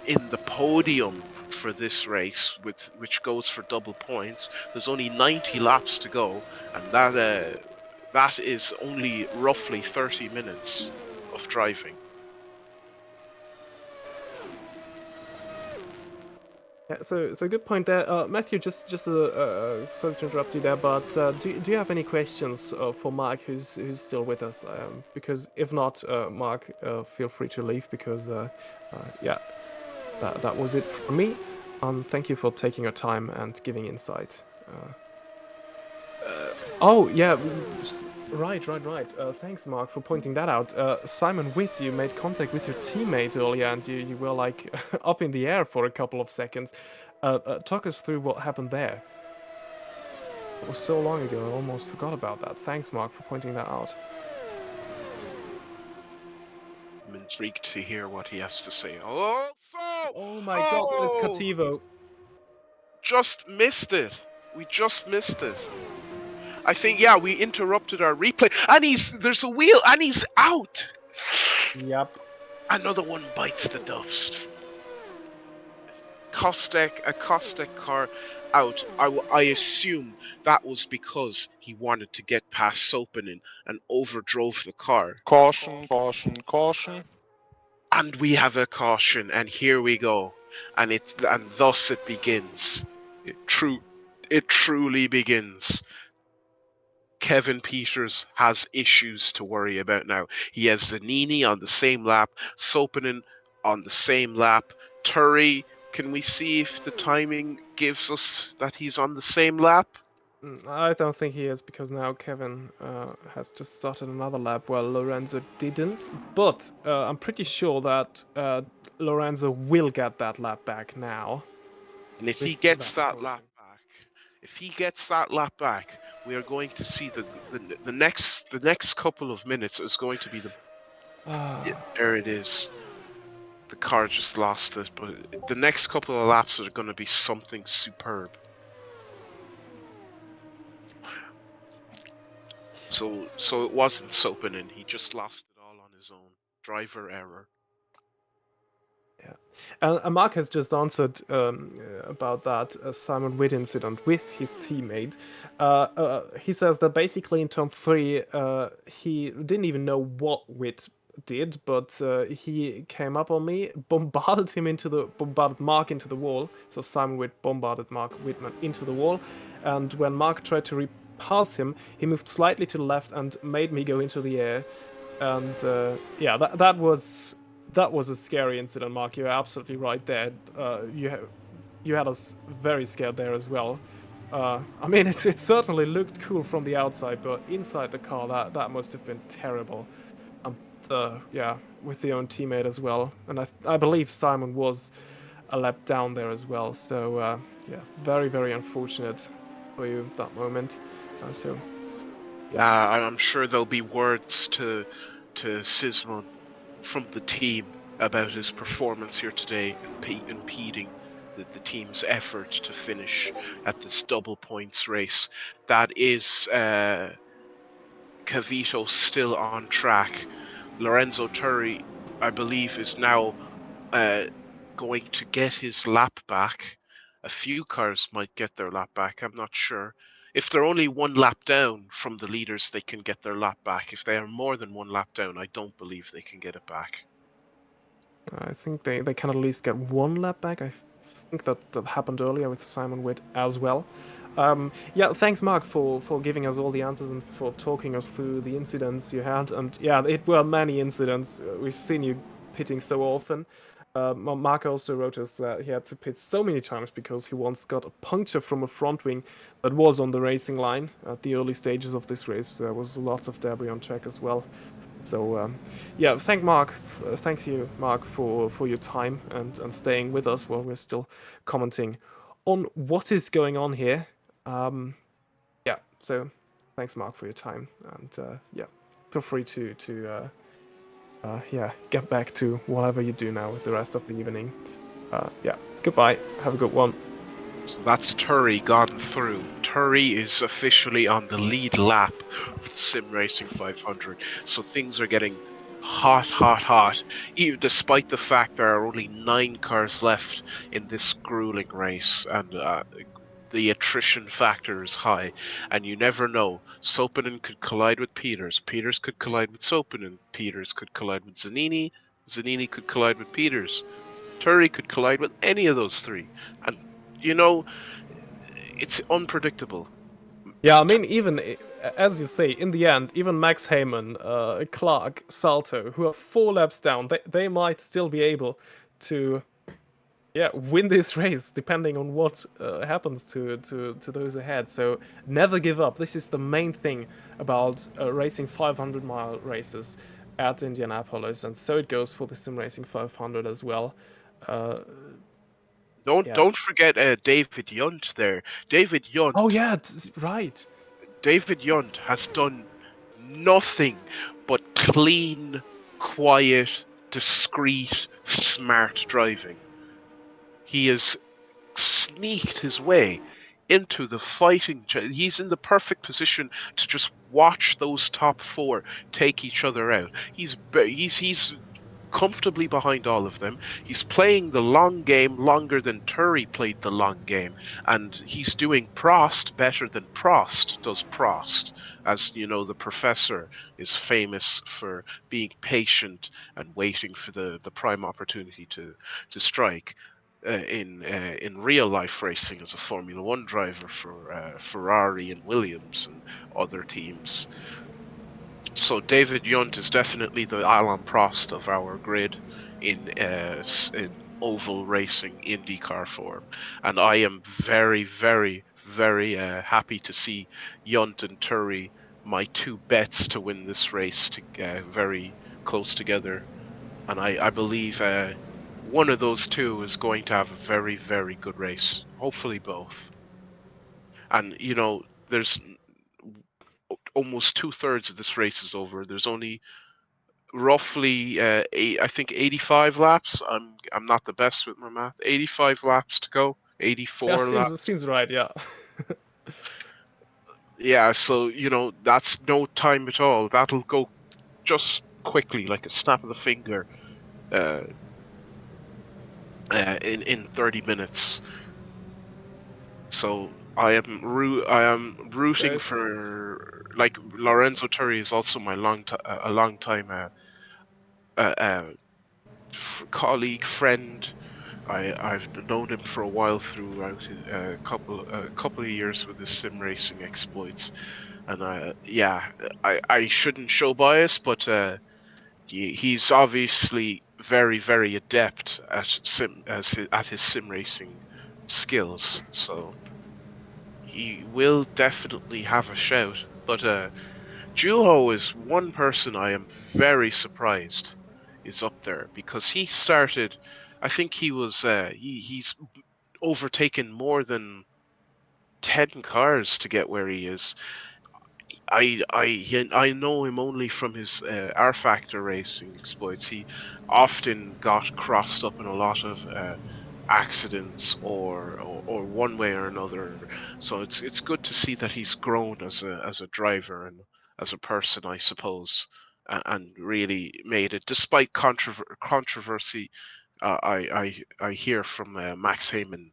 in the podium for this race, which goes for double points. There's only 90 laps to go, and that is only roughly 30 minutes of driving. yeah, so good point there, Matthew. Just sorry to interrupt you there, but do you have any questions for Mark, who's still with us? Because if not, Mark, feel free to leave, because yeah, that was it from me. Thank you for taking your time and giving insight. Oh yeah, right. Thanks, Mark, for pointing that out. Simon Witt, you made contact with your teammate earlier, and you were like up in the air for a couple of seconds. Talk us through what happened there. It was so long ago, I almost forgot about that. Thanks, Mark, for pointing that out. I'm intrigued to hear what he has to say. Oh my God, that is Cativo. Just missed it. We just missed it. I think, yeah, we interrupted our replay, and there's a wheel, and he's out. Yep. Another one bites the dust. A Kostek car out. I assume that was because he wanted to get past Sopinen and overdrove the car. Caution. And we have a caution, and here we go. And thus it begins. It truly begins. Kevin Peters has issues to worry about now. He has Zanini on the same lap, Sopinen on the same lap. Turry, can we see if the timing gives us that he's on the same lap? I don't think he is, because now Kevin has just started another lap while Lorenzo didn't. But I'm pretty sure that Lorenzo will get that lap back now. And if he with gets that that lap motion. back, we are going to see the next couple of minutes is going to be the there it is. The car just lost it, but the next couple of laps are going to be something superb. So it wasn't Sopanen. He just lost it all on his own. Driver error. And Mark has just answered about that Simon Witt incident with his teammate. He says that basically in turn 3, he didn't even know what Witt did, but he came up on me, bombarded Mark into the wall. So Simon Witt bombarded Mark Whitman into the wall, and when Mark tried to repass him, he moved slightly to the left and made me go into the air. And yeah, that was a scary incident, Mark. You're absolutely right there. You had us very scared there as well. I mean, it certainly looked cool from the outside, but inside the car, that must have been terrible. And yeah, with the own teammate as well. And I believe Simon was a lap down there as well. So yeah, very, very unfortunate for you that moment. So Yeah, I'm sure there'll be words to Ciuman from the team about his performance here today, impeding the team's effort to finish at this double points race. That is Cavito still on track. Lorenzo Turri, I believe, is now going to get his lap back. A few cars might get their lap back, I'm not sure. If they're only one lap down from the leaders, they can get their lap back. If they are more than one lap down, I don't believe they can get it back. I think they can at least get one lap back. I think that happened earlier with Simon Witt as well. Yeah, thanks, Mark, for giving us all the answers and for talking us through the incidents you had. And yeah, it were many incidents. We've seen you pitting so often. Mark also wrote us that he had to pit so many times because he once got a puncture from a front wing that was on the racing line at the early stages of this race. There was lots of debris on track as well. So yeah, thank you, Mark, for your time and staying with us while we're still commenting on what is going on here. Yeah, so thanks, Mark, for your time, and yeah, feel free to yeah, get back to whatever you do now with the rest of the evening. Yeah, goodbye. Have a good one. So that's Turri gone through. Turri is officially on the lead lap of Sim Racing 500. So things are getting hot. Even despite the fact there are only 9 cars left in this grueling race, and the attrition factor is high, and you never know. Sopanen could collide with Peters. Peters could collide with Sopanen. Peters could collide with Zanini. Zanini could collide with Peters. Turri could collide with any of those 3. And you know, it's unpredictable. Yeah, I mean, even as you say, in the end, even Max Heyman, Clark, Salto, who are 4 laps down, they might still be able to, yeah, win this race, depending on what happens to those ahead. So never give up. This is the main thing about racing 500-mile races at Indianapolis, and so it goes for the Sim Racing 500 as well. Don't forget David Yunt there. David Yunt. Oh yeah, right. David Yunt has done nothing but clean, quiet, discreet, smart driving. He has sneaked his way into the fighting. He's in the perfect position to just watch those top 4 take each other out. He's comfortably behind all of them. He's playing the long game longer than Turri played the long game, and he's doing Prost better than Prost does Prost. As you know, the professor is famous for being patient and waiting for the prime opportunity to strike. In real life racing as a Formula One driver for Ferrari and Williams and other teams. So David Yunt is definitely the Alain Prost of our grid in oval racing IndyCar form, and I am very, very, very happy to see Yunt and Turi, my two bets to win this race, very close together. And I believe one of those two is going to have a very, very good race. Hopefully both. And, you know, there's almost 2/3 of this race is over. There's only roughly I think 85 laps. I'm not the best with my math. 85 laps to go. 84 Yeah, laps. seems right. Yeah. Yeah, so you know that's no time at all. That'll go just quickly, like a snap of the finger, uh, in 30 minutes. So I am rooting There's for, like, Lorenzo Turi is also my a long time colleague, friend. I've known him for a while throughout a couple of years with his sim racing exploits, and I shouldn't show bias, but he's obviously very, very adept at at his sim racing skills, so he will definitely have a shout. But Juho is one person I am very surprised is up there, because he started. I think he was he's overtaken more than 10 cars to get where he is. I know him only from his R Factor racing exploits. He often got crossed up in a lot of accidents, or one way or another. So it's good to see that he's grown as a driver and as a person, I suppose, and really made it despite controversy. I hear from Max Heyman,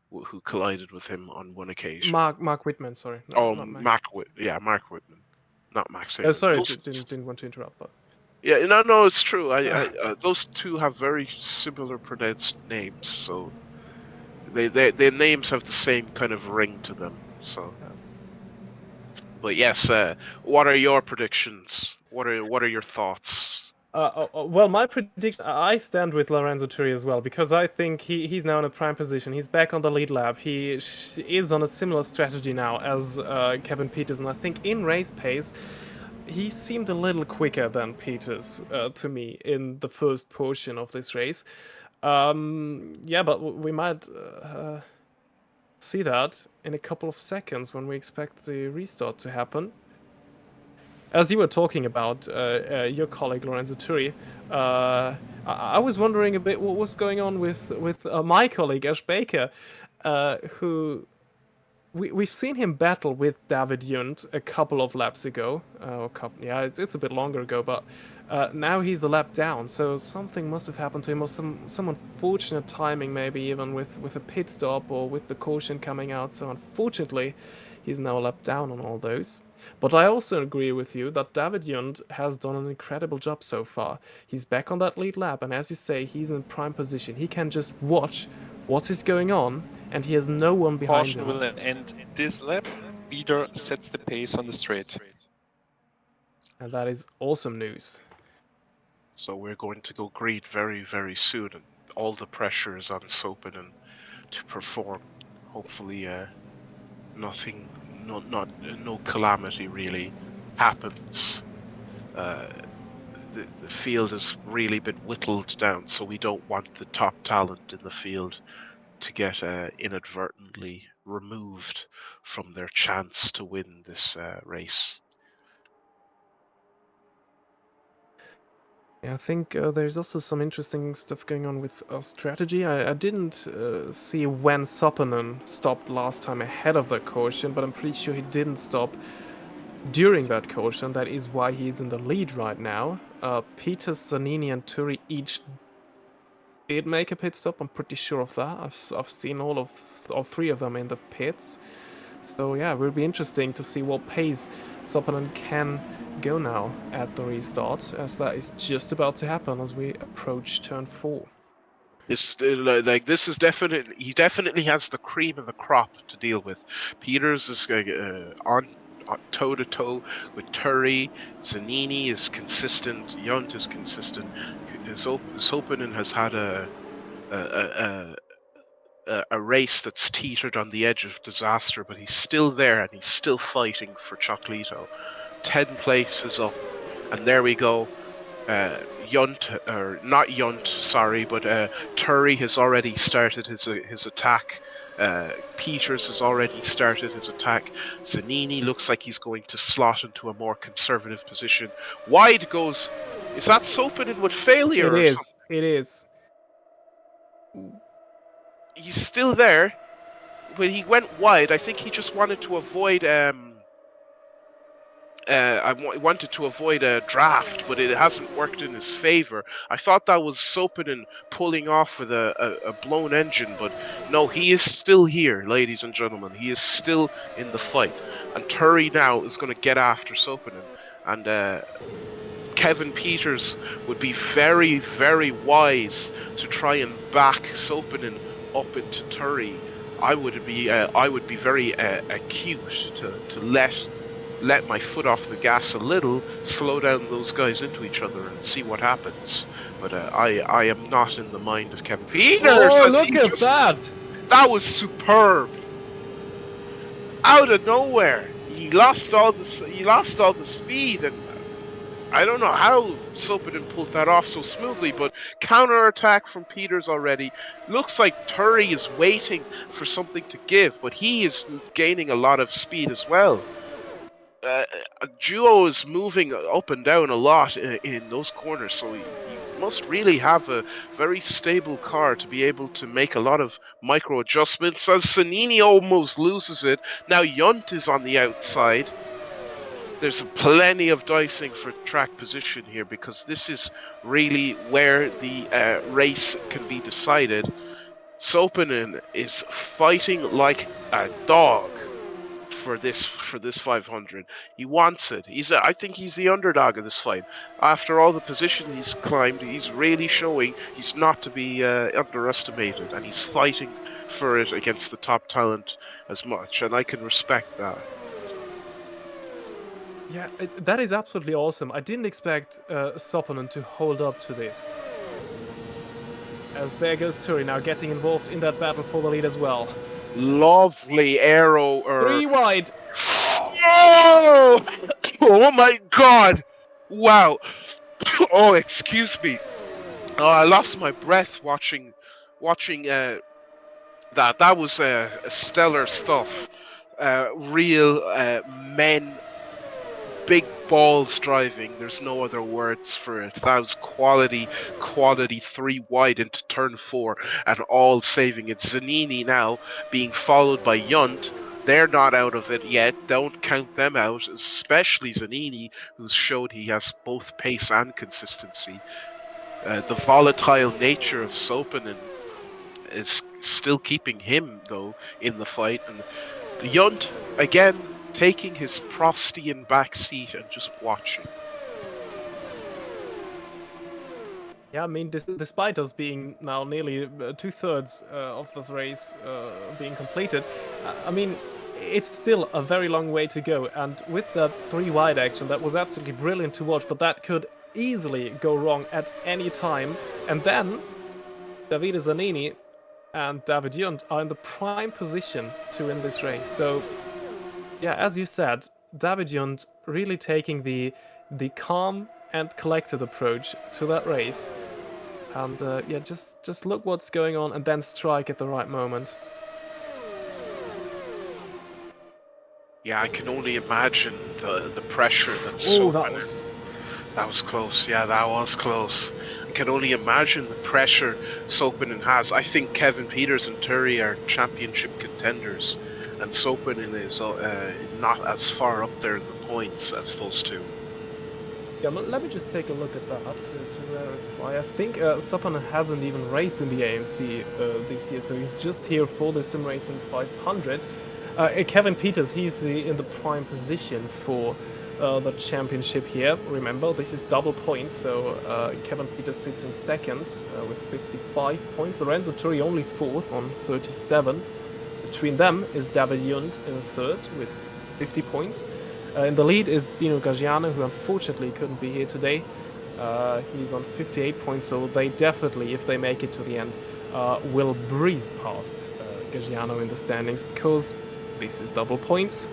who collided with him on one occasion. Mark Whitman. Sorry, Oh, not Mac. Mark Whitman, not Max Oh, Heyman. sorry, Those, didn't want to interrupt, but yeah, no, it's true. Those two have very similar pronounced names, so their names have the same kind of ring to them. So, but yes, what are your predictions? What are your thoughts? well, my prediction, I stand with Lorenzo Turi as well, because I think he's now in a prime position. He's back on the lead lap. He is on a similar strategy now as Kevin Peters, and I think in race pace, he seemed a little quicker than Peters to me in the first portion of this race. Yeah, but we might see that in a couple of seconds when we expect the restart to happen. As you were talking about your colleague Lorenzo Turi, I was wondering a bit what was going on with my colleague Ash Baker, who we've seen him battle with David Yunt a couple of laps ago. It's a bit longer ago, but now he's a lap down. So something must have happened to him, or some unfortunate timing, maybe even with a pit stop or with the caution coming out. So unfortunately, he's now a lap down on all those. But I also agree with you that David Yunt has done an incredible job so far. He's back on that lead lap, and as you say, he's in prime position. He can just watch what is going on, and he has no one behind Caution him. will end this lap. Leader sets the pace on the straight. And that is awesome news. So we're going to go green very, very soon, and all the pressure is on Sopanen to perform. Hopefully, no calamity really happens. The field has really been whittled down, so we don't want the top talent in the field to get inadvertently removed from their chance to win this race. Yeah, I think there's also some interesting stuff going on with strategy. I didn't see when Sopanen stopped last time ahead of the caution, but I'm pretty sure he didn't stop during that caution. That is why he's in the lead right now. Peters, Zanini, and Turi each did make a pit stop. I'm pretty sure of that. I've seen all three of them in the pits. So yeah, it will be interesting to see what pace Sopanen can go now at the restart, as that is just about to happen as we approach turn 4. This is definitely, he definitely has the cream of the crop to deal with. Peters is on toe to toe with Turi. Zanini is consistent. Yunt is consistent. Sopanen has had a a race that's teetered on the edge of disaster, but he's still there and he's still fighting for Chocolito. 10 places up, and there we go. Yunt, or not Yunt, sorry, but Turry has already started his attack. Peters has already started his attack. Zanini looks like he's going to slot into a more conservative position. Wide goes. Is that Sopanen with failure? It is. It is. He's still there. When he went wide, I think he just wanted to avoid. Wanted to avoid a draft, but it hasn't worked in his favor. I thought that was Sopanen pulling off with a blown engine, but no, he is still here, ladies and gentlemen. He is still in the fight. And Turry now is going to get after Sopanen. And Kevin Peters would be very, very wise to try and back Sopanen up into Turry. I would be very acute to let my foot off the gas a little, slow down those guys into each other and see what happens. But I am not in the mind of Kevin Peters. Oh, look at that! That was superb. Out of nowhere, he lost all the speed, and I don't know how Sopanen pulled that off so smoothly, but counter-attack from Peters already. Looks like Turry is waiting for something to give, but he is gaining a lot of speed as well. Duo is moving up and down a lot in those corners, so you must really have a very stable car to be able to make a lot of micro adjustments. As Zanini almost loses it, now Yunt is on the outside. There's plenty of dicing for track position here, because this is really where the race can be decided. Sopanen is fighting like a dog for this 500. He wants it. I think he's the underdog of this fight. After all the position he's climbed, he's really showing he's not to be underestimated, and he's fighting for it against the top talent as much, and I can respect that. Yeah, that is absolutely awesome. I didn't expect Sopanen to hold up to this. As there goes Turry now getting involved in that battle for the lead as well. Lovely aero. 3 wide. Oh! Oh my god! Wow. Oh, excuse me. Oh, I lost my breath watching that. That was stellar stuff. Real men, big balls driving. There's no other words for it. That was quality 3 wide into turn 4, and all saving it. Zanini now being followed by Yunt. They're not out of it yet. Don't count them out, especially Zanini, who's showed he has both pace and consistency. The volatile nature of Sopanen is still keeping him, though, in the fight. And Yunt, again, taking his Prostian back seat and just watching. Yeah, I mean, despite us being now nearly 2/3 of this race being completed, I mean, it's still a very long way to go. And with that 3 wide action, that was absolutely brilliant to watch, but that could easily go wrong at any time. And then Davide Zanini and David Yunt are in the prime position to win this race. So, yeah, as you said, David Yunt really taking the calm and collected approach to that race. And yeah, just look what's going on and then strike at the right moment. Yeah, I can only imagine the pressure that's Oh, that was close. Yeah, that was close. I can only imagine the pressure Sopanen has. I think Kevin Peters and Turry are championship contenders, and Sopanen is not as far up there in the points as those two. Yeah, let me just take a look at that to verify. I think Sopanen hasn't even raced in the AMC this year, so he's just here for the Sim Racing 500. Kevin Peters, he's in the prime position for the championship here. Remember, this is double points, so Kevin Peters sits in second with 55 points. Lorenzo Turri only fourth on 37. Between them is David Yunt in third with 50 points. In the lead is Dino Gaggiano, who unfortunately couldn't be here today. He's on 58 points, so they definitely, if they make it to the end, will breeze past Gagiano in the standings because this is double points.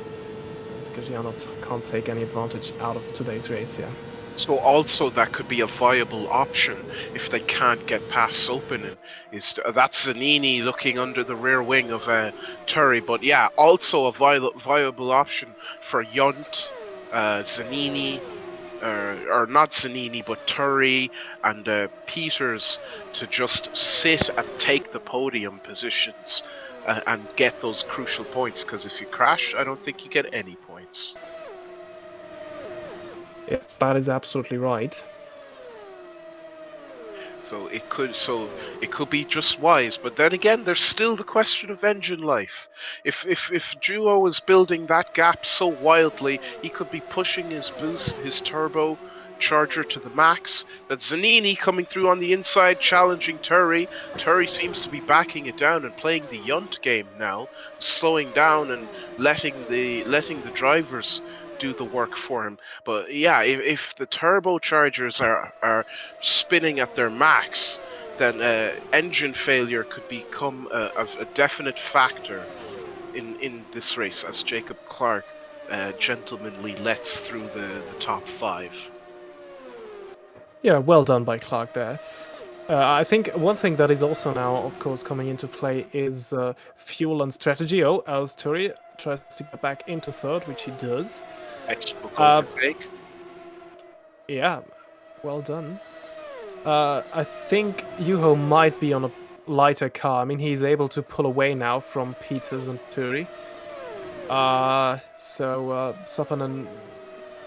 Gagiano can't take any advantage out of today's race here. So also that could be a viable option if they can't get past Sopanen. That's Zanini looking under the rear wing of Turri, but yeah, also a viable option for Yunt, Zanini, or not Zanini, but Turri and Peters to just sit and take the podium positions and get those crucial points. Because if you crash, I don't think you get any points. Yeah, that is absolutely right. So it could be just wise, but then again, there's still the question of engine life. If Duo is building that gap so wildly, he could be pushing his boost, his turbo charger to the max. That Zanini coming through on the inside, challenging Turri. Turri seems to be backing it down and playing the Yunt game now, slowing down and letting the drivers do the work for him. But yeah, if the turbochargers are spinning at their max, then engine failure could become a definite factor in this race, as Jacob Clark gentlemanly lets through the top 5. Yeah, well done by Clark there. I think one thing that is also now, of course, coming into play is fuel and strategy. Oh, as Turri tries to get back into third, which he does. Textbook overtake. Yeah, well done. I think Juho might be on a lighter car. I mean, he's able to pull away now from Peters and Turri. So Sopanen,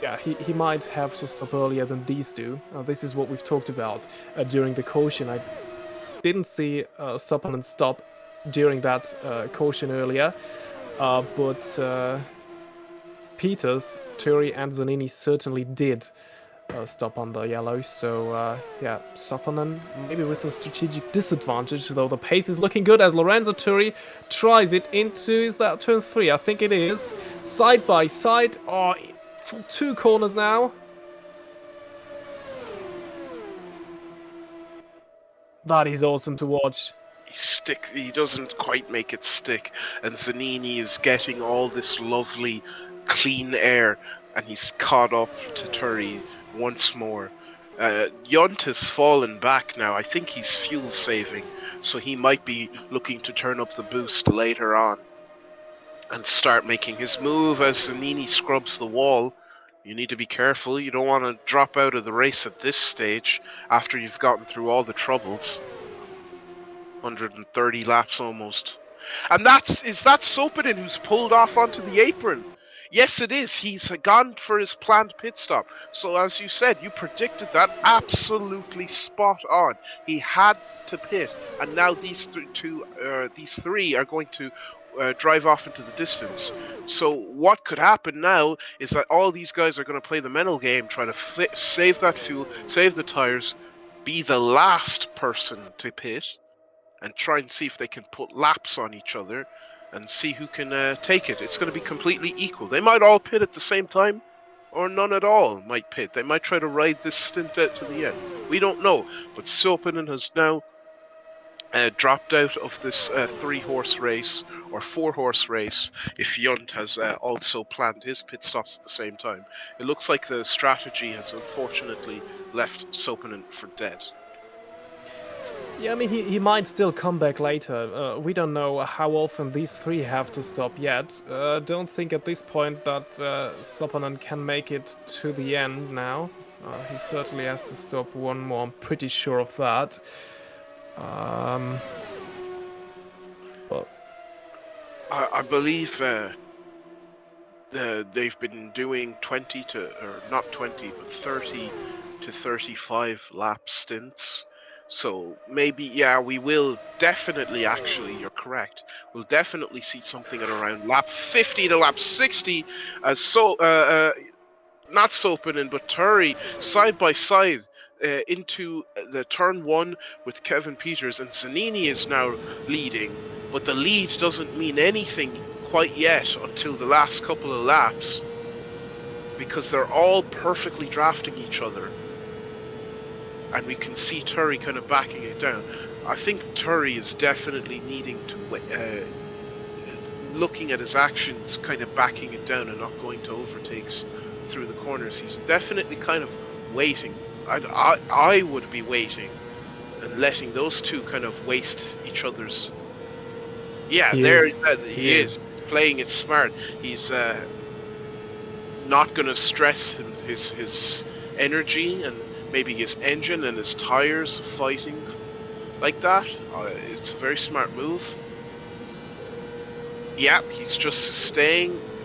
yeah, he might have to stop earlier than these do. This is what we've talked about during the caution. I didn't see Sopanen stop during that caution earlier, but Peters, Turri, and Zanini certainly did stop on the yellow. So yeah, Sopanen maybe with a strategic disadvantage, though the pace is looking good as Lorenzo Turri tries it into, is that turn 3? I think it is. Side by side. Oh, for 2 corners now. That is awesome to watch. He doesn't quite make it stick, and Zanini is getting all this lovely clean air, and he's caught up to Turri once more. Yunt has fallen back now. I think he's fuel saving, so he might be looking to turn up the boost later on and start making his move as Zanini scrubs the wall. You need to be careful. You don't want to drop out of the race at this stage after you've gotten through all the troubles. 130 laps almost. And is that Sopanen who's pulled off onto the apron? Yes, it is. He's gone for his planned pit stop. So as you said, you predicted that absolutely spot on. He had to pit, and now these three are going to drive off into the distance. So what could happen now is that all these guys are going to play the mental game, trying to save that fuel, save the tires, be the last person to pit, and try and see if they can put laps on each other and see who can take it. It's going to be completely equal. They might all pit at the same time, or none at all might pit. They might try to ride this stint out to the end. We don't know, but Sopanen has now dropped out of this 3-horse race, or 4-horse race, if Yunt has also planned his pit stops at the same time. It looks like the strategy has unfortunately left Sopanen for dead. Yeah, I mean, he might still come back later. We don't know how often these 3 have to stop yet. Don't think at this point that Sopanen can make it to the end now. He certainly has to stop one more, I'm pretty sure of that. But I believe they've been doing 30 to 35 lap stints. So maybe, yeah, we will definitely, actually, you're correct, we'll definitely see something at around lap 50 to lap 60, as not Sopanen, but Turri, side by side into the turn 1 with Kevin Peters, and Zanini is now leading, but the lead doesn't mean anything quite yet until the last couple of laps, because they're all perfectly drafting each other. And we can see Turri kind of backing it down. I think Turri is definitely needing to looking at his actions, kind of backing it down and not going to overtakes through the corners. He's definitely kind of waiting. I would be waiting and letting those two kind of waste each other's. Yeah, He there is. he is playing it smart. He's not going to stress his energy and maybe his engine and his tires fighting like that. It's a very smart move. Yeah, he's just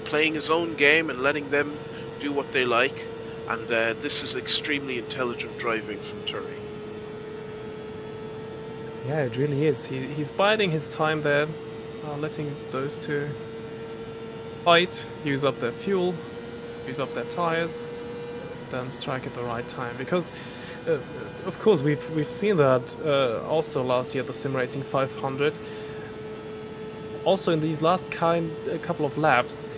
playing his own game and letting them do what they like. And this is extremely intelligent driving from Turi. Yeah, it really is. He's biding his time there, letting those two fight, use up their fuel, use up their tires, then strike at the right time. Because, of course, we've seen that also last year at the Sim Racing 500. Also in these last couple of laps,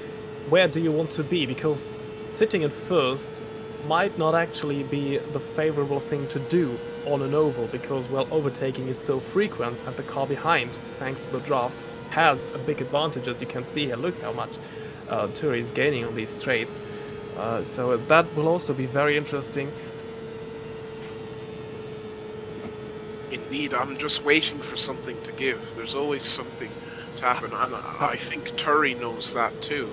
where do you want to be? Because sitting in first might not actually be the favorable thing to do on an oval, because, well, overtaking is so frequent and the car behind, thanks to the draft, has a big advantage. As you can see here, look how much Turi is gaining on these straights. So that will also be very interesting. Indeed, I'm just waiting for something to give. There's always something to happen, and I think Turi knows that too.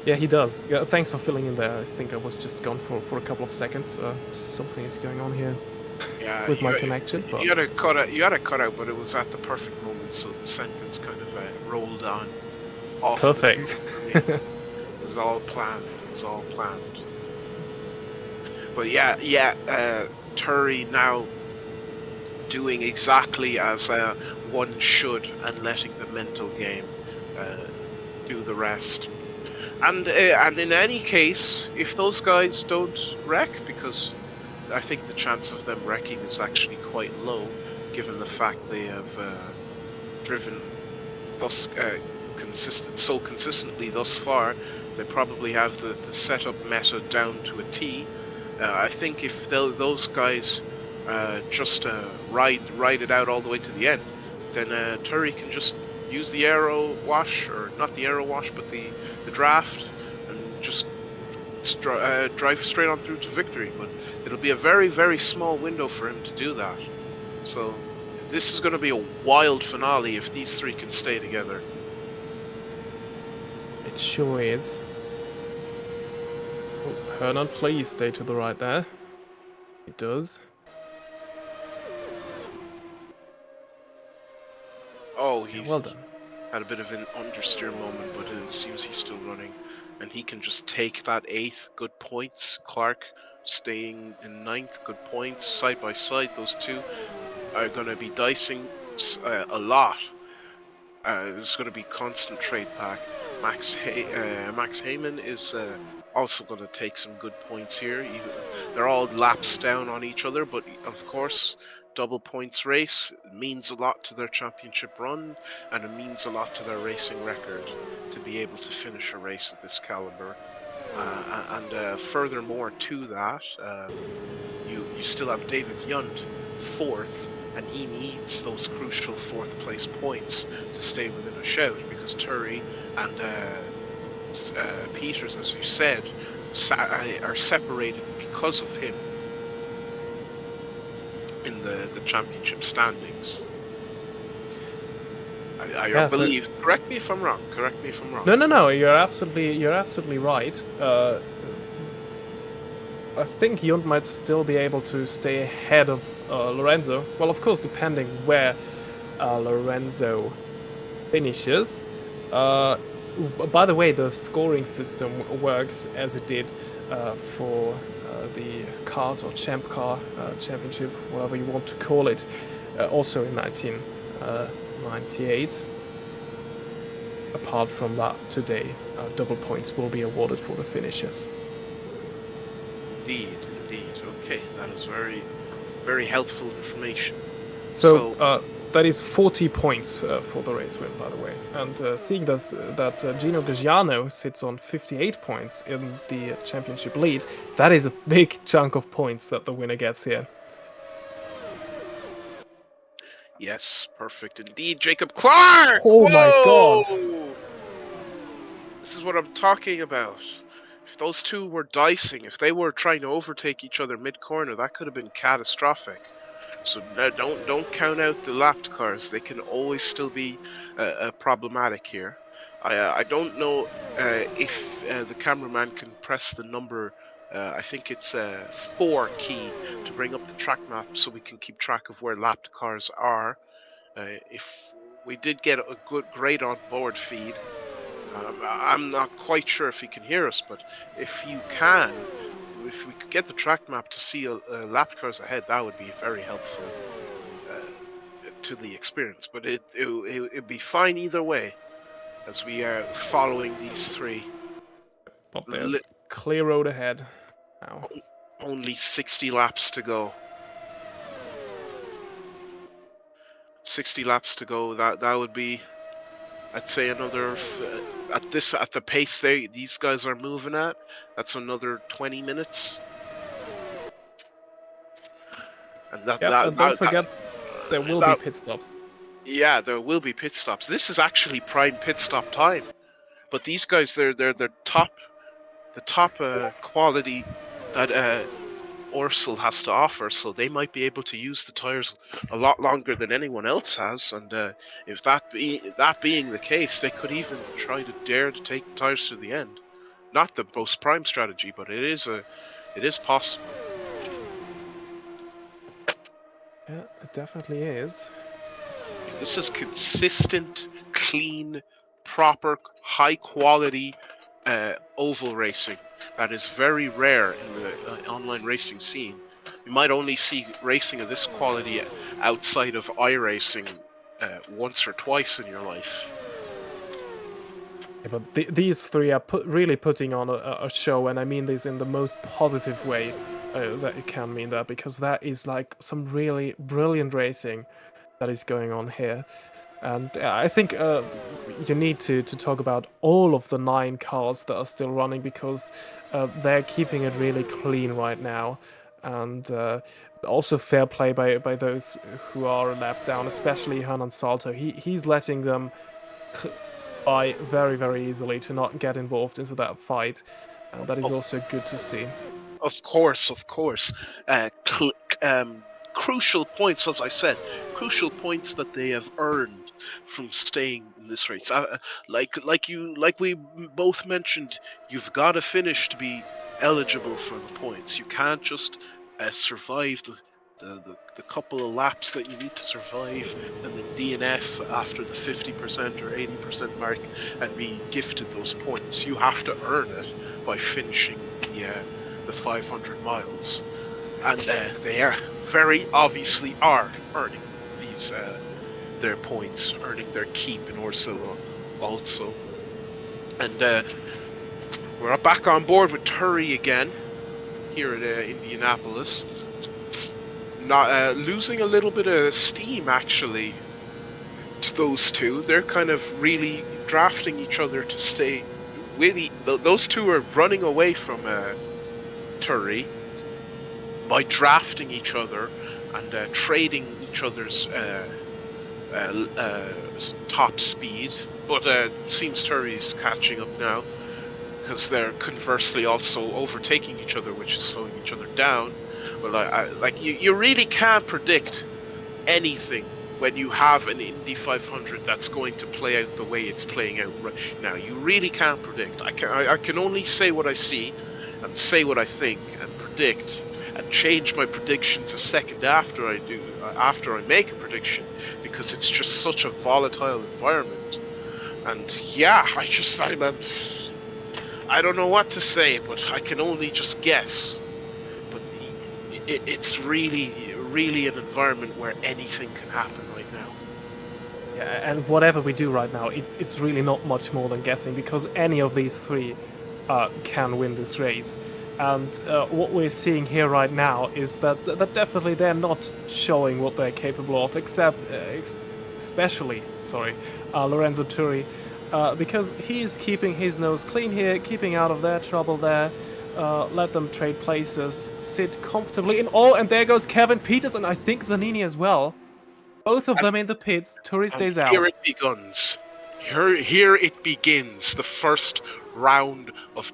Yeah, he does. Yeah, thanks for filling in there. I think I was just gone for a couple of seconds. Something is going on here with my connection. But... You had a cutout, but it was at the perfect moment, so the sentence kind of rolled on. Perfect. It was all planned. But yeah, Turi now doing exactly as one should and letting the mental game do the rest. And in any case, if those guys don't wreck, because I think the chance of them wrecking is actually quite low, given the fact they have driven consistently thus far. They probably have the setup meta down to a T. I think if those guys just ride it out all the way to the end, then Turi can just use the aero wash, or not the aero wash, but the draft, and just drive straight on through to victory. But it'll be a very, very small window for him to do that. So this is going to be a wild finale if these three can stay together. It sure is. Oh, Hernan, please stay to the right there. It does. Oh, Yeah, he's well done. had a bit of an understeer moment, but it seems he's still running. And he can just take that 8th, good points. Clark staying in 9th, good points. Side by side, those two are going to be dicing a lot. There's going to be constant trade pack. Max Heyman is also going to take some good points here. They're all laps down on each other, but of course, double points race means a lot to their championship run, and it means a lot to their racing record to be able to finish a race of this caliber. And furthermore to that, you still have David Yund 4th, and he needs those crucial 4th place points to stay within a shout, because Turi and Peters, as you said, are separated because of him in the championship standings. I believe. So, correct me if I'm wrong. No. You're absolutely right. I think Yund might still be able to stay ahead of Lorenzo. Well, of course, depending where Lorenzo finishes. By the way, the scoring system works as it did for the kart or champ car championship, whatever you want to call it, also in 1998. Apart from that, today double points will be awarded for the finishers. Indeed. Okay, that is very, very helpful information. So that is 40 points for the race win, by the way. And seeing that Gino Gagliano sits on 58 points in the championship lead, that is a big chunk of points that the winner gets here. Yes, perfect indeed, Jacob Clark! Oh my god! Whoa! This is what I'm talking about. If those two were dicing, if they were trying to overtake each other mid-corner, that could have been catastrophic. So don't count out the lapped cars. They can always still be problematic here. I don't know if the cameraman can press the number. I think it's 4 key to bring up the track map so we can keep track of where lapped cars are. If we did get a great on board feed, I'm not quite sure if he can hear us, but if you can, if we could get the track map to see lap cars ahead, that would be very helpful to the experience. But it'd be fine either way, as we are following these three. But there's clear road ahead now. Only 60 laps to go. 60 laps to go. That would be, I'd say, another at the pace these guys are moving at. That's another 20 minutes. And don't forget there will be pit stops. Yeah, there will be pit stops. This is actually prime pit stop time. But these guys, they're the top quality that Orsul has to offer, so they might be able to use the tires a lot longer than anyone else has. And if that being the case, they could even try to dare to take the tires to the end. Not the most prime strategy, but it is possible. Yeah, it definitely is. This is consistent, clean, proper, high quality oval racing. That is very rare in the online racing scene. You might only see racing of this quality outside of iRacing once or twice in your life. Yeah, but these three are really putting on a show, and I mean this in the most positive way that you can mean that, because that is like some really brilliant racing that is going on here. And I think you need to talk about all of the 9 cars that are still running, because they're keeping it really clean right now. And also fair play by those who are a lap down, especially Hernan Salto. He's letting them by very, very easily to not get involved into that fight. And that is also good to see. Of course. Crucial points, as I said, crucial points that they have earned from staying in this race. Like we both mentioned, you've got to finish to be eligible for the points. You can't just survive the couple of laps that you need to survive and then DNF after the 50% or 80% mark and be gifted those points. You have to earn it by finishing the 500 miles, and they are very obviously are earning these their points, earning their keep in Orsillo also. And we're back on board with Turry again here at Indianapolis. Not losing a little bit of steam actually to those two. They're kind of really drafting each other to stay. Really, those two are running away from Turry by drafting each other and trading each other's top speed. But it seems Turry's catching up now, because they're conversely also overtaking each other, which is slowing each other down. Well, you really can't predict anything when you have an Indy 500 that's going to play out the way it's playing out right now. You really can't predict. I can only say what I see and say what I think and predict and change my predictions a second after I make a prediction, because it's just such a volatile environment. And yeah, I don't know what to say, but I can only just guess. But it's really an environment where anything can happen right now. Yeah, and whatever we do right now, it's really not much more than guessing, because any of these three can win this race. And what we're seeing here right now is that definitely they're not showing what they're capable of, especially Lorenzo Turri, because he's keeping his nose clean here, keeping out of their trouble there. Let them trade places, sit comfortably in. Oh, and there goes Kevin Peters, and I think Zanini as well. both of them in the pits. Tori stays And out. here it begins. Here it begins. The first round of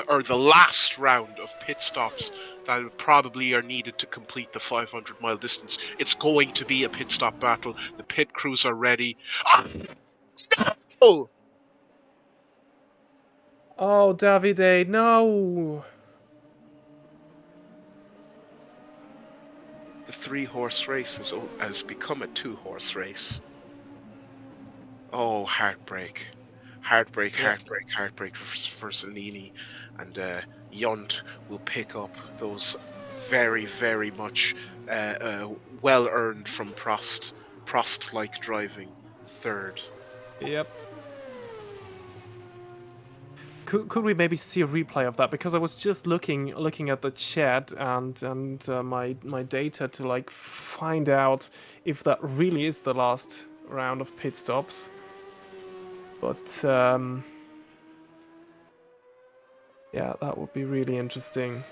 or the last round of pit stops that probably are needed to complete the 500-mile distance. It's going to be a pit stop battle. The pit crews are ready. Oh, Oh, Davide, no! the 3-horse race has become a 2-horse race. Oh, heartbreak. Heartbreak for Zanini. And Yunt will pick up those very, very much well earned from Prost-like driving. Third. Yep. Could we maybe see a replay of that? Because I was just looking at the chat and my data to like find out if that really is the last round of pit stops. But yeah, that would be really interesting.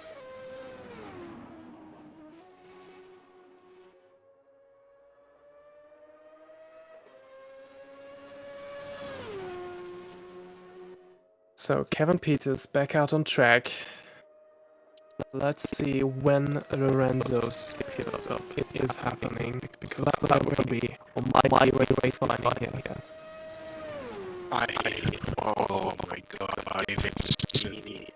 So Kevin Peters back out on track. Let's see when Lorenzo's pit stop is happening, because that will be on my race finding him here. Oh my god, Zanini.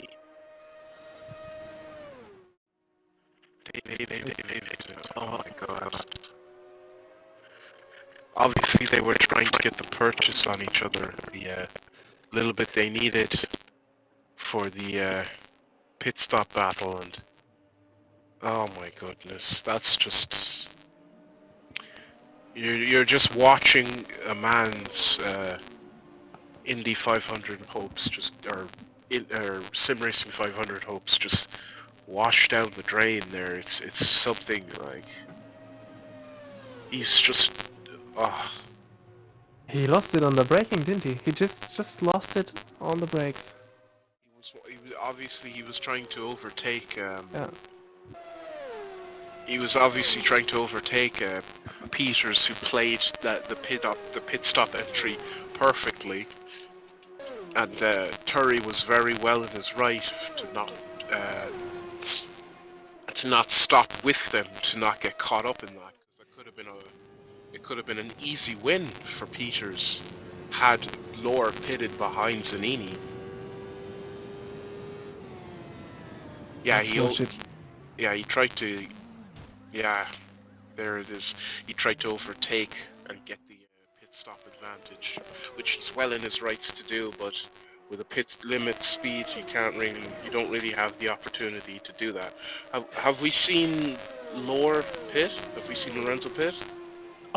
Oh my god. Obviously they were trying to get the purchase on each other, the little bit they needed for the pit stop battle, and oh my goodness, that's just you're just watching a man's Indy 500 hopes or Sim Racing 500 hopes just wash down the drain there. It's something like he's just He lost it on the braking, didn't he? He just lost it on the brakes. He was trying to overtake. Yeah. He was obviously trying to overtake Peters, who played the pit stop entry perfectly, and Turry was very well in his right to not stop with them, to not get caught up in that. It could have been an easy win for Peters had Lore pitted behind Zanini. Yeah, he tried to. Yeah, there it is. He tried to overtake and get the pit stop advantage, which he's well in his rights to do. But with a pit limit speed, you don't really have the opportunity to do that. Have we seen Lore pit? Have we seen Lorenzo pit?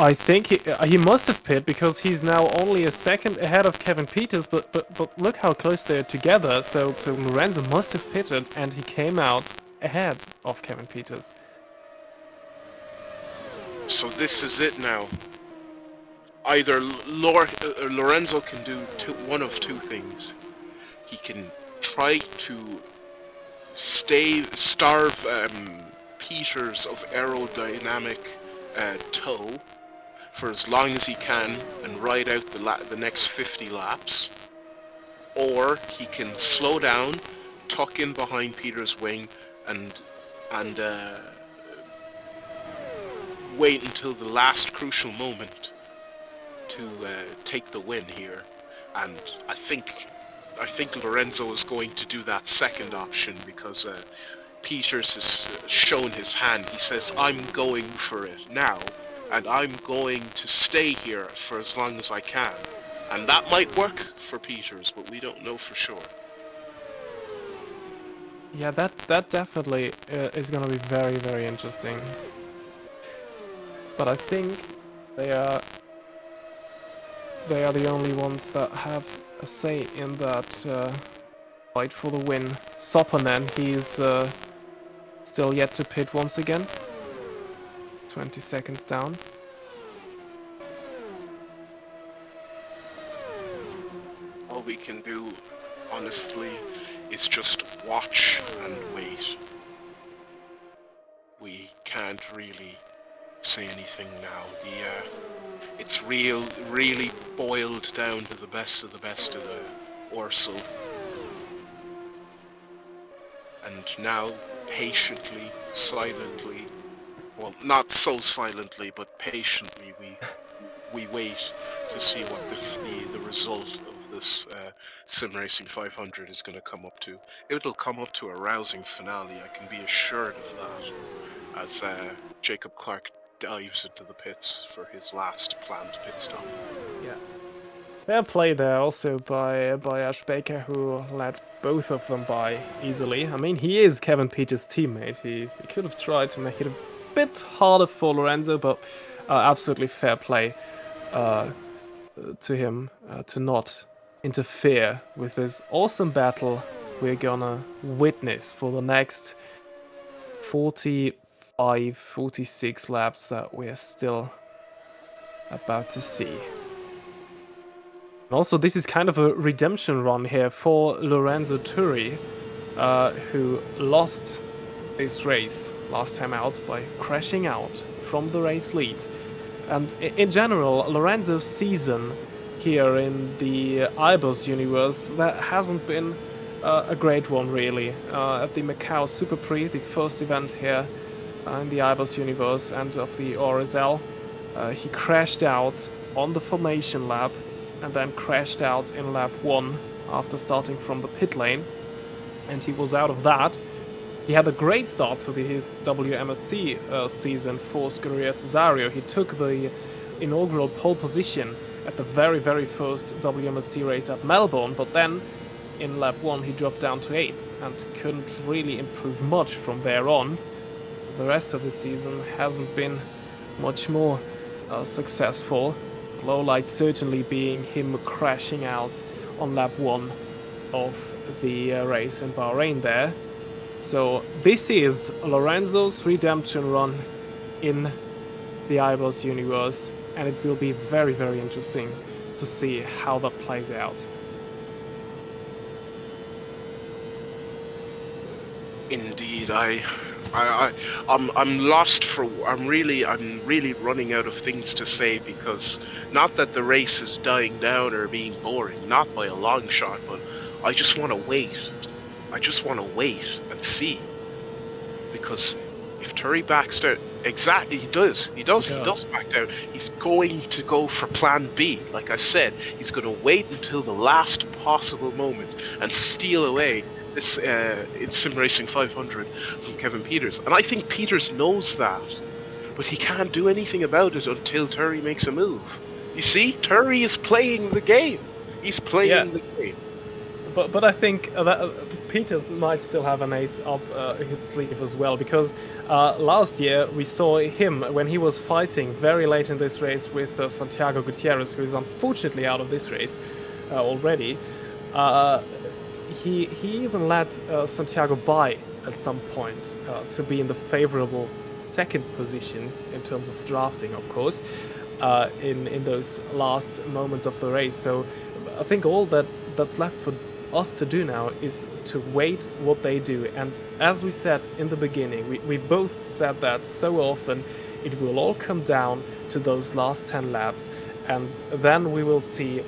I think he must have pit, because he's now only a second ahead of Kevin Peters, but look how close they are together. So Lorenzo must have pitted, and he came out ahead of Kevin Peters. So this is it now. Either Lorenzo can do one of two things. He can try to starve Peters of aerodynamic tow for as long as he can and ride out the next 50 laps, or he can slow down, tuck in behind Peters' wing, and wait until the last crucial moment to take the win here. And I think Lorenzo is going to do that second option, because Peters has shown his hand. He says, I'm going for it now, and I'm going to stay here for as long as I can. And that might work for Peters, but we don't know for sure. Yeah, that definitely is going to be very, very interesting. But I think they are the only ones that have a say in that fight for the win. Sopanen, he's still yet to pit once again. 20 seconds down. All we can do, honestly, is just watch and wait. We can't really say anything now. It's really boiled down to the best of the Orso. And now, patiently, silently, well, not so silently, but patiently, we wait to see what the result of this Sim Racing 500 is going to come up to. It'll come up to a rousing finale, I can be assured of that, as Jacob Clark dives into the pits for his last planned pit stop. Yeah. Fair play there also by Ash Baker, who let both of them by easily. I mean, he is Kevin Peters' teammate. He could have tried to make it a bit harder for Lorenzo, but absolutely fair play to him to not interfere with this awesome battle we're gonna witness for the next 45, 46 laps that we're still about to see. And also, this is kind of a redemption run here for Lorenzo Turi, who lost this race last time out by crashing out from the race lead. And in general, Lorenzo's season here in the IBOS universe, that hasn't been a great one, really. At the Macau Super Prix, the first event here in the IBOS universe and of the RSL, he crashed out on the formation lap and then crashed out in lap 1 after starting from the pit lane, and he was out of that. He had a great start to his WMSC season for Scuderia Cesario. He took the inaugural pole position at the very, very first WMSC race at Melbourne, but then in lap 1 he dropped down to 8th and couldn't really improve much from there on. The rest of the season hasn't been much more successful. Lowlight certainly being him crashing out on lap 1 of the race in Bahrain there. So this is Lorenzo's redemption run in the IBOS universe, and it will be very, very interesting to see how that plays out. Indeed, I'm lost for. I'm really running out of things to say, because not that the race is dying down or being boring, not by a long shot, but I just want to wait. I just want to wait and see, because if Turi backs down, exactly, he does back down. He's going to go for Plan B. Like I said, he's going to wait until the last possible moment and steal away this in Sim Racing 500 from Kevin Peters. And I think Peters knows that, but he can't do anything about it until Turi makes a move. You see, Turi is playing the game. He's playing the game. But I think that Peters might still have an ace up his sleeve as well, because last year we saw him when he was fighting very late in this race with Santiago Gutierrez, who is unfortunately out of this race already. He even let Santiago by at some point to be in the favorable second position in terms of drafting, of course, in those last moments of the race. So I think all that's left for us to do now is to wait what they do. And as we said in the beginning, we both said that so often, it will all come down to those last 10 laps, and then we will see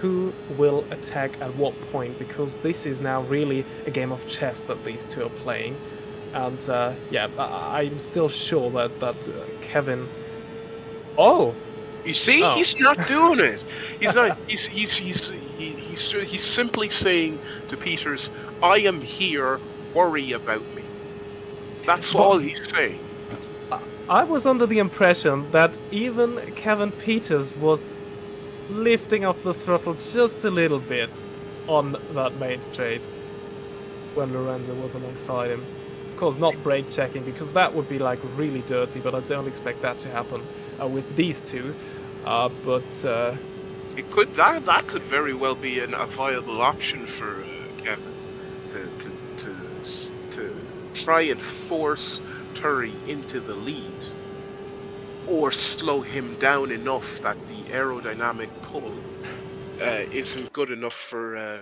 who will attack at what point, because this is now really a game of chess that these two are playing. And I'm still sure that Kevin... Oh! You see, he's not doing it. He's not. He's simply saying to Peters, "I am here. Worry about me." That's all he's saying. I was under the impression that even Kevin Peters was lifting up the throttle just a little bit on that main straight when Lorenzo was alongside him. Of course, not brake checking, because that would be like really dirty, but I don't expect that to happen with these two. It could that could very well be a viable option for Kevin to try and force Turi into the lead, or slow him down enough that the aerodynamic pull isn't good enough for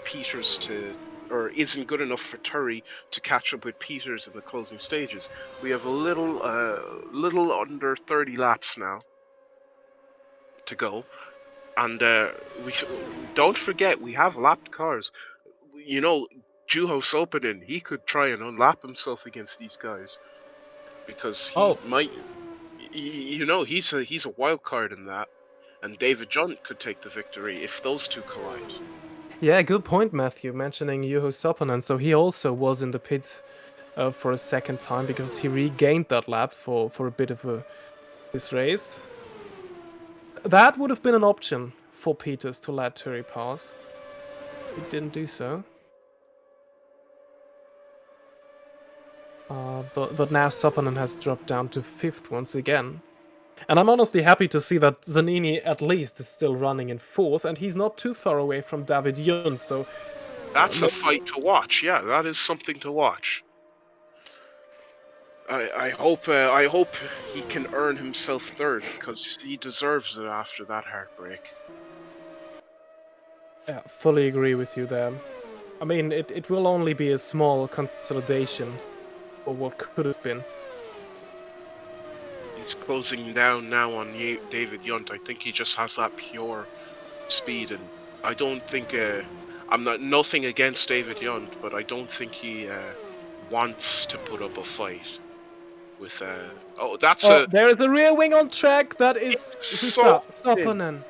Peters or isn't good enough for Turry to catch up with Peters in the closing stages. We have a little under 30 laps now to go, and we don't forget we have lapped cars. You know, Juho Sopinen, he could try and unlap himself against these guys because he might. You know, he's a wild card in that, and David John could take the victory if those two collide. Yeah, good point, Matthew, mentioning Juho Sopinen. So he also was in the pit for a second time because he regained that lap for a bit of this race. That would have been an option for Peters to let Turry pass. He didn't do so. But now Sopinen has dropped down to 5th once again. And I'm honestly happy to see that Zanini at least is still running in 4th, and he's not too far away from David Jun, so... That's a fight to watch, yeah, that is something to watch. I hope he can earn himself 3rd, because he deserves it after that heartbreak. Yeah, fully agree with you there. I mean, it will only be a small consolidation for what could have been. He's closing down now on David Yunt. I think he just has that pure speed, and I don't think nothing against David Yunt, but I don't think he wants to put up a fight with there is a rear wing on track. That is Sopinen.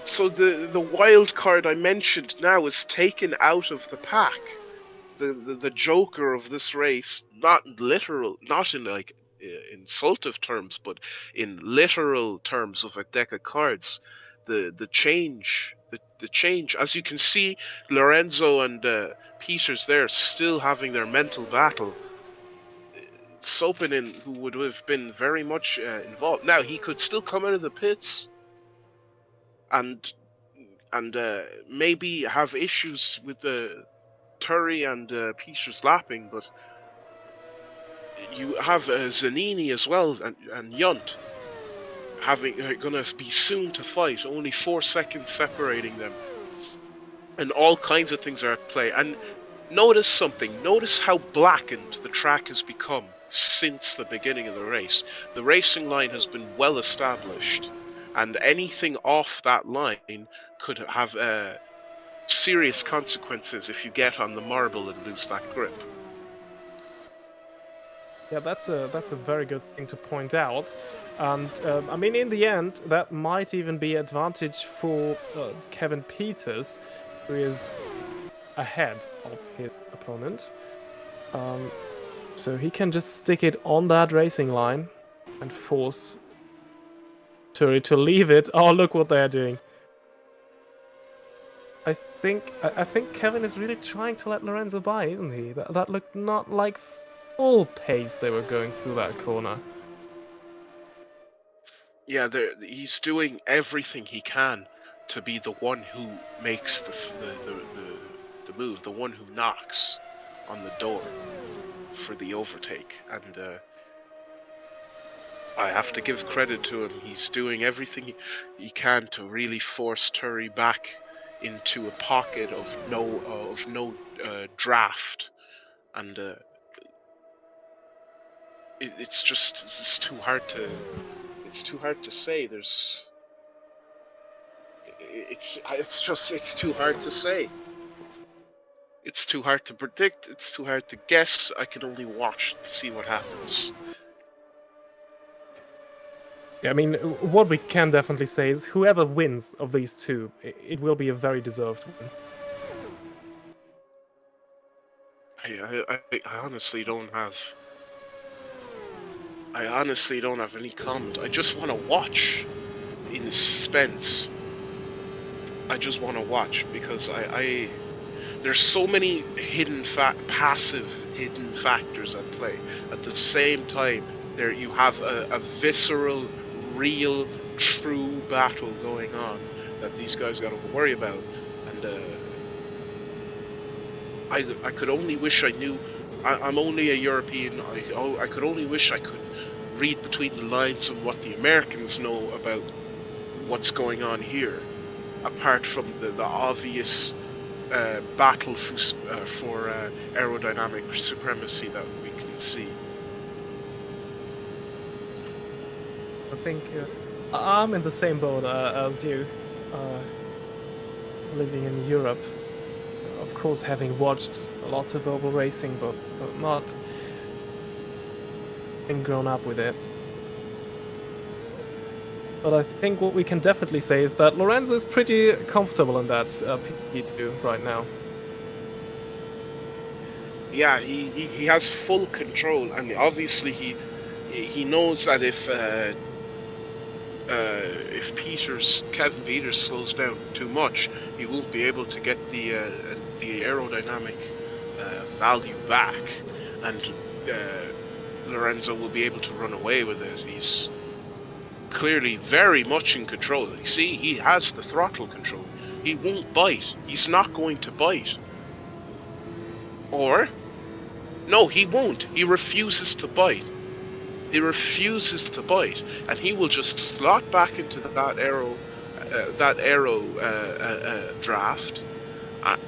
So the wild card I mentioned now is taken out of the pack. The joker of this race, not in like insultive terms, but in literal terms of a deck of cards. The change, as you can see, Lorenzo and Peters there still having their mental battle. Sopinen, who would have been very much involved. Now he could still come out of the pits and maybe have issues with the Turry and Peters lapping, but you have Zanini as well and Yunt gonna be soon to fight. Only 4 seconds separating them, and all kinds of things are at play. And notice something. Notice how blackened the track has become since the beginning of the race. The racing line has been well established, and anything off that line could have serious consequences if you get on the marble and lose that grip. Yeah, that's a very good thing to point out. And I mean, in the end, that might even be advantage for Kevin Peters, who is ahead of his opponent. So he can just stick it on that racing line and force Turry to leave it. Oh, look what they are doing. I think Kevin is really trying to let Lorenzo by, isn't he? That looked not like full pace they were going through that corner. Yeah, he's doing everything he can to be the one who makes the move, the one who knocks on the door for the overtake. And I have to give credit to him. He's doing everything he can to really force Turry back into a pocket of no draft, and it's too hard to say. It's too hard to say. It's too hard to predict. It's too hard to guess. I can only watch to see what happens. Yeah, I mean, what we can definitely say is whoever wins of these two, it will be a very deserved win. I honestly don't have. I honestly don't have any comment. I just want to watch in suspense. I just want to watch because there's so many passive hidden factors at play. At the same time, there you have a visceral, real, true battle going on that these guys got to worry about, and I could only wish I knew. I'm only a European. I could only wish I could read between the lines on what the Americans know about what's going on here, apart from the obvious battle for aerodynamic supremacy that we can see. I think I'm in the same boat as you, living in Europe. Of course, having watched lots of oval racing, but not being grown up with it. But I think what we can definitely say is that Lorenzo is pretty comfortable in that P2 right now. Yeah, he has full control, and obviously he knows that if Kevin Peters slows down too much, he won't be able to get the aerodynamic value back, and Lorenzo will be able to run away with it. He's clearly very much in control. You see, he has the throttle control. He won't bite. He's not going to bite. Or, no, he won't. He refuses to bite. He refuses to bite, and he will just slot back into that aero draft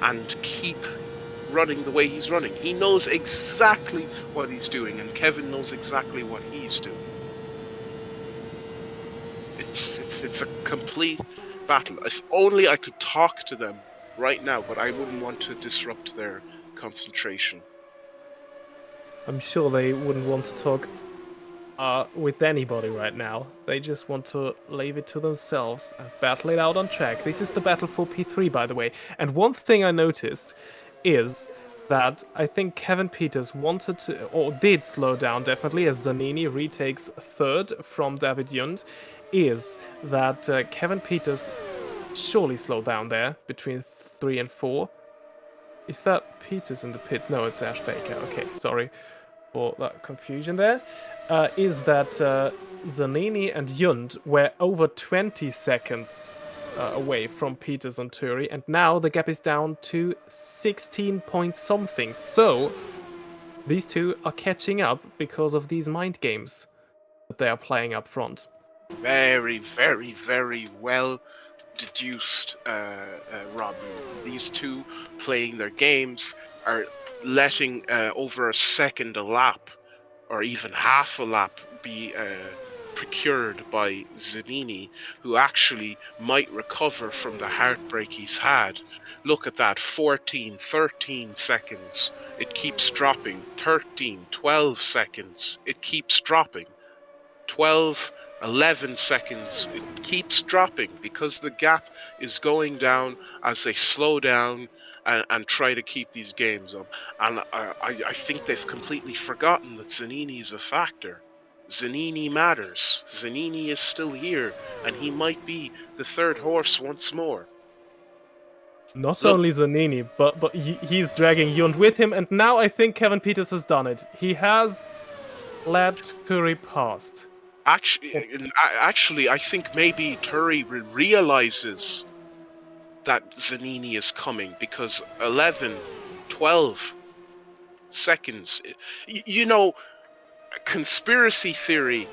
and keep running the way he's running. He knows exactly what he's doing, and Kevin knows exactly what he's doing. It's a complete battle. If only I could talk to them right now, but I wouldn't want to disrupt their concentration. I'm sure they wouldn't want to talk with anybody right now. They just want to leave it to themselves and battle it out on track. This is the battle for P3, by the way. And one thing I noticed is that I think Kevin Peters wanted to, or did slow down definitely, as Zanini retakes third from David Jund, is that Kevin Peters surely slowed down there between 3 and 4. Is that Peters in the pits? No, it's Ash Baker. Okay, sorry for that confusion there. Is that Zanini and Jund were over 20 seconds away from Peters and Turi, and now the gap is down to 16 point something. So these two are catching up because of these mind games that they are playing up front. Very, very, very well deduced, Robin. These two playing their games are letting over a second a lap, or even half a lap, be procured by Zanini, who actually might recover from the heartbreak he's had. Look at that, 14, 13 seconds. It keeps dropping. 13, 12 seconds. It keeps dropping. 12, 11 seconds. It keeps dropping because the gap is going down as they slow down and try to keep these games up. And I think they've completely forgotten that Zanini is a factor. Zanini matters. Zanini is still here, and he might be the third horse once more. Not Look. only Zanini, but he's dragging Jund with him, and now I think Kevin Peters has done it. He has led Turi past. Actually, I think maybe Turi realizes that Zanini is coming, because 11, 12 seconds. You know, conspiracy theory,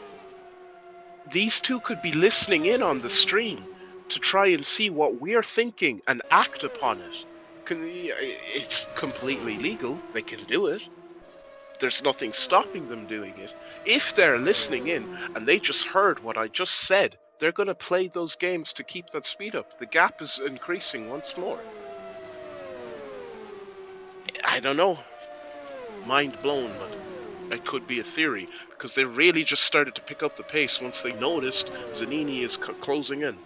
these two could be listening in on the stream to try and see what we're thinking and act upon it. It's completely legal. They can do it. There's nothing stopping them doing it. If they're listening in and they just heard what I just said, they're going to play those games to keep that speed up. The gap is increasing once more. I don't know. Mind blown, but it could be a theory, because they really just started to pick up the pace once they noticed Zanini is closing in.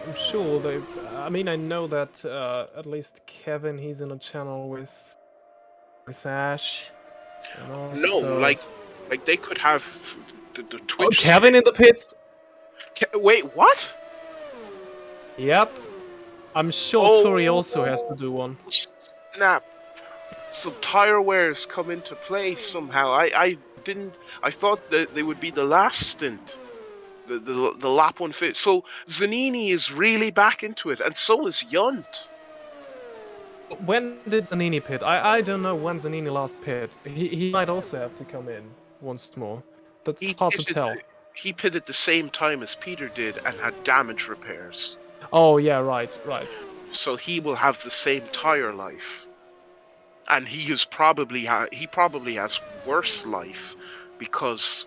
I'm sure they. I mean, I know that at least Kevin, he's in a channel with Ash. No, like they could have the Twitch. Oh, Kevin in the pits. Wait, what? Yep. I'm sure Turi also has to do one. Snap. Some tire wears come into play somehow. I thought that they would be the last stint. The lap 150. So Zanini is really back into it, and so is Jund. When did Zanini pit? I don't know when Zanini last pit. He might also have to come in once more. That's hard to tell. he pitted the same time as Peter did and had damage repairs. Oh yeah, right. So he will have the same tire life. And he probably has worse life because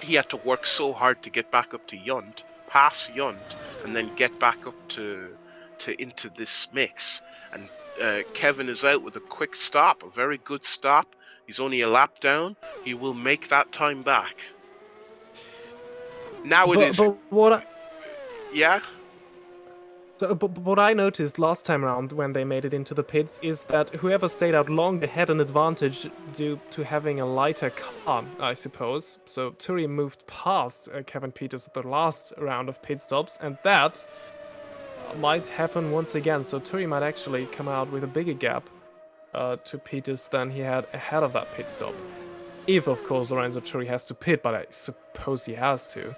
he had to work so hard to get back up to Yunt, pass Yunt, and then get back up to into this mix. And Kevin is out with a quick stop, a very good stop. He's only a lap down. He will make that time back. Now it is. But what Yeah. but what I noticed last time around when they made it into the pits is that whoever stayed out longer had an advantage due to having a lighter car, I suppose. So Turi moved past Kevin Peters at the last round of pit stops, and that might happen once again. So Turi might actually come out with a bigger gap to Peters than he had ahead of that pit stop. If, of course, Lorenzo Turi has to pit, but I suppose he has to.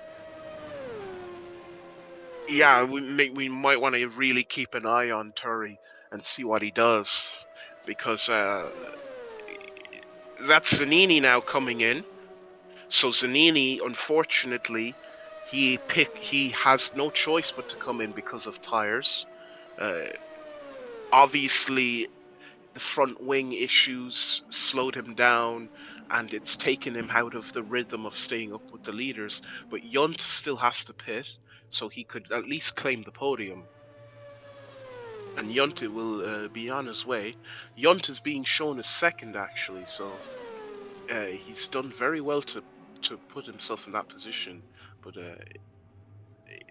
Yeah, we might want to really keep an eye on Turi and see what he does, because that's Zanini now coming in. So Zanini, unfortunately, he has no choice but to come in because of tires. Obviously, the front wing issues slowed him down, and it's taken him out of the rhythm of staying up with the leaders. But Yunt still has to pit, so he could at least claim the podium. And Yunt will be on his way. Yunt is being shown as second, actually, so he's done very well to put himself in that position. But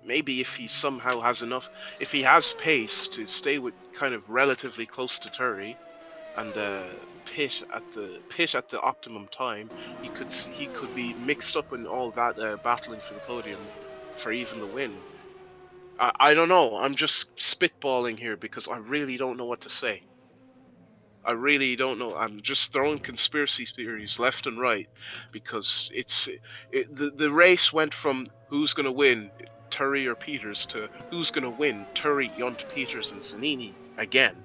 maybe if he somehow has enough, if he has pace to stay with kind of relatively close to Turi, and pit at the optimum time, he could be mixed up in all that battling for the podium for even the win. I don't know. I'm just spitballing here because I really don't know what to say. I really don't know. I'm just throwing conspiracy theories left and right because the race went from who's going to win, Turi or Peters, to who's going to win, Turi, Yunt, Peters, and Zanini again.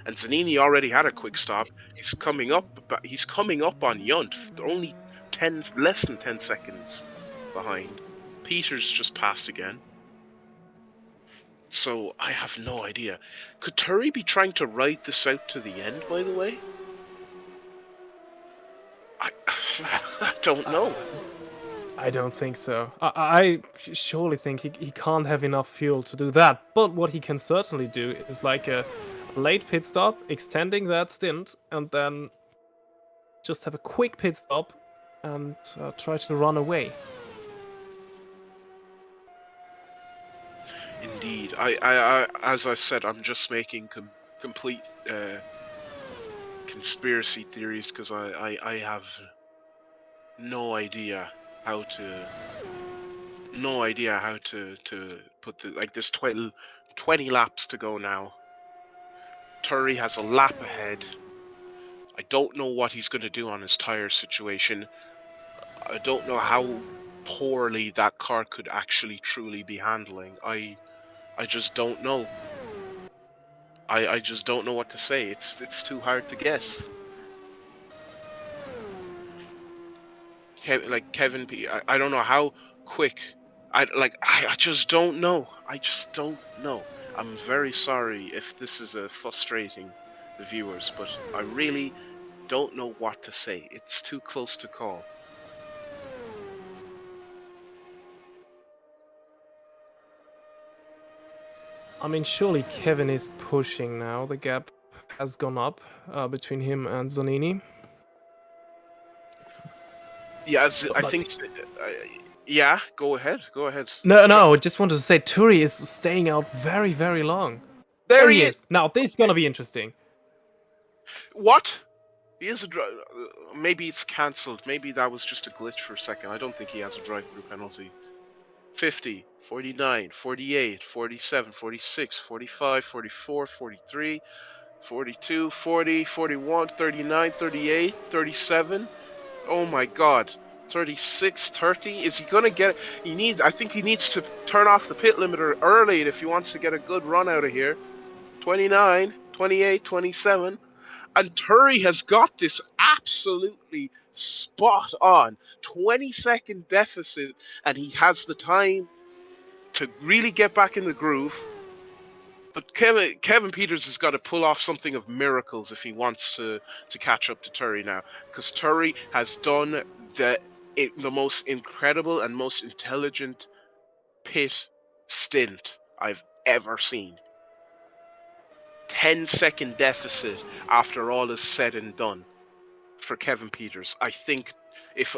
And Zanini already had a quick stop. He's coming up on Yunt, only less than 10 seconds behind. Peters just passed again. So I have no idea. Could Turi be trying to ride this out to the end, by the way? I don't know. I don't think so. I surely think he can't have enough fuel to do that. But what he can certainly do is like a late pit stop, extending that stint, and then just have a quick pit stop and try to run away. Indeed. I as I said, I'm just making complete conspiracy theories because I have no idea how to put there's 20 laps to go now. Turi has a lap ahead. I don't know what he's going to do on his tire situation. I don't know how poorly that car could actually truly be handling. I just don't know. I just don't know what to say. It's too hard to guess. Kevin P. I don't know how quick. I just don't know. I just don't know. I'm very sorry if this is frustrating the viewers, but I really don't know what to say. It's too close to call. I mean, surely Kevin is pushing now. The gap has gone up between him and Zanini. Yeah, I think. Yeah, go ahead. Go ahead. No, I just wanted to say Turi is staying out very, very long. There he is. Now, this is gonna be interesting. What? He is maybe it's cancelled. Maybe that was just a glitch for a second. I don't think he has a drive-through penalty. 50, 49, 48, 47, 46, 45, 44, 43, 42, 40, 41, 39, 38, 37. Oh my god. 36, 30. Is he going to get it? I think he needs to turn off the pit limiter early if he wants to get a good run out of here. 29, 28, 27. And Turry has got this absolutely spot on 20-second deficit, and he has the time to really get back in the groove. But Kevin Peters has got to pull off something of miracles if he wants to catch up to Turry now, because Turry has done the most incredible and most intelligent pit stint I've ever seen. 10-second deficit after all is said and done for Kevin Peters. I think if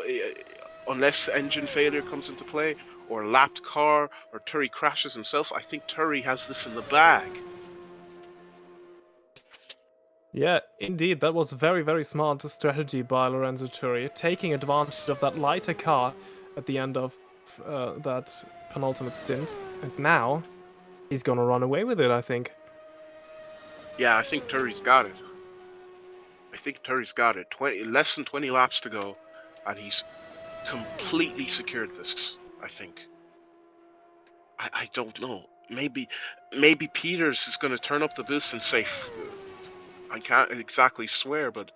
unless engine failure comes into play, or lapped car, or Turry crashes himself, I think Turry has this in the bag. Yeah, indeed, that was very, very smart strategy by Lorenzo Turri, taking advantage of that lighter car at the end of that penultimate stint, and now he's gonna run away with it, I think. Yeah, I think Turry's got it. I think Turry's got it. Less than 20 laps to go, and he's completely secured this, I think. I don't know. Maybe Peters is going to turn up the boost and say, I can't exactly swear, but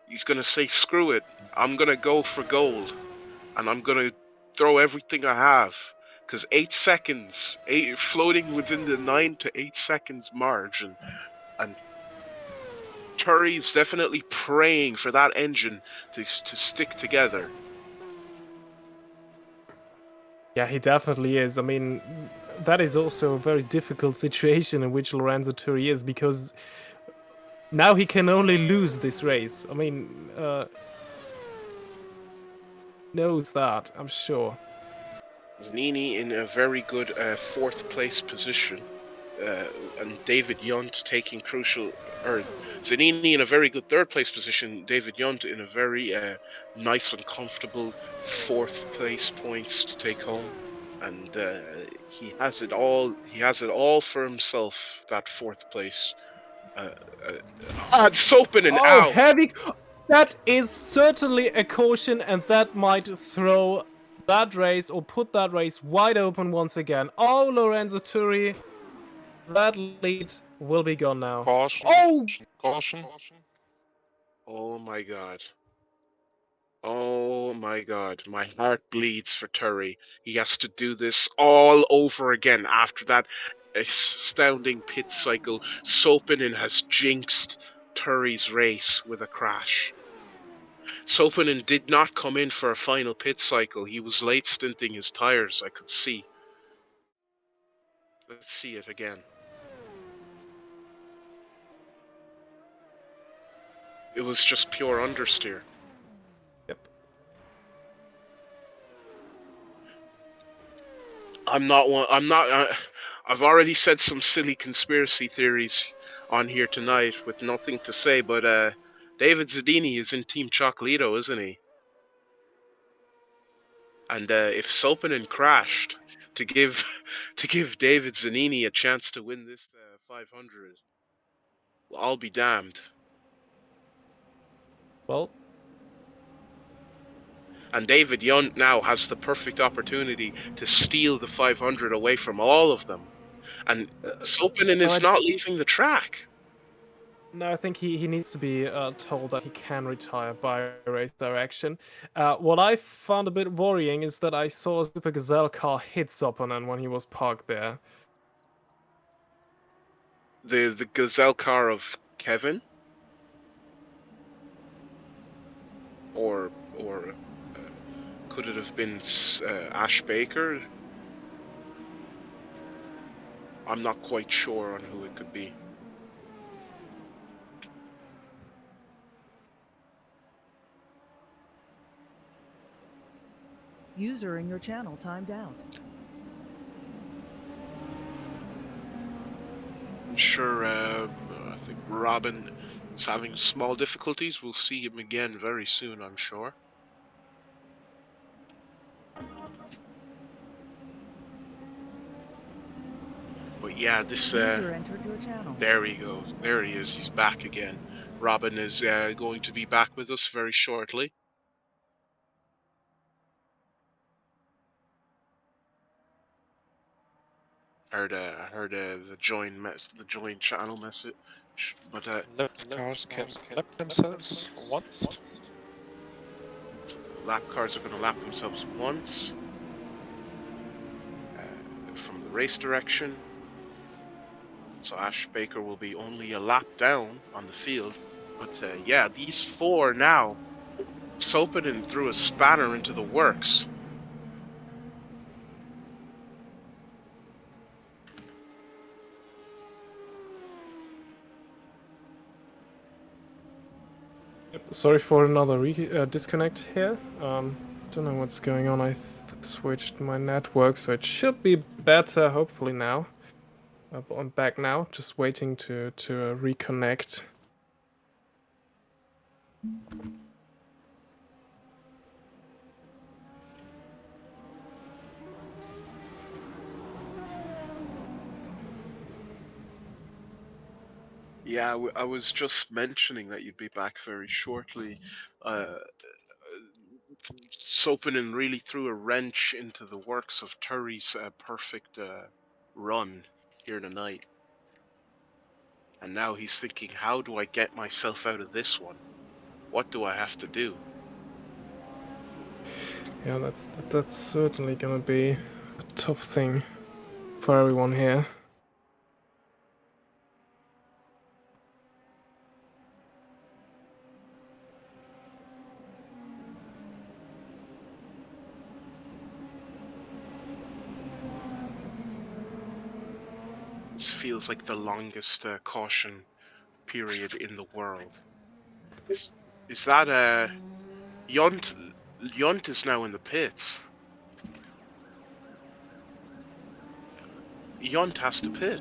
he's going to say, screw it. I'm going to go for gold, and I'm going to throw everything I have. Because 8 seconds, floating within the 9 to 8 seconds margin, and Turry's definitely praying for that engine to stick together. Yeah, he definitely is. I mean, that is also a very difficult situation in which Lorenzo Turri is, because now he can only lose this race. I mean, knows that, I'm sure. Zanini in a very good 4th place position, and David Yunt taking crucial, or Zanini in a very good 3rd place position, David Yunt in a very nice and comfortable 4th place points to take home, and he has it all. He has it all for himself. That 4th place. Sopanen, Oh, ow! heavy! That is certainly a caution, and that might throw that race or put that race wide open once again. Oh, Lorenzo Turri, that lead will be gone now. Caution. Oh! Caution. Oh my god. Oh my god, my heart bleeds for Turry. He has to do this all over again after that astounding pit cycle. Sopanen has jinxed Turry's race with a crash. Sopanen did not come in for a final pit cycle. He was late stinting his tires, I could see. Let's see it again. It was just pure understeer. Yep. I'm not one. I'm not. I've already said some silly conspiracy theories on here tonight with nothing to say, but David Zadini is in Team Chocolito, isn't he? And if Sopanen crashed to give David Zanini a chance to win this 500, well, I'll be damned. Well, And David Yunt now has the perfect opportunity to steal the 500 away from all of them. And Sopanen no, is not leaving the track. I think he needs to be told that he can retire by race direction. What I found a bit worrying is that I saw a Super Gazelle car hit Sopanen when he was parked there. The Gazelle car of Kevin, or could it have been Ash Baker? I'm not quite sure on who it could be. User in your channel timed out. I'm sure. I think Robin is having small difficulties. We'll see him again very soon, I'm sure. But yeah, this. User entered your channel. There he goes. There he is. He's back again. Robin is going to be back with us very shortly. I heard the join channel message But Lap cars can lap themselves once. lap cars are going to lap themselves once from the race direction. So Ash Baker will be only a lap down on the field. But yeah, these four now, Sopanen threw a spanner into the works. Yep, sorry for another disconnect here. Don't know what's going on. I switched my network, so it should be better hopefully now. I'm back now, just waiting to reconnect. Yeah, I was just mentioning that you'd be back very shortly. Sopanen really threw a wrench into the works of Turi's perfect run here tonight. And now he's thinking, how do I get myself out of this one? What do I have to do? Yeah, that's certainly gonna be a tough thing for everyone here. This feels like the longest caution period in the world. Is that Yunt? Yunt is now in the pits. Yunt has to pit.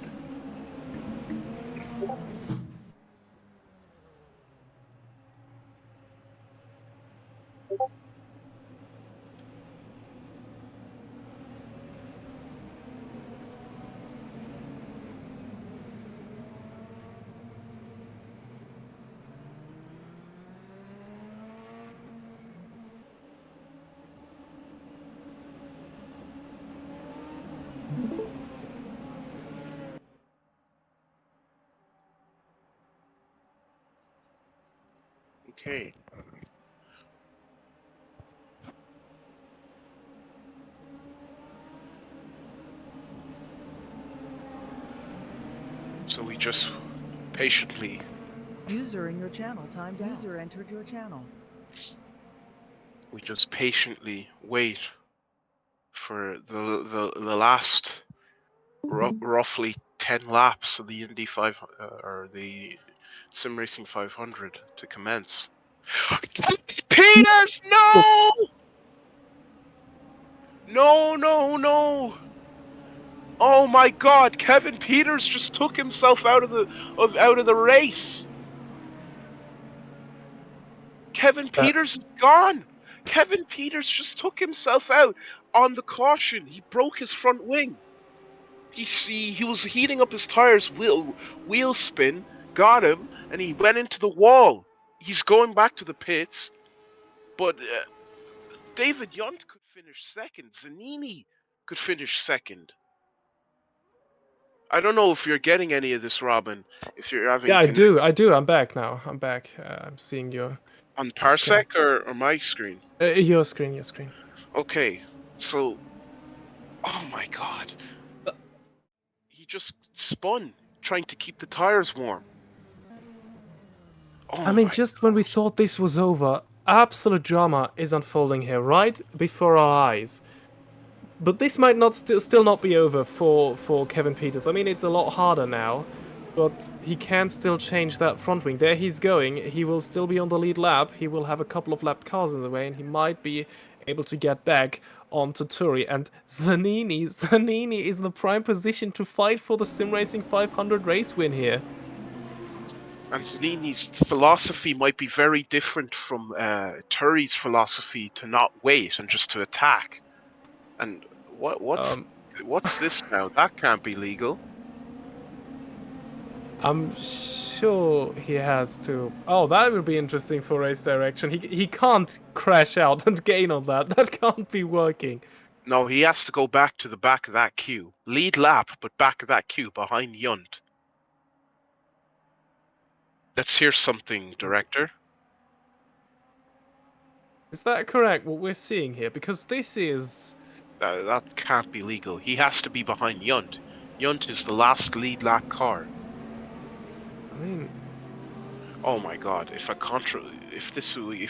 Okay. So we just patiently. User in your channel timed out. User entered your channel. We just patiently wait for the last roughly 10 laps of the Indy 5 or the Sim Racing 500 to commence. Peters, no! No, no, no! Oh my God! Kevin Peters just took himself out of the race. Kevin Peters is gone. Kevin Peters just took himself out on the caution. He broke his front wing. He was heating up his tires. Wheel spin got him, and he went into the wall. He's going back to the pits, but David Yunt could finish second. Zanini could finish second. I don't know if you're getting any of this, Robin. If you're having Yeah, I do. I'm back now. I'm back. I'm seeing your on Parsec or my screen. Your screen. Okay, so oh my God, he just spun trying to keep the tires warm. Oh I mean, my just when we thought this was over, absolute drama is unfolding here, right before our eyes. But this might not still not be over for Kevin Peters. I mean, it's a lot harder now, but he can still change that front wing. There he's going. He will still be on the lead lap. He will have a couple of lapped cars in the way, and he might be able to get back onto Turi. And Zanini is in the prime position to fight for the Sim Racing 500 race win here. And Zanini's philosophy might be very different from Turi's philosophy to not wait and just to attack. And what's this now? That can't be legal. I'm sure he has to. Oh, that will be interesting for race direction. He can't crash out and gain on that. That can't be working. No, he has to go back to the back of that queue. Lead lap, but back of that queue behind Yunt. Let's hear something, Director. Is that correct, what we're seeing here? Because this is... That can't be legal. He has to be behind Yunt. Yunt is the last lead lap car. I mean, Oh my god! If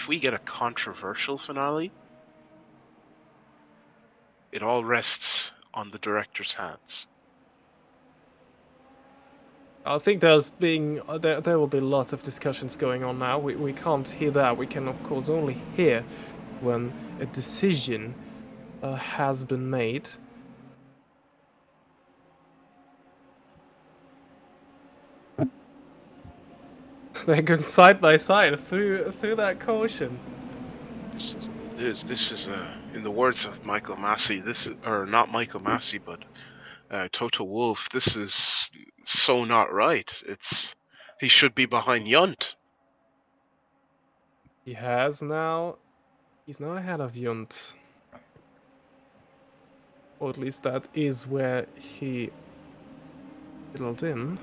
we get a controversial finale, it all rests on the director's hands. I think there will be lots of discussions going on now. We can't hear that. We can, of course, only hear when a decision has been made. They're going side by side through that caution. This is in the words of Michael Massey. Not Michael Massey, but Toto Wolff. This is so not right. He should be behind Yunt. He's now ahead of Yunt. Or at least that is where he fiddled in.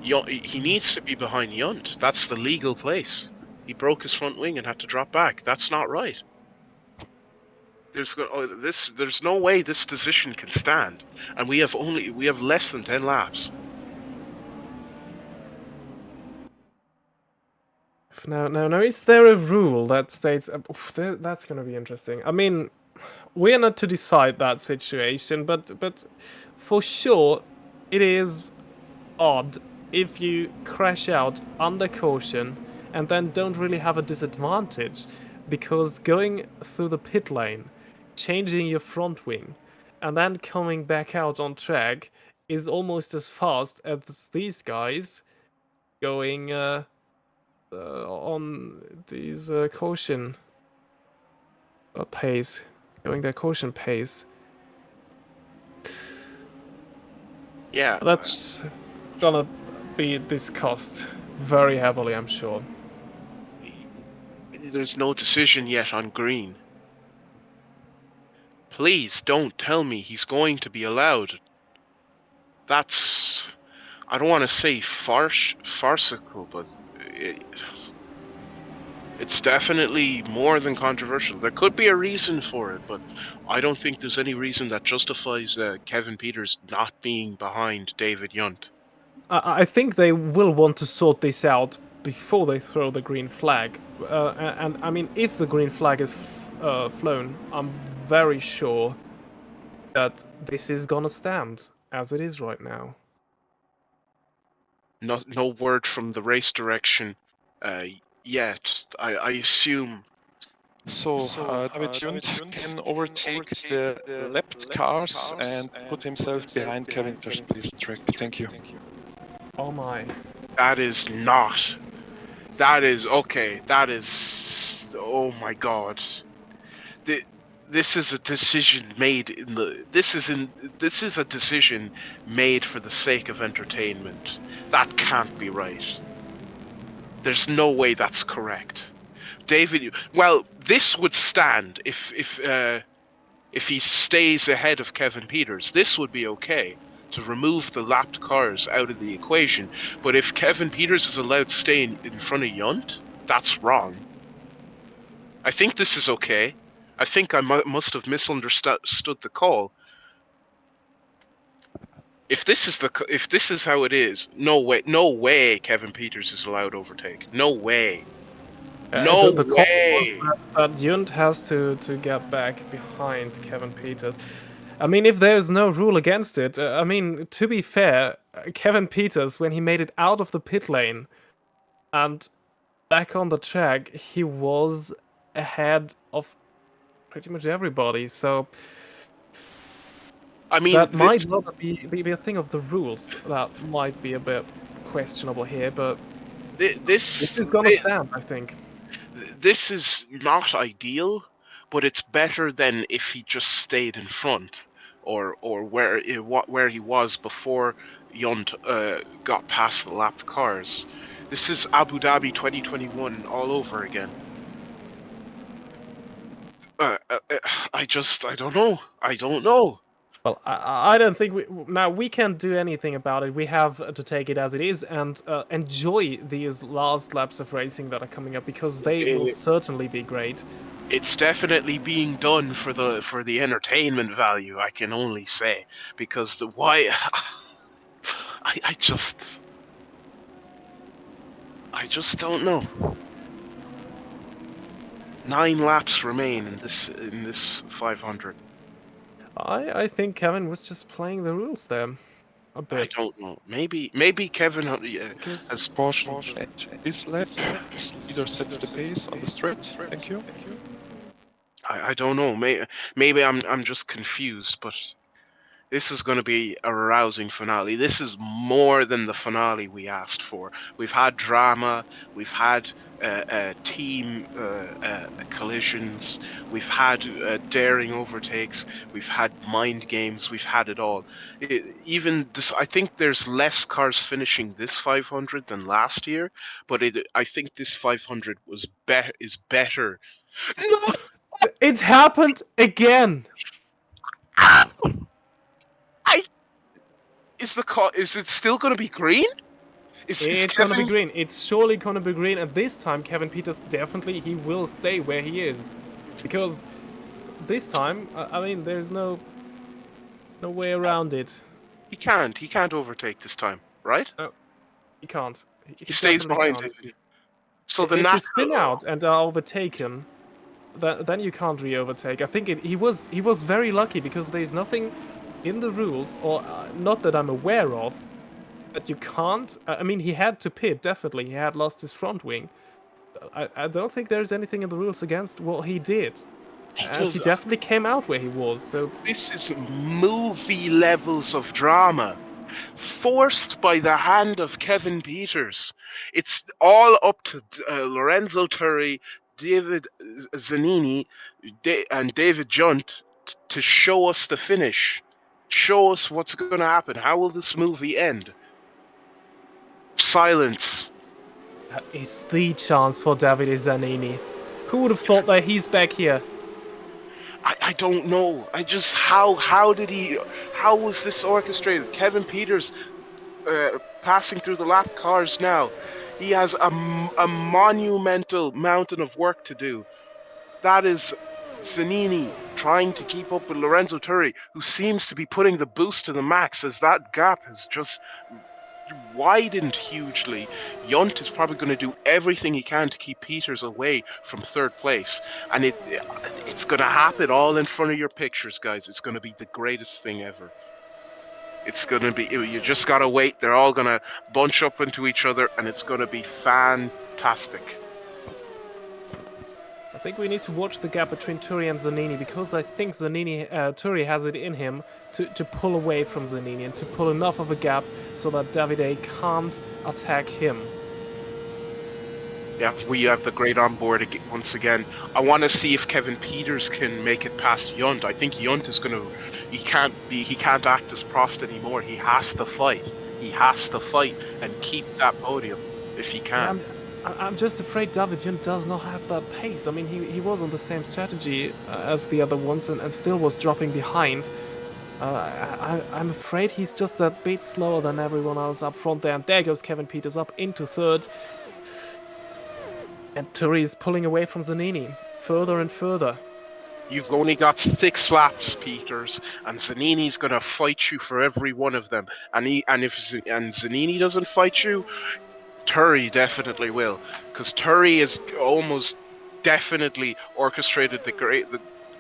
He needs to be behind Yunt. That's the legal place. He broke his front wing and had to drop back. That's not right. There's no way this decision can stand, and we have less than 10 laps. Now, is there a rule that states... that's going to be interesting. I mean, we're not to decide that situation, but for sure, it is odd if you crash out under caution and then don't really have a disadvantage, because going through the pit lane, changing your front wing, and then coming back out on track is almost as fast as these guys going on these caution pace, going their caution pace. Yeah, That's gonna be discussed very heavily, I'm sure. there's no decision yet on green. Please don't tell me he's going to be allowed. That's... I don't want to say farcical, but it's definitely more than controversial. There could be a reason for it, but I don't think there's any reason that justifies Kevin Peters not being behind David Yunt. I think they will want to sort this out before they throw the green flag. And I mean, if the green flag is flown, I'm very sure that this is gonna stand as it is right now. No word from the race direction yet. I assume. So, David Yunt can overtake the left cars and put himself behind Kevin Peters, please, track. Thank you. Oh my. That is not. That is okay. That is. Oh my god. This is a decision made in the. This is a decision made for the sake of entertainment. That can't be right. There's no way that's correct. David. Well, this would stand if he stays ahead of Kevin Peters. This would be okay to remove the lapped cars out of the equation. But if Kevin Peters is allowed to stay in front of Yunt, that's wrong. I think this is okay. I think I must have misunderstood the call. If this is how it is, no way Kevin Peters is allowed to overtake. No way. No the way. call was that Yunt has to get back behind Kevin Peters. I mean, if there's no rule against it, I mean, to be fair, Kevin Peters, when he made it out of the pit lane and back on the track, he was ahead of pretty much everybody. So I mean, that might not be a thing of the rules. That might be a bit questionable here, but this is gonna stand, I think. This is not ideal, but it's better than if he just stayed in front, or where he was before Yunt got past the lapped cars. This is Abu Dhabi 2021 all over again. I don't know. Well, I don't think we can't do anything about it. We have to take it as it is and enjoy these last laps of racing that are coming up because they will certainly be great. It's definitely being done for the entertainment value. I can only say, because the why I just don't know. 9 laps remain in this 500. I think Kevin was just playing the rules there a I bit. don't know. Maybe Kevin has. Caution at this lap. Leader sets the pace on the straight. Thank you. I don't know. Maybe I'm just confused, but this is going to be a rousing finale. This is more than the finale we asked for. We've had drama. We've had team collisions. We've had daring overtakes. We've had mind games. We've had it all. Even this, I think there's less cars finishing this 500 than last year, but I think this 500 is better. No! It happened again. Is it still going to be green? It's going to be green. It's surely going to be green, and this time Kevin Peters definitely he will stay where he is, because this time I mean there's no way around it. He can't overtake this time, right? No, he can't. He stays behind can't. it. So if you spin out and are overtaken, then you can't re-overtake. I think he was very lucky because there's nothing in the rules, or not that I'm aware of, that you can't. I mean, he had to pit, definitely. He had lost his front wing. I don't think there's anything in the rules against what he did. And he definitely came out where he was, so... This is movie levels of drama. Forced by the hand of Kevin Peters. It's all up to Lorenzo Turri, David Zanini, and David Junt to show us the finish. Show us what's going to happen. How will this movie end? Silence. That is the chance for Davide Zanini. Who would have thought that he's back here? I don't know. I just how was this orchestrated? Kevin Peters passing through the lap cars now. He has a monumental mountain of work to do. That is Zanini trying to keep up with Lorenzo Turri, who seems to be putting the boost to the max as that gap has just widened hugely. Junt is probably going to do everything he can to keep Peters away from third place, and it's going to happen all in front of your pictures, guys. It's going to be the greatest thing ever. It's going to be, you just got to wait. They're all going to bunch up into each other, and it's going to be fantastic. I think we need to watch the gap between Turri and Zanini, because I think Turri has it in him to pull away from Zanini and to pull enough of a gap so that Davide can't attack him. Yeah, we have the great on board once again. I want to see if Kevin Peters can make it past Junt. I think Junt is going to... He can't act as Prost anymore. He has to fight. He has to fight and keep that podium if he can. I'm just afraid David Junt does not have that pace. I mean, he was on the same strategy as the other ones and still was dropping behind. I'm afraid he's just a bit slower than everyone else up front there. And there goes Kevin Peters up into third. And Turri is pulling away from Zanini further and further. You've only got 6 laps, Peters, and Zanini's going to fight you for every one of them. And if Zanini doesn't fight you, Turri definitely will, because Turri is almost definitely orchestrated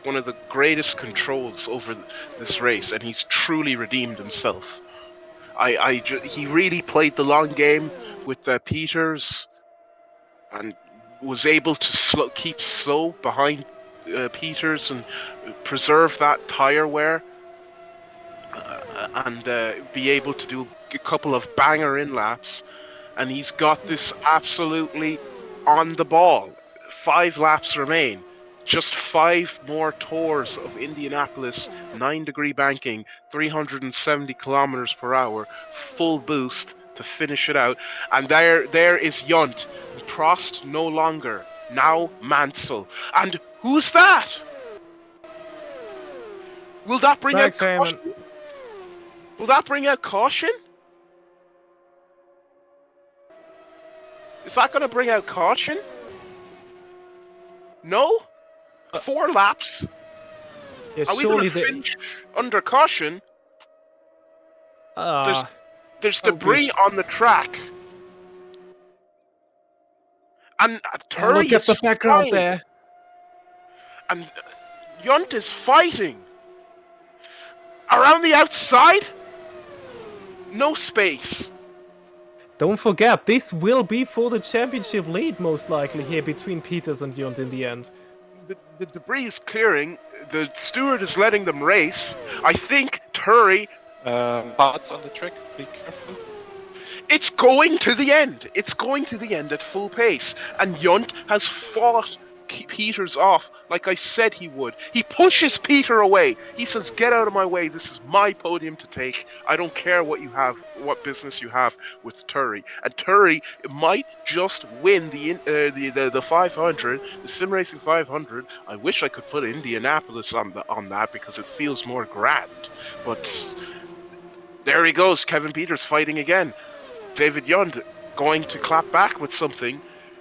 one of the greatest controls over this race, and he's truly redeemed himself. He really played the long game with Peters, and was able to keep slow behind Peters and preserve that tire wear, and be able to do a couple of banger in laps. And he's got this absolutely on the ball. 5 laps remain. Just 5 more tours of Indianapolis, 9-degree banking, 370 kilometers per hour, full boost to finish it out. And there is Junt. Prost no longer. Now Mansell. And who's that? Will that bring out caution? Will that bring out caution? Is that going to bring out caution? No? 4 laps? Yeah, Are we going surely to they. finish under caution? There's oh, debris gosh. on the track. And Yeah, look Turry at is the background flying. there. And Yunt is fighting. Around the outside? No space. Don't forget, this will be for the championship lead, most likely, here between Peters and Yunt in the end. The debris is clearing. The steward is letting them race. I think Turry... Parts on the track, be careful. It's going to the end. It's going to the end at full pace. And Yunt has fought Peters off like I said he would. He pushes Peter away. He says, get out of my way. This is my podium to take. I don't care what you have, what business you have with Turry. And Turry might just win the 500, the Sim Racing 500. I wish I could put Indianapolis on that because it feels more grand. But there he goes. Kevin Peters fighting again. David Yunt going to clap back with something.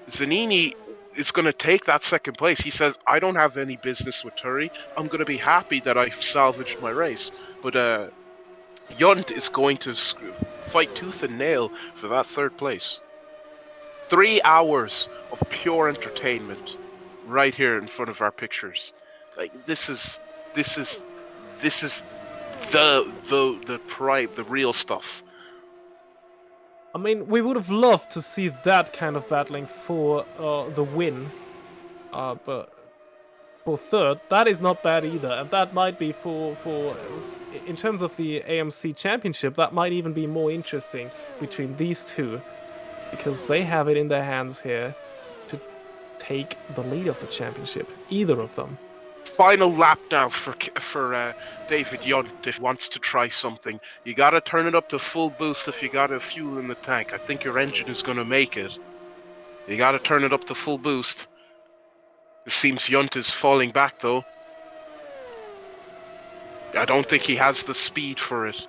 Zanini is going to take that second place. He says, I don't have any business with Turry. I'm going to be happy that I salvaged my race. But Yunt is going to fight tooth and nail for that third place. 3 hours of pure entertainment right here in front of our pictures. Like this is the prime, the real stuff. I mean, we would have loved to see that kind of battling for the win. But for third, that is not bad either. And that might be for in terms of the AMC Championship, that might even be more interesting between these two. Because they have it in their hands here to take the lead of the championship. Either of them. Final lap now for David Yunt if he wants to try something. You gotta turn it up to full boost if you got a fuel in the tank. I think your engine is gonna make it. You gotta turn it up to full boost. It seems Yunt is falling back though. I don't think he has the speed for it.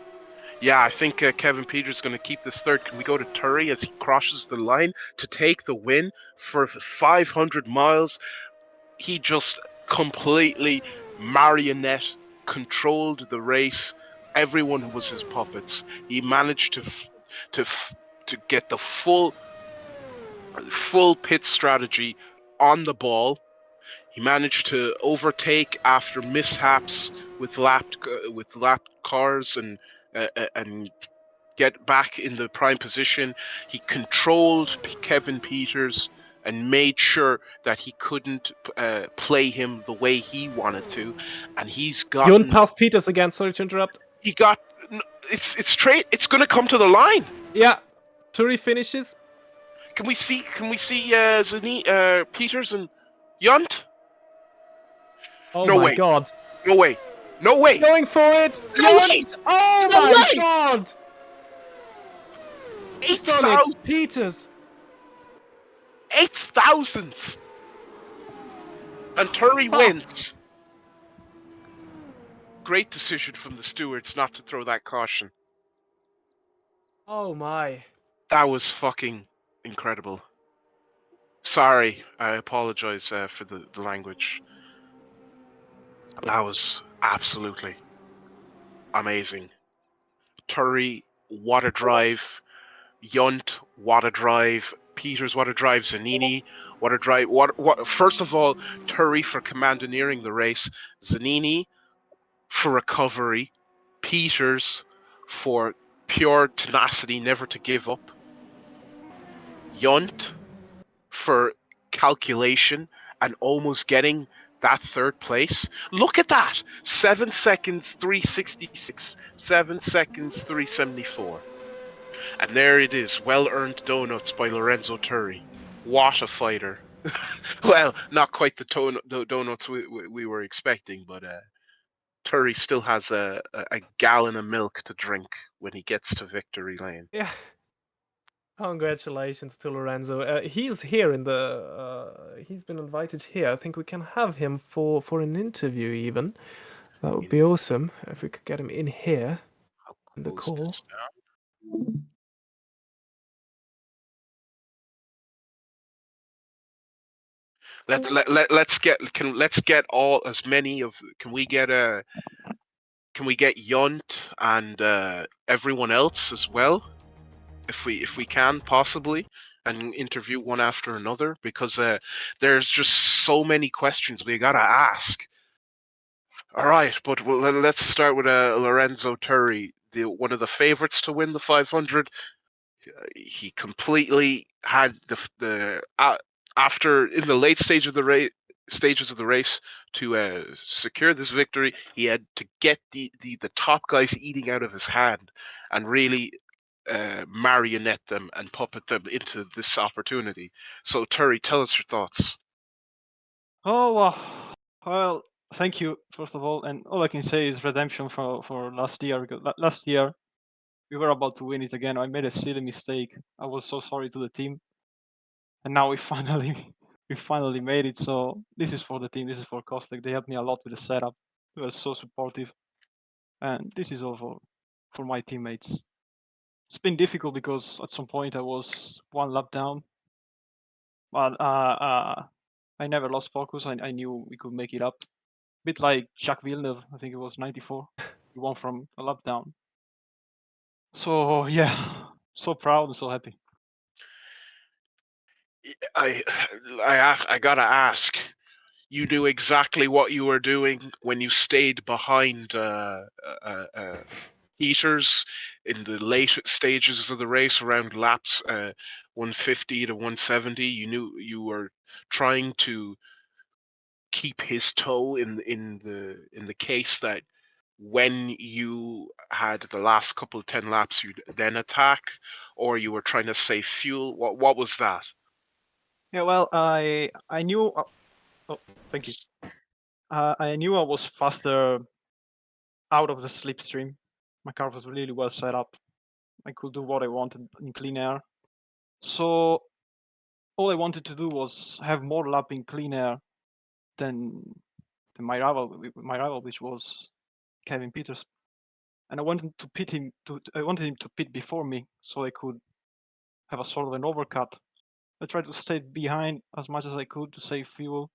Yeah, I think Kevin Peters is going to keep this third. Can we go to Turry as he crosses the line to take the win for 500 miles? He just completely marionette controlled the race. Everyone was his puppets. He managed to get the full pit strategy on the ball. He managed to overtake after mishaps with lapped cars and get back in the prime position. He controlled Kevin Peters and made sure that he couldn't play him the way he wanted to. And he's got. Yunt passed Peters again. Sorry to interrupt. He got. It's straight. It's going to come to the line. Yeah, Turry finishes. Can we see Peters and Yunt? Oh No my way. god. No way. No way. He's going for it. No Yunt! way. Oh No my way. god. He's done 8,000. it. Peters. 8,000th. And Turry wins. Great decision from the stewards not to throw that caution. Oh my. That was fucking incredible. Sorry, I apologize for the language. That was absolutely amazing. Turry, what a drive. Yunt, what a drive. Peters, what a drive. Zanini, what a drive. What? First of all, Turry for commandeering the race. Zanini for recovery. Peters for pure tenacity, never to give up. Yunt for calculation and almost getting that third place. Look at that! 7 seconds 366, 7 seconds 374. And there it is, well-earned donuts by Lorenzo Turry. What a fighter. Well, not quite the donuts we were expecting, but Turry still has a gallon of milk to drink when he gets to victory lane. Yeah. Congratulations to Lorenzo. He's here in the. He's been invited here. I think we can have him for an interview even. That would be awesome if we could get him in here. The Close call. this down. Let's get all as many of. Can we get Yunt and everyone else as well, if we can possibly, and interview one after another, because there's just so many questions we gotta ask. All right, but let's start with Lorenzo Turi, one of the favorites to win the 500. He completely had the after in the late stage of the race to secure this victory. He had to get the top guys eating out of his hand and really marionette them and puppet them into this opportunity. So Terry, tell us your thoughts. Oh, well, thank you, first of all. And all I can say is redemption for last year. Because last year, we were about to win it again. I made a silly mistake. I was so sorry to the team. And now we finally made it. So this is for the team. This is for Kostek. They helped me a lot with the setup. They were so supportive. And this is all for my teammates. It's been difficult because at some point I was one lap down. But I never lost focus. I knew we could make it up. Bit like Jacques Villeneuve, I think it was 94. He won from a lap down. So yeah, so proud and so happy. I gotta ask. You knew exactly what you were doing when you stayed behind heaters in the late stages of the race around laps 150 to 170. You knew you were trying to keep his toe in the case that when you had the last couple of 10 laps you'd then attack, or you were trying to save fuel. What was that? Yeah, well, I knew. Oh, thank you. I knew I was faster out of the slipstream. My car was really well set up. I could do what I wanted in clean air. So all I wanted to do was have more lap in clean air than my rival, which was Kevin Peters. And I wanted to pit him. I wanted him to pit before me, so I could have a sort of an overcut. I tried to stay behind as much as I could to save fuel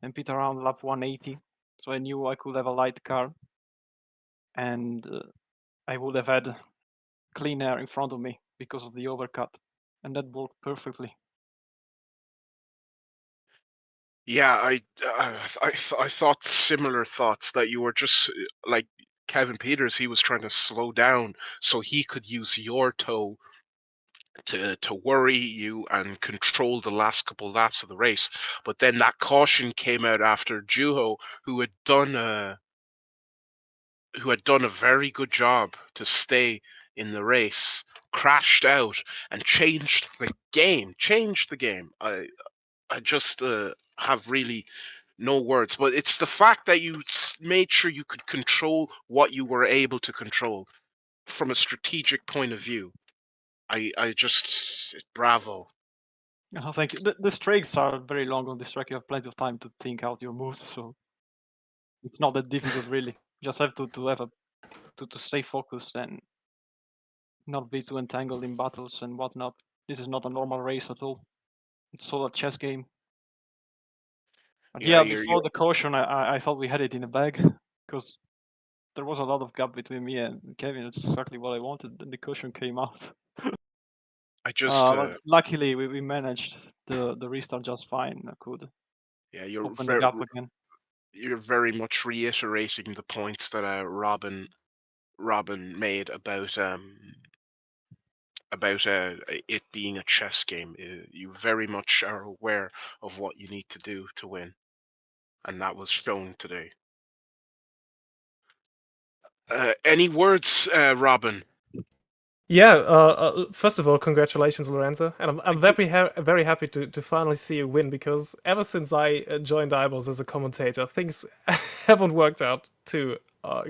and pit around lap 180. So I knew I could have a light car and I would have had clean air in front of me because of the overcut. And that worked perfectly. Yeah, I thought similar thoughts, that you were just like Kevin Peters. He was trying to slow down so he could use your toe to worry you and control the last couple laps of the race. But then that caution came out after Juho, who had done a very good job to stay in the race, crashed out and changed the game. I just have really no words, but it's the fact that you made sure you could control what you were able to control from a strategic point of view. I just bravo. Oh, thank you. The straights are very long on this track. You have plenty of time to think out your moves, so it's not that difficult really. You just have to have to stay focused and not be too entangled in battles and whatnot. This is not a normal race at all. It's all a chess game. But Yeah, yeah, before the caution, I thought we had it in the bag because there was a lot of gap between me and Kevin. That's exactly what I wanted. And the caution came out. I just But luckily, we managed the restart just fine. I could yeah, you're open the gap again. very much reiterating the points that Robin made about it being a chess game. You very much are aware of what you need to do to win, and that was shown today. Any words, Robin? Yeah, first of all, congratulations, Lorenzo. And I'm very happy to finally see you win, because ever since I joined IBOS as a commentator, things haven't worked out too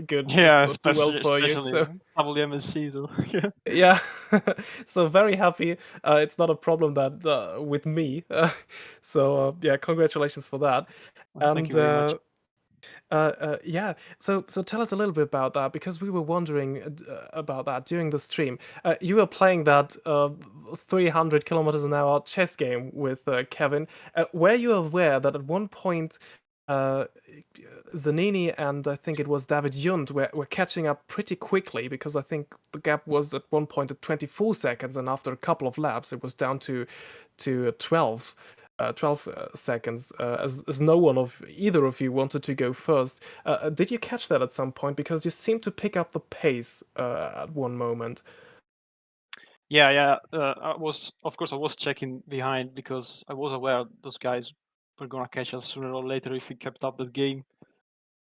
good. Yeah, too well for you. especially So WMSC. So yeah. yeah, so very happy. It's not a problem that with me. So yeah, congratulations for that. Thank you very much. Yeah. So tell us a little bit about that because we were wondering about that during the stream. You were playing that 300 kilometers an hour chess game with Kevin. Were you aware that at one point uh, Zanini and I think it was David Yund were catching up pretty quickly because I think the gap was at one point at 24 seconds, and after a couple of laps it was down to 12. 12 seconds, as no one of either of you wanted to go first. Did you catch that at some point? Because you seemed to pick up the pace at one moment. Yeah. I was checking behind because I was aware those guys were gonna catch us sooner or later if we kept up the game.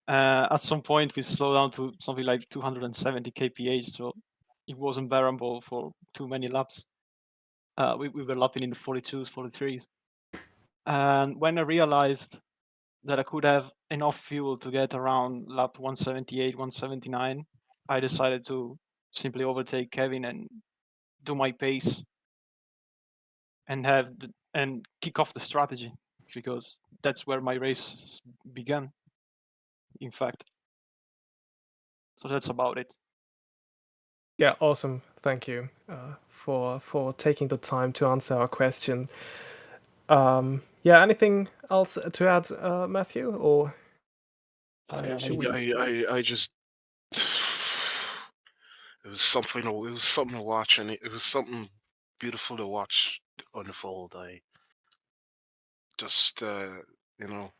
At some point, we slowed down to something like 270 kph, so it wasn't bearable for too many laps. We were lapping in the 42s, 43s. And when I realized that I could have enough fuel to get around lap 178, 179, I decided to simply overtake Kevin and do my pace and and kick off the strategy, because that's where my race began, in fact. So that's about it. Yeah, awesome. Thank you for taking the time to answer our question. Yeah, anything else to add, Matthew? Or should we? I just it was something. It was something to watch, and it was something beautiful to watch unfold. I just you know,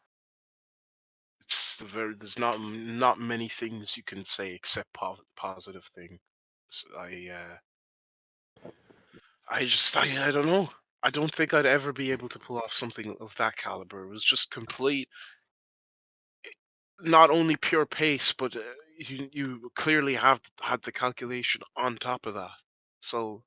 there's not many things you can say except positive things. I don't know. I don't think I'd ever be able to pull off something of that caliber. It was just complete, not only pure pace, but you clearly have had the calculation on top of that. So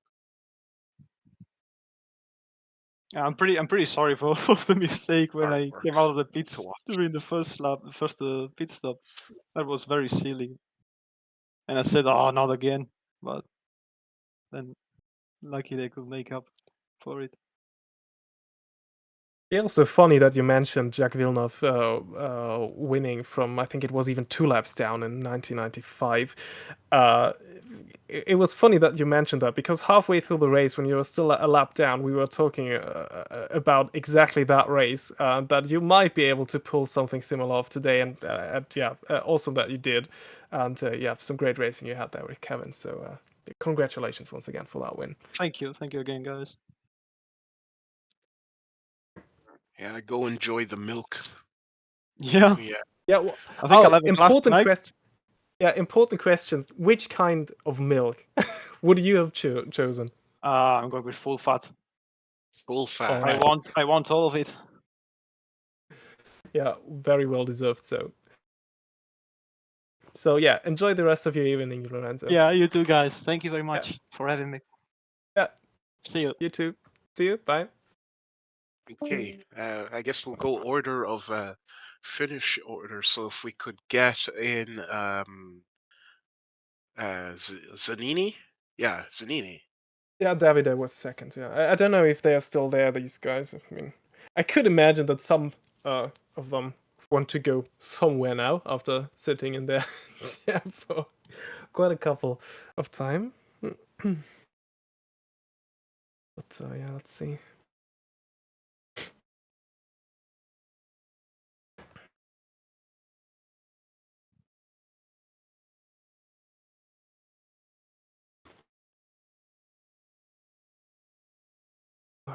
I'm pretty sorry for, for the mistake when hard I work came out of the to pits watch. during the first lap, the first pit stop. That was very silly. And I said, "Oh, not again." But then, lucky they could make up for it. Yeah, also funny that you mentioned Jacques Villeneuve winning from, I think it was even 2 laps down in 1995. It was funny that you mentioned that because halfway through the race, when you were still a lap down, we were talking about exactly that race, that you might be able to pull something similar off today, and yeah, awesome that you did, and yeah, some great racing you had there with Kevin. So congratulations once again for that win. Thank you again, guys. Yeah, go enjoy the milk. Yeah, Yeah. Yeah, well, I think I'll have a glass important tonight. question. Yeah, important questions. Which kind of milk would you have chosen? I'm going with full fat. Full fat. Alright. I want all of it. Yeah, very well deserved. So yeah, enjoy the rest of your evening, Lorenzo. Yeah, you too, guys. Thank you very much for having me. Yeah. See you. You too. See you. Bye. Okay. I guess we'll go order of finish order. So if we could get in Zanini. Yeah, Zanini. Yeah, Davide was second. Yeah, I don't know if they are still there. These guys. I mean, I could imagine that some of them want to go somewhere now after sitting in there chair for quite a couple of time. But yeah, let's see.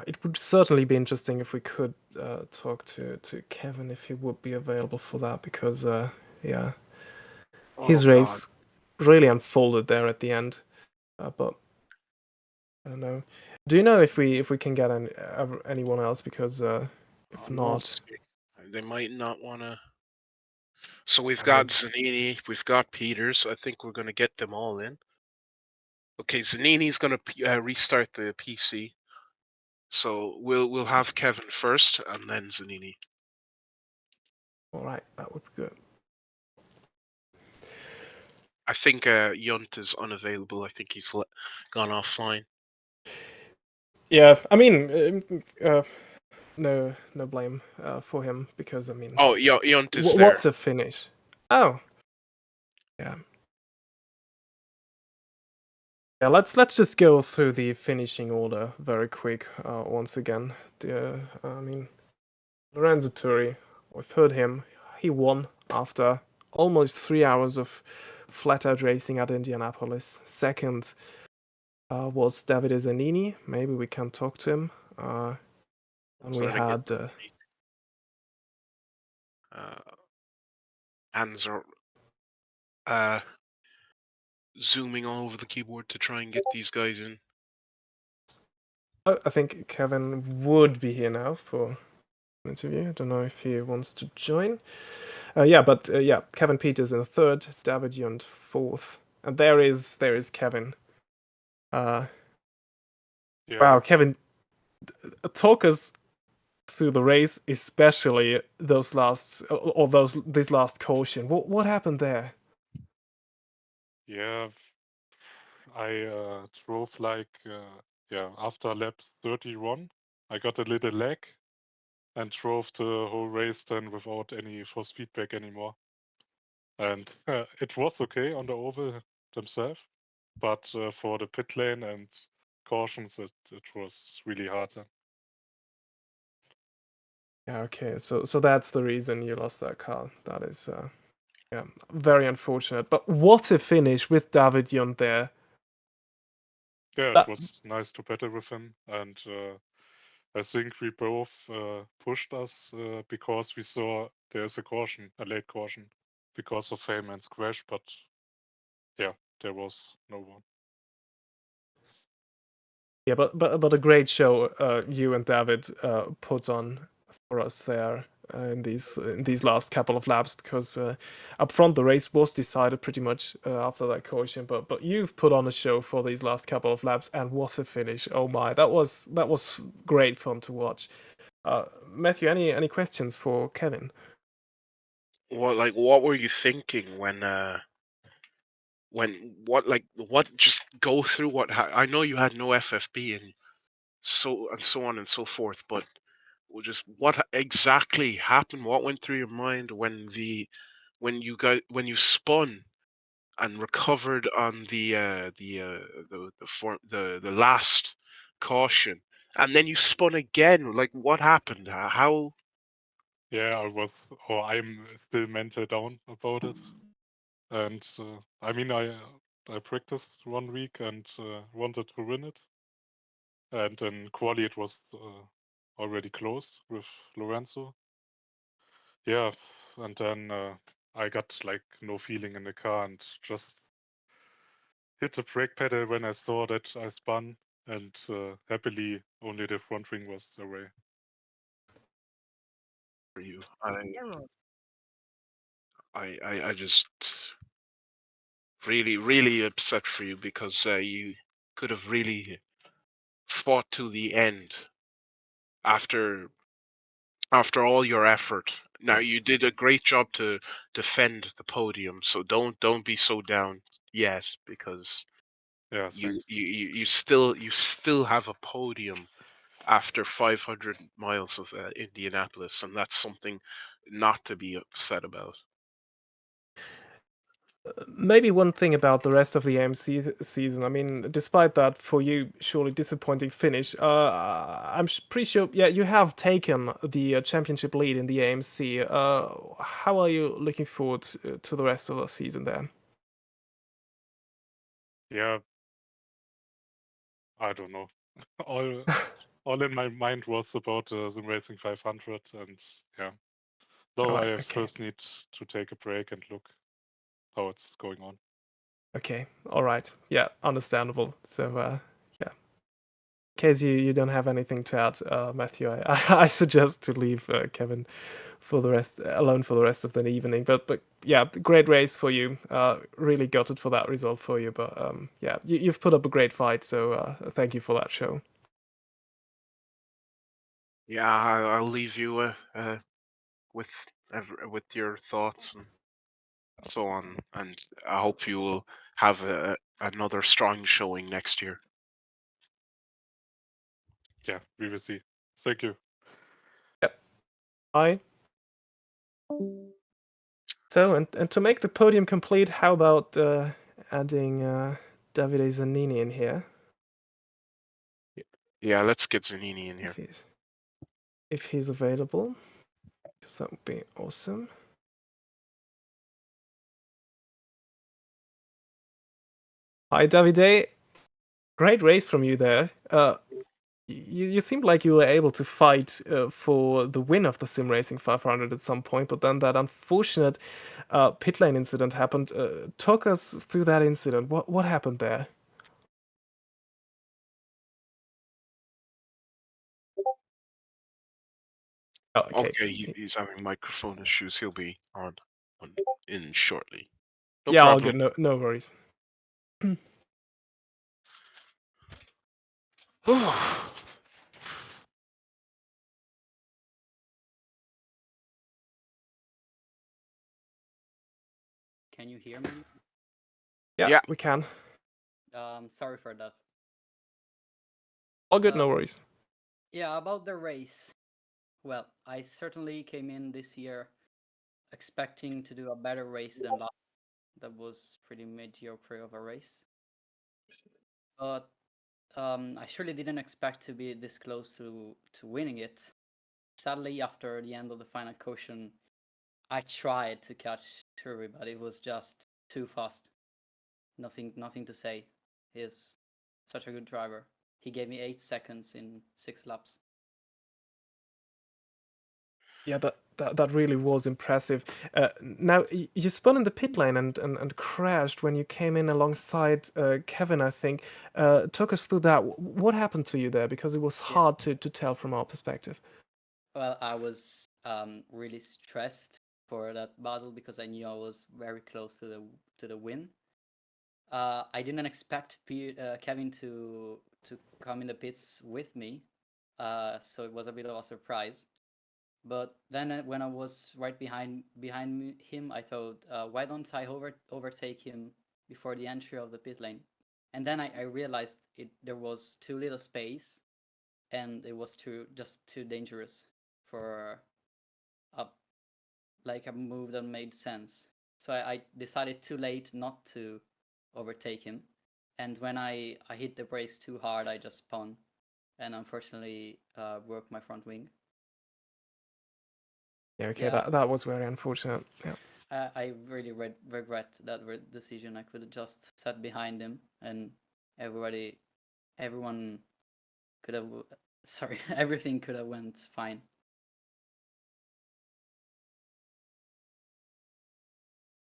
It would certainly be interesting if we could talk to Kevin if he would be available for that, because yeah, his race really unfolded there at the end. But I don't know. Do you know if we can get anyone else? Because if not, they might not want to. So we've got Zanini, we've got Peters. I think we're going to get them all in. Okay, Zanini's going to restart the PC. So we'll have Kevin first, and then Zanini. All right, that would be good. I think Yunt is unavailable. I think he's gone offline. Yeah, I mean, no blame for him because I mean, Oh, Yont is what there. a finish! Oh, yeah. Yeah, let's just go through the finishing order very quick once again. I mean, Lorenzo Turi, we've heard him. He won after almost 3 hours of flat-out racing at Indianapolis. Second was Davide Zanini. Maybe we can talk to him. And So we I think had hands are zooming all over the keyboard to try and get these guys in. I think Kevin would be here now for an interview. I don't know if he wants to join. Yeah, Kevin Peters in third, David Yunt fourth, and there is Kevin. Yeah. Wow, Kevin, talk us through the race, especially those last or this last caution. What happened there? Yeah, I drove like after lap 31, I got a little lag and drove the whole race then without any force feedback anymore. And it was okay on the oval themselves, but for the pit lane and cautions, it was really hard. Yeah, okay, so that's the reason you lost that car. That is yeah, very unfortunate. But what a finish with David Yunt there. Yeah, it was nice to battle with him, and I think we both pushed us because we saw there's a caution, a late caution, because of Heyman's crash, but yeah, there was no one. Yeah, but a great show you and David put on for us there in these last couple of laps because up front the race was decided pretty much after that caution, but you've put on a show for these last couple of laps and what a finish! Oh my, that was great fun to watch. Matthew, any questions for Kevin? What were you thinking when what just go through what I know you had no FFB and so on and so forth, but just what exactly happened? What went through your mind when you spun and recovered on the last caution, and then you spun again? Like what happened? How? Yeah, I'm still mental down about it, and I mean I practiced 1 week and wanted to win it, and in quali it was already closed with Lorenzo. Yeah, and then I got like no feeling in the car and just hit the brake pedal when I saw that I spun, and happily only the front wing was away. For you, Error. I just really upset for you because you could have really fought to the end after all your effort. Now you did a great job to defend the podium, so don't be so down yet because Yeah, you thanks. you still have a podium after 500 miles of Indianapolis, and that's something not to be upset about. Maybe one thing about the rest of the AMC season. I mean, despite that, for you, surely disappointing finish. I'm pretty sure. Yeah, you have taken the championship lead in the AMC. How are you looking forward to the rest of the season there? Yeah, I don't know. all in my mind was about the Racing 500, and yeah. So Alright, I okay. first need to take a break and look how it's going on. Okay, all right. Yeah, understandable. So, yeah. In case you don't have anything to add, Matthew, I suggest to leave Kevin for the rest alone for the rest of the evening. But yeah, great race for you. Really gutted for that result for you. But yeah, you've put up a great fight. So thank you for that show. Yeah, I'll leave you with with your thoughts and so on, and I hope you will have another strong showing next year. Yeah, we will see. Thank you. Hi. So, and to make the podium complete, how about adding Davide Zanini in here? Yeah, let's get Zanini in here. If he's available, because that would be awesome. Hi, Davide. Great race from you there. You seemed like you were able to fight for the win of the Sim Racing 500 at some point, but then that unfortunate pit lane incident happened. Talk us through that incident. What happened there? Oh, Okay, he's having microphone issues. He'll be on in shortly. No yeah, all problem. good. No worries. Can you hear me? Yeah, we can. Sorry for that. All good, no worries. Yeah, about the race. Well, I certainly came in this year expecting to do a better race than last. That was pretty mediocre of a race. But I surely didn't expect to be this close to winning it. Sadly, after the end of the final caution, I tried to catch Turby, but it was just too fast. Nothing to say. He's such a good driver. He gave me 8 seconds in 6 laps. Yeah, that really was impressive. Now you spun in the pit lane and crashed when you came in alongside Kevin, I think. Talk us through that. What happened to you there? Because it was hard to tell from our perspective. Well, I was really stressed for that battle because I knew I was very close to the win. I didn't expect Kevin to come in the pits with me, so it was a bit of a surprise. But then when I was right behind him, I thought, why don't I overtake him before the entry of the pit lane? And then I realized there was too little space, and it was just too dangerous for a move that made sense. So I decided too late not to overtake him, and when I hit the brakes too hard, I just spun, and unfortunately broke my front wing. Yeah, okay, that was very unfortunate. Yeah. I really regret that decision. I could have just sat behind him, and everyone could have. Sorry, everything could have went fine.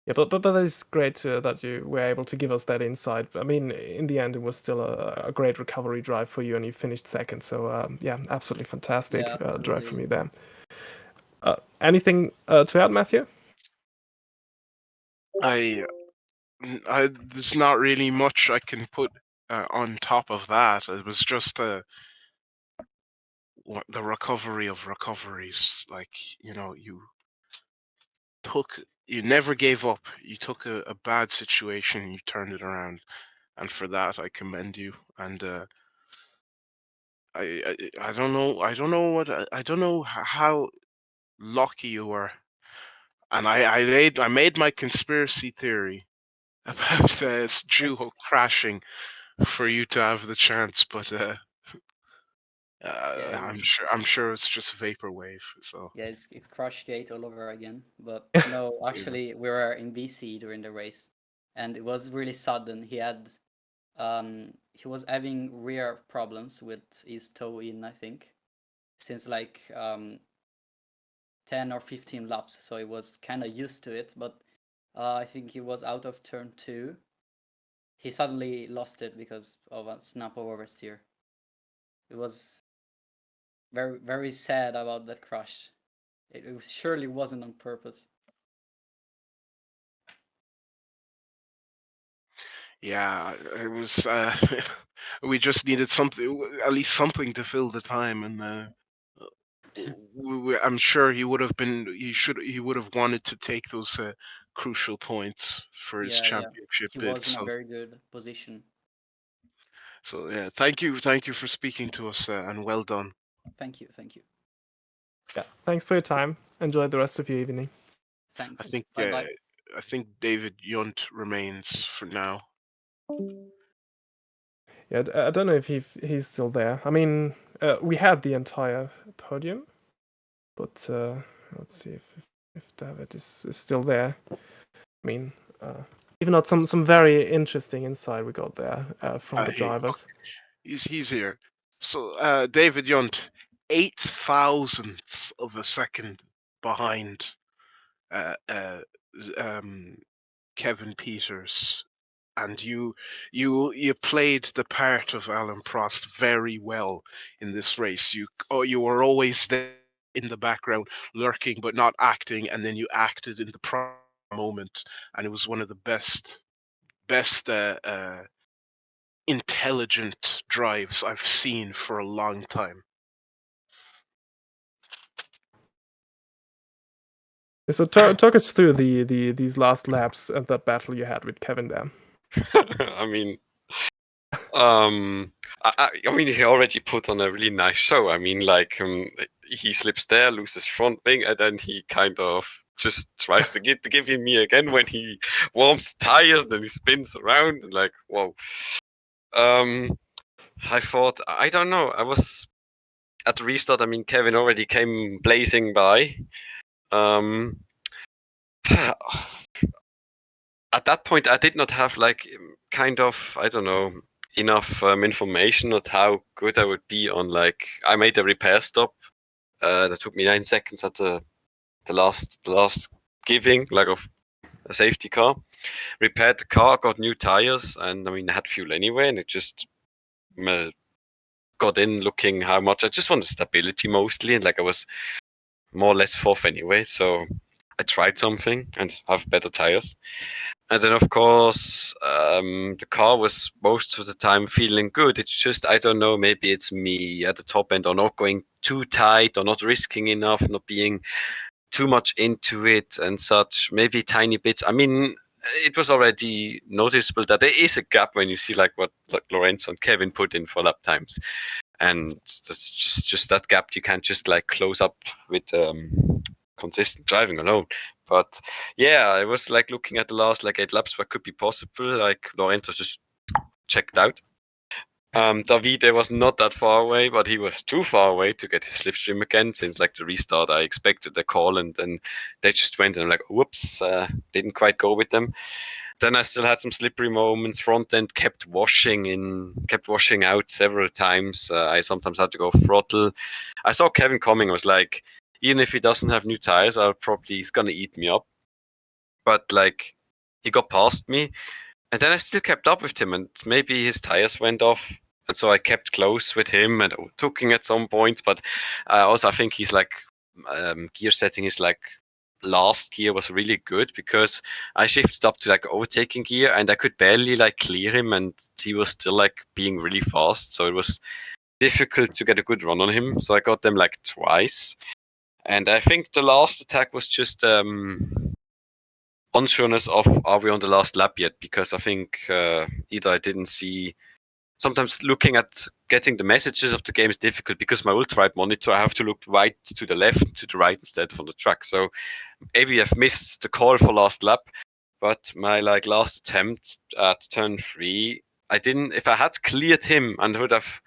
Yeah, but it's great that you were able to give us that insight. I mean, in the end, it was still a great recovery drive for you, and you finished second. So yeah, absolutely fantastic drive from you there. Anything to add, Matthew? There's not really much I can put on top of that. It was just the recovery of recoveries. Like, you never gave up. You took a bad situation and you turned it around, and for that I commend you. And I don't know how lucky you were. And I made my conspiracy theory about Juho crashing for you to have the chance, but I'm sure it's just vaporwave. So yeah, it's Crush Gate all over again. But no, actually, we were in BC during the race, and it was really sudden. He was having rear problems with his toe in, I think, since like 10 or 15 laps. So he was kind of used to it, but I think he was out of turn 2. He suddenly lost it because of a snap over oversteer. It was very, very sad about that crash. It surely wasn't on purpose. yeah, it was. We just needed something, at least something to fill the time, and I'm sure he would have been. He would have wanted to take those crucial points for his championship He bid. was in a very good position. So yeah, thank you for speaking to us, and well done. Thank you. Yeah. Thanks for your time. Enjoy the rest of your evening. Thanks. I Bye-bye. think David Yunt remains for now. Yeah, I don't know if he's still there. I mean, we had the entire podium, but let's see if David is still there. I mean, even not some very interesting insight we got there from the drivers. He's here. So David Yunt, 0.08 of a second behind Kevin Peters, and you played the part of Alan Prost very well in this race. You were always there in the background, lurking but not acting, and then you acted in the proper moment, and it was one of the best intelligent drives I've seen for a long time. So talk us through these last laps and that battle you had with Kevin there. I mean, I mean, he already put on a really nice show. I mean, like, he slips there, loses front wing, and then he kind of just tries to give him me again when he warms the tires, then he spins around, and like, whoa. I thought, I don't know, I was at the restart. I mean, Kevin already came blazing by. At that point, I did not have like kind of, I don't know, enough information on how good I would be on, like, I made a repair stop that took me 9 seconds at the last giving, like, of a safety car. Repaired the car, got new tires, and I mean, I had fuel anyway, and it just got in looking how much I just wanted stability mostly, and like I was more or less fourth anyway, so I tried something and have better tires. And then, of course, the car was most of the time feeling good. It's just, I don't know, maybe it's me at the top end, or not going too tight, or not risking enough, not being too much into it and such. Maybe tiny bits. I mean, it was already noticeable that there is a gap when you see like what Lorenzo and Kevin put in for lap times. And that's just that gap you can't just like close up with consistent driving alone. But yeah, I was like looking at the last like 8 laps what could be possible. Like Lorenzo just checked out. Davide was not that far away, but he was too far away to get his slipstream again. Since like the restart, I expected the call, and then they just went, and I'm like, whoops, didn't quite go with them. Then I still had some slippery moments. Front end kept washing out several times. I sometimes had to go throttle. I saw Kevin coming. I was like, even if he doesn't have new tires, he's gonna eat me up. But like, he got past me, and then I still kept up with him, and maybe his tires went off, and so I kept close with him and overtaking at some points. But also, I think he's like gear setting is like last gear was really good, because I shifted up to like overtaking gear, and I could barely like clear him, and he was still like being really fast. So it was difficult to get a good run on him. So I got them like twice, and I think the last attack was just unsureness of are we on the last lap yet, because I think either I didn't see. Sometimes looking at getting the messages of the game is difficult, because my ultra-wide monitor, I have to look right to the left, to the right instead from the track. So maybe I've missed the call for last lap, but my like last attempt at turn 3, I didn't. If I had cleared him and would have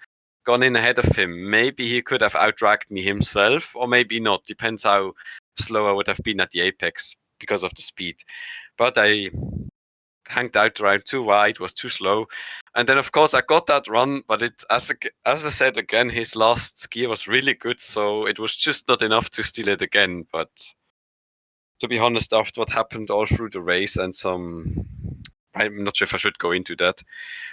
gone in ahead of him, maybe he could have outracked me himself, or maybe not. Depends how slow I would have been at the apex because of the speed. But I hanged out around too wide, was too slow. And then, of course, I got that run, but it, as I said again, his last gear was really good, so it was just not enough to steal it again. But to be honest, after what happened all through the race and I'm not sure if I should go into that,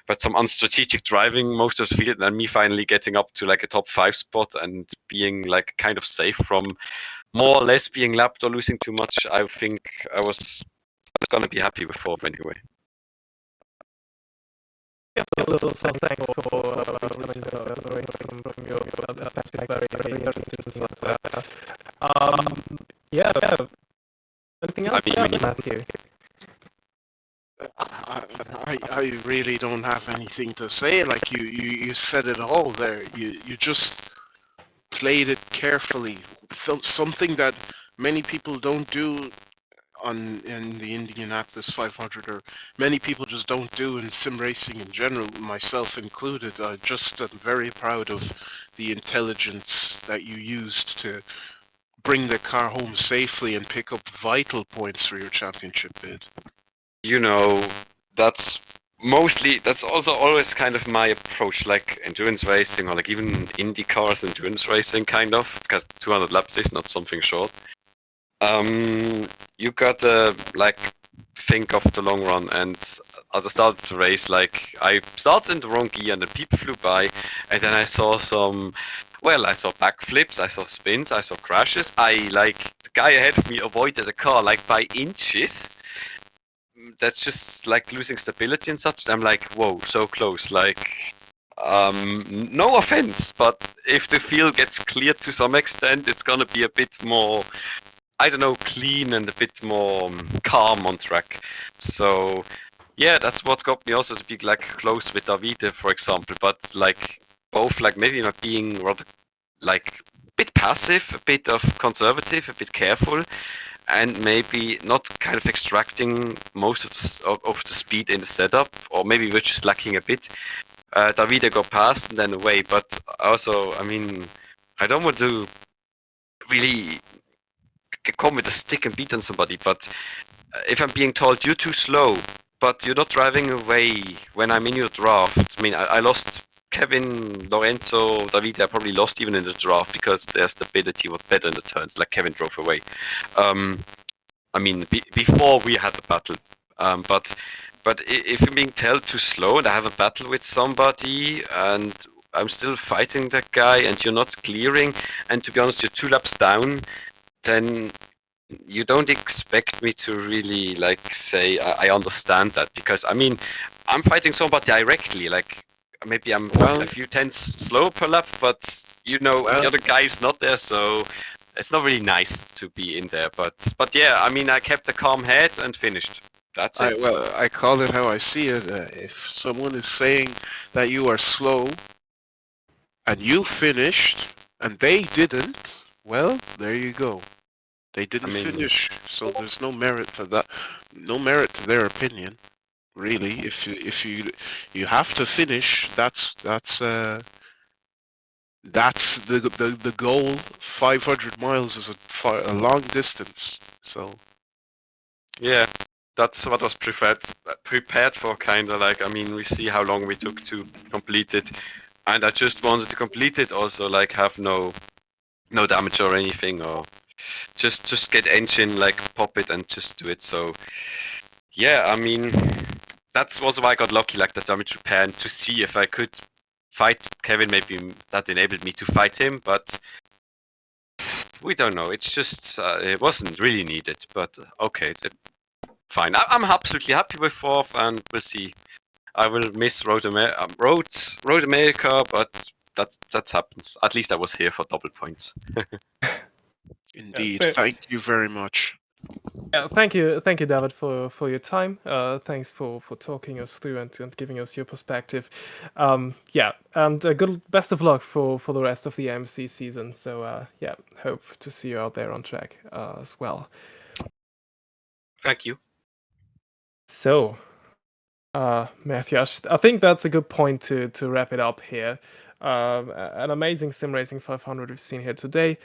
but some unstrategic driving most of the field, and me finally getting up to like a top 5 spot and being like kind of safe from more or less being lapped or losing too much, I think I was gonna be happy with 4th anyway. Yes, so thanks for retelling the race from your perspective. Very interesting stuff. Yeah. Anything else to add, Matthew? I really don't have anything to say. Like you said it all there. You just played it carefully something that many people don't do in the Indianapolis 500, or many people just don't do in sim racing in general, myself included. I just am very proud of the intelligence that you used to bring the car home safely and pick up vital points for your championship bid. You know, that's also always kind of my approach, like endurance racing or like even Indy cars endurance racing, kind of, because 200 laps is not something short. You gotta like think of the long run, and at the start of the race, like I started in the wrong gear and then people flew by, and then I saw I saw backflips, I saw spins, I saw crashes. The guy ahead of me avoided the car like by inches. That's just like losing stability and such. I'm like, whoa, so close. Like, no offense, but if the field gets cleared to some extent, it's gonna be a bit more, I don't know, clean and a bit more calm on track. So yeah, that's what got me also to be like close with Davide, for example. But like both, like maybe not being rather like a bit passive, a bit of conservative, a bit careful, and maybe not kind of extracting most of the speed in the setup, or maybe we're just lacking a bit. Davide got past and then away, but also, I mean, I don't want to really come with a stick and beat on somebody, but if I'm being told you're too slow, but you're not driving away when I'm in your draft, I mean, I lost Kevin, Lorenzo, Davide, I probably lost even in the draft because their stability was better in the turns, like Kevin drove away. I mean, before we had the battle, but if you're being told too slow and I have a battle with somebody and I'm still fighting that guy and you're not clearing, and to be honest, you're 2 laps down, then you don't expect me to really like say I understand that, because I mean I'm fighting somebody directly, like maybe I'm a few tenths slow per lap, but you know the other guy's not there, so it's not really nice to be in there. But yeah, I mean I kept a calm head and finished. That's it. I call it how I see it. If someone is saying that you are slow and you finished and they didn't, well, there you go. They didn't finish, so there's no merit to that. No merit to their opinion, really. If you have to finish, that's the goal. 500 miles is a long distance, so yeah, that's what was prepared for, kind of like. I mean, we see how long we took to complete it, and I just wanted to complete it also, like have no damage or anything, or just get engine, like pop it and just do it. So yeah, I mean that's also why I got lucky, like the damage repair, and to see if I could fight Kevin. Maybe that enabled me to fight him, but we don't know. It's just it wasn't really needed, but okay, fine. I'm absolutely happy with 4th, and we'll see. I will miss Road America, but that happens. At least I was here for double points. indeed. so- Thank you very much. Yeah, thank you, David, for your time. Thanks for talking us through and giving us your perspective. Yeah, and best of luck for the rest of the AMC season. So yeah, hope to see you out there on track as well. Thank you. So, Matthew, I think that's a good point to wrap it up here. An amazing sim racing 500 we've seen here today.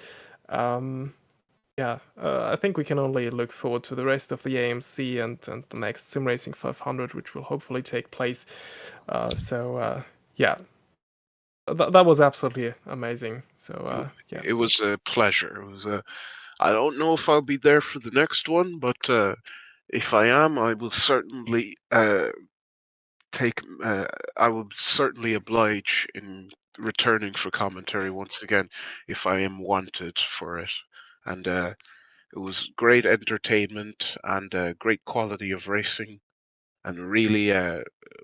Yeah, I think we can only look forward to the rest of the AMC and the next sim racing 500, which will hopefully take place. So yeah, that was absolutely amazing. So yeah, It was a pleasure. I don't know if I'll be there for the next one, but if I am, I will certainly I will certainly oblige in returning for commentary once again if I am wanted for it. And it was great entertainment and great quality of racing, and really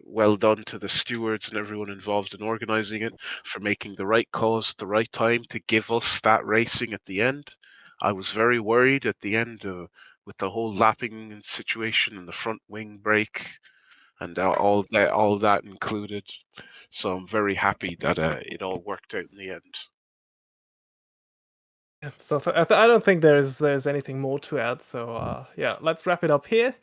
well done to the stewards and everyone involved in organizing it for making the right calls at the right time to give us that racing at the end. I was very worried at the end with the whole lapping situation and the front wing brake and all that included. So I'm very happy that it all worked out in the end. So I don't think there's anything more to add. So yeah, let's wrap it up here.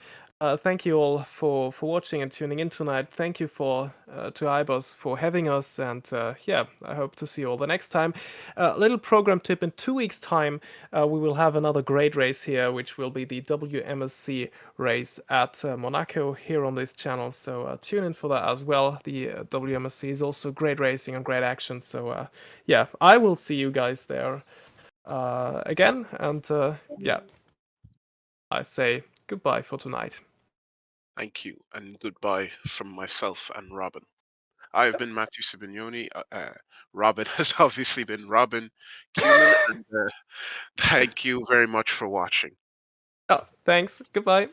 Thank you all for watching and tuning in tonight. Thank you to IBOS for having us, and yeah, I hope to see you all the next time. Little program tip: in 2 weeks' time, we will have another great race here, which will be the WMSC race at Monaco here on this channel. So tune in for that as well. The WMSC is also great racing and great action. So yeah, I will see you guys there again, and yeah, I say goodbye for tonight. Thank you, and goodbye from myself and Robin. I have been Matthew Sibanyoni. Robin has obviously been Robin Ciuman, and thank you very much for watching. Oh, thanks. Goodbye.